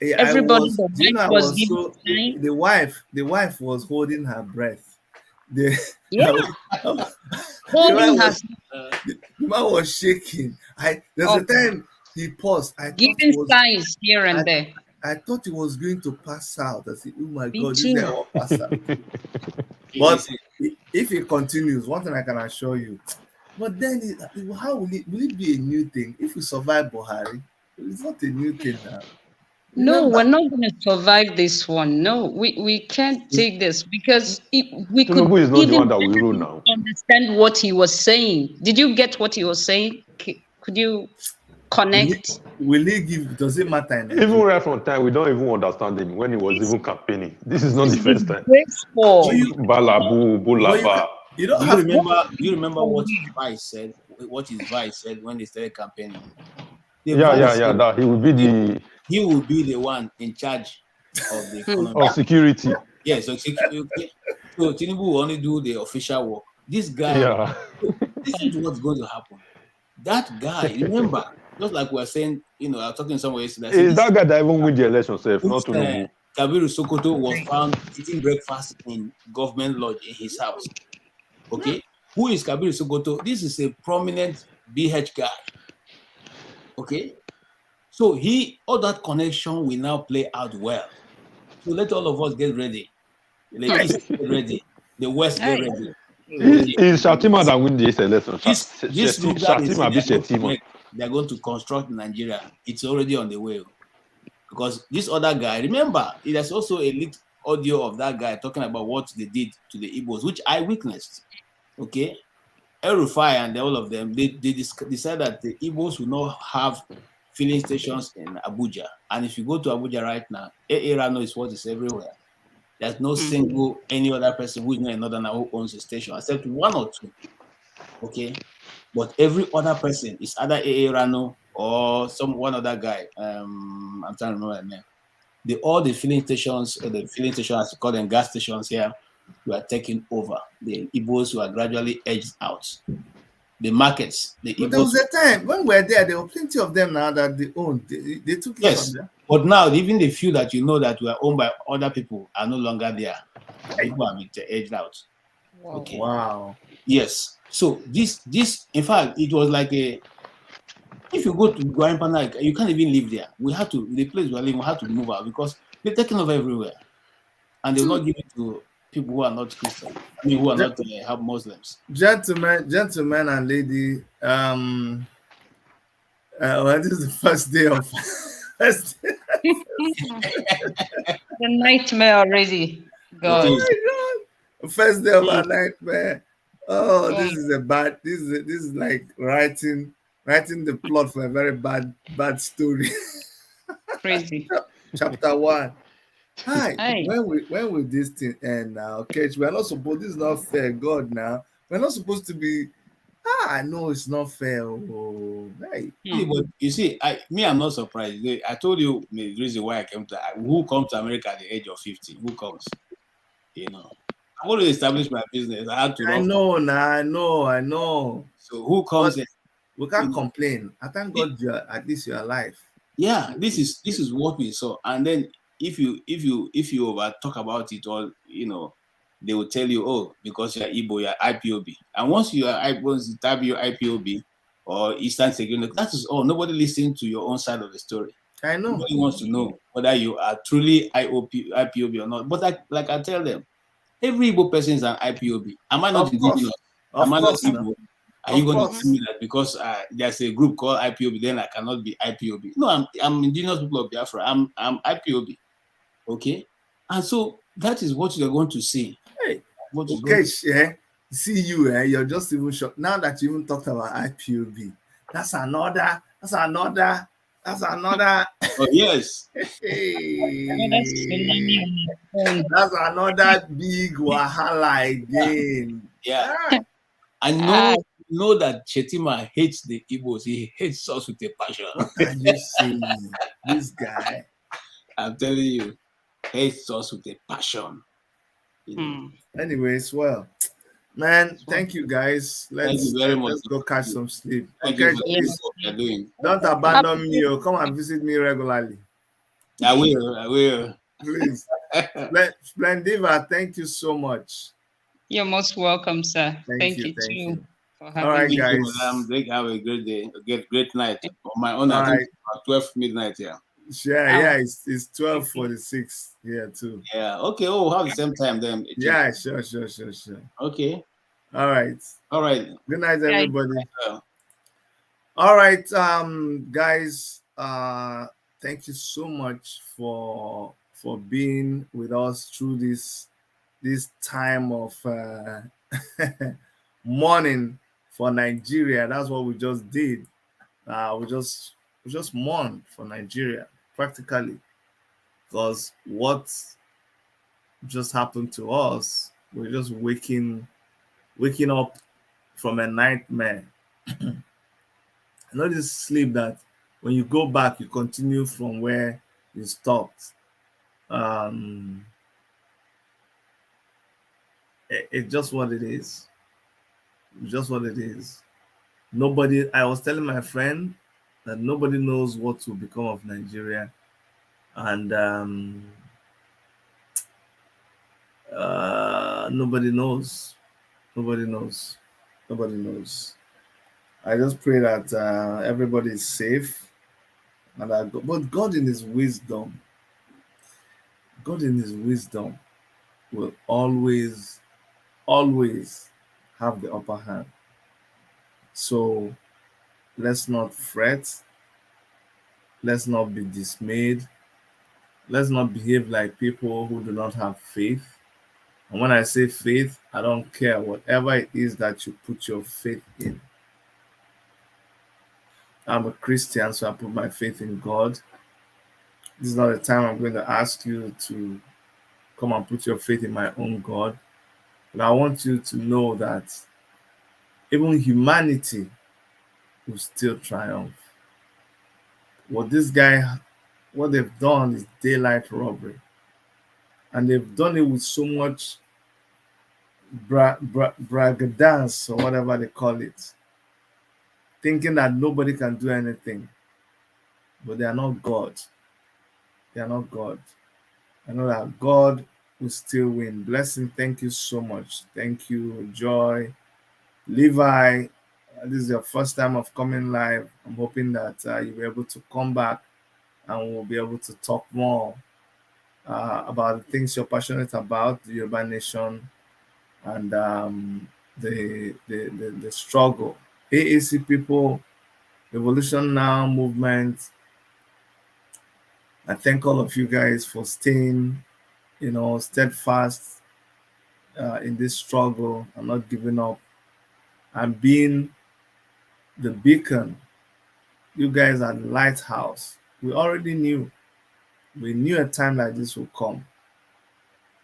yeah, Everybody the wife was holding her breath. The man was shaking. There's a time he paused. Giving signs here and there. I thought he was going to pass out. I said, "Oh my God, too. this guy will pass out." But if he continues, one thing I can assure you. But then, how will it be a new thing if we survive Buhari? It's not a new thing now. No, we're not going to survive this one. No, we can't take this because we could Tinubu is not even the one that we rule now. understand what he was saying. Did you get what he was saying? Could you connect? Will he give? Does it matter? Even right from time, we don't even understand him when he was even campaining. This is not the first time. Balabu, Bulaba. You remember what his vice said? What his vice said when they started campaigning? That he will be the one in charge of the economy. Of security. Yes, so Tinubu will only do the official work. This guy, listen to what's going to happen. That guy, remember, just like we were saying, I was talking somewhere yesterday. Is that guy that even win the election, self? Not Tinubu. Kabiru Sokoto was found eating breakfast in government lodge in his house. Okay, who is Kabiru Sokoto? This is a prominent BH guy. Okay, so all that connection will now play out well. So let all of us get ready. The East get ready. The West get ready. Is Shatima that win this election? They're going to construct Nigeria. It's already on the way. Because this other guy, remember, there's also a leaked audio of that guy talking about what they did to the Igbos, which I witnessed. Okay, El-Rufai and all of them, they decided that the Igbos will not have filling stations in Abuja. And if you go to Abuja right now, Rano is what is everywhere. There's no single any other person who is not another now who owns a station, except one or two. Okay, but every other person is either Rano or one other guy. I'm trying to remember the name. All the filling stations, as we call them, gas stations here, were taken over. The Igbos were gradually edged out. The markets, but there was a time when we were there were plenty of them now that they owned. They took it from them. But now even the few that that were owned by other people are no longer there. People have been edged out. Wow. Okay. Wow. Yes. So this in fact it was like if you go to Guarimpa, you can't even live there. The place we're living, we have to move out because they're taking over everywhere. And they'll not give it to people who are not Christian. Who are not have Muslims. Gentlemen and lady, this is the first day of the nightmare already. God. Oh my God. First day of our nightmare. Oh, this is like writing the plot for a very bad story. Crazy. Chapter 1. Hi. When will this thing end now? Okay, we're not supposed. This is not fair, God. Now we're not supposed to be. I know it's not fair. Oh, hey. But you see, I'm not surprised. I told you the reason why I came to. Who comes to America at the age of 50? Who comes? I've already established my business. I had to. I know. So who comes? We can't complain. I thank God at least you're alive. Yeah, this is what we saw. And then if you over talk about it all, they will tell you, oh, because you're Igbo, you're IPOB. And once you type your IPOB or Eastern Security, that is all. Nobody listens to your own side of the story. I know. Nobody wants to know whether you are truly IPOB or not. But like I tell them, every Igbo person is an IPOB. Am I not indigenous? Am I not Igbo? Are you going to tell me that because there's a group called IPOB, then I cannot be IPOB? No, I'm indigenous people of Biafra. I'm IPOB. Okay? And so that is what you're going to see. Hey, okay, See you, you're just even shocked. Now that you even talked about IPOB, that's another. Oh yes. That's another big wahala again. Yeah. Ah, I know that Chetima hates the Igbos. He hates us with a passion. what are you saying? This guy. I'm telling you, hates us with a passion. You know. Anyways, well, man, thank you guys. Thank you very much. Let's go catch some sleep. Thank you Okay, for please what you're doing. don't abandon me. Come and visit me regularly. I will. Please. Splendiva, thank you so much. You're most welcome, sir. Thank you you. too for All having right, me. guys. Have a great day. Great night. On my own, All I think right. about 12 midnight here. Yeah, it's 12:46 here too. Yeah. Okay. Oh, we'll have the same time then. Yeah, sure. Okay. All right. Good night, everybody. All right, guys. Thank you so much for being with us through this time of mourning for Nigeria. That's what we just did. We just mourned for Nigeria practically, because what just happened to us, we're just waking up from a nightmare. I know this sleep that when you go back, you continue from where you stopped. It's just what it is. It's just what it is. I was telling my friend that nobody knows what will become of Nigeria. And nobody knows. Nobody knows. Nobody knows. I just pray that everybody is safe, and but God in His wisdom, will always have the upper hand. So let's not fret. Let's not be dismayed. Let's not behave like people who do not have faith. And when I say faith, I don't care whatever it is that you put your faith in. I'm a Christian, so I put my faith in God. This is not a time I'm going to ask you to come and put your faith in my own God. But I want you to know that even humanity will still triumph. What they've done is daylight robbery. And they've done it with so much braggadance, or whatever they call it, thinking that nobody can do anything. But they are not God. They are not God. I know that God will still win. Blessing, thank you so much. Thank you, Joy. Levi, this is your first time of coming live. I'm hoping that you'll be able to come back and we'll be able to talk more about the things you're passionate about, the Yoruba nation, and the struggle. AAC people, Revolution Now movement. I thank all of you guys for staying, steadfast in this struggle and not giving up and being the beacon. You guys are the lighthouse. We already knew. We knew a time like this would come.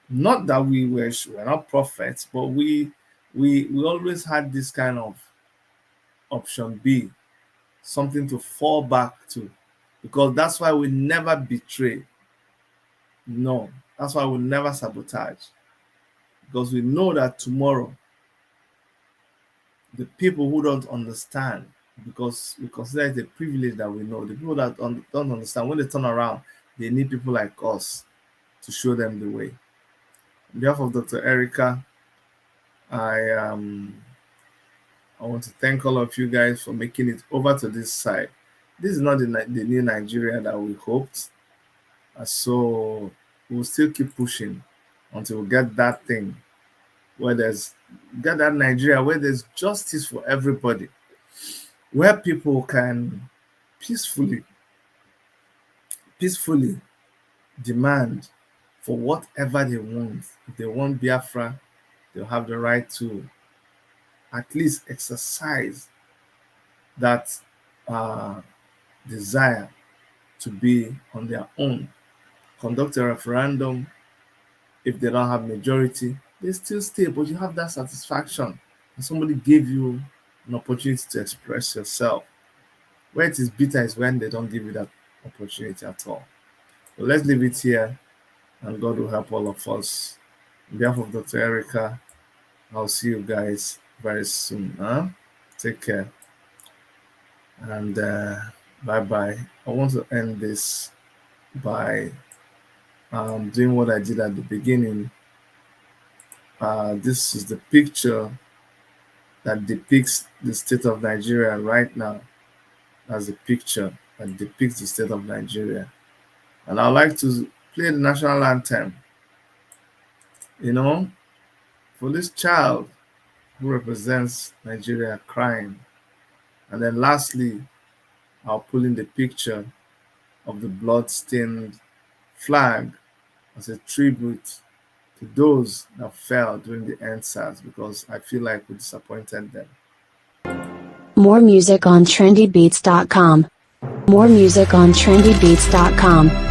Not that we were not prophets, but we always had this kind of option B, something to fall back to, because that's why we never betray. No, that's why we never sabotage, because we know that tomorrow the people who don't understand, because we consider it a privilege that we know, the people that don't understand, when they turn around, they need people like us to show them the way. On behalf of Dr. Erica, I want to thank all of you guys for making it over to this side. This is not the new Nigeria that we hoped. So we'll still keep pushing until we get that thing get that Nigeria where there's justice for everybody, where people can peacefully demand for whatever they want. If they want Biafra, they'll have the right to. at least exercise that desire to be on their own, conduct a referendum. If they don't have majority, they still stay, but you have that satisfaction. And somebody gave you an opportunity to express yourself. Where it is bitter is when they don't give you that opportunity at all. So let's leave it here, and God will help all of us. On behalf of Dr. Erica, I'll see you guys very soon. Take care. And bye-bye. I want to end this by doing what I did at the beginning. This is the picture that depicts the state of Nigeria right now. That's a picture that depicts the state of Nigeria. And I'd like to play the national anthem, you know, for this child who represents Nigeria crying. And then lastly, I'll pull in the picture of the blood-stained flag as a tribute to those that fell during the EndSARS, because I feel like we disappointed them. More music on trendybeats.com. More music on trendybeats.com.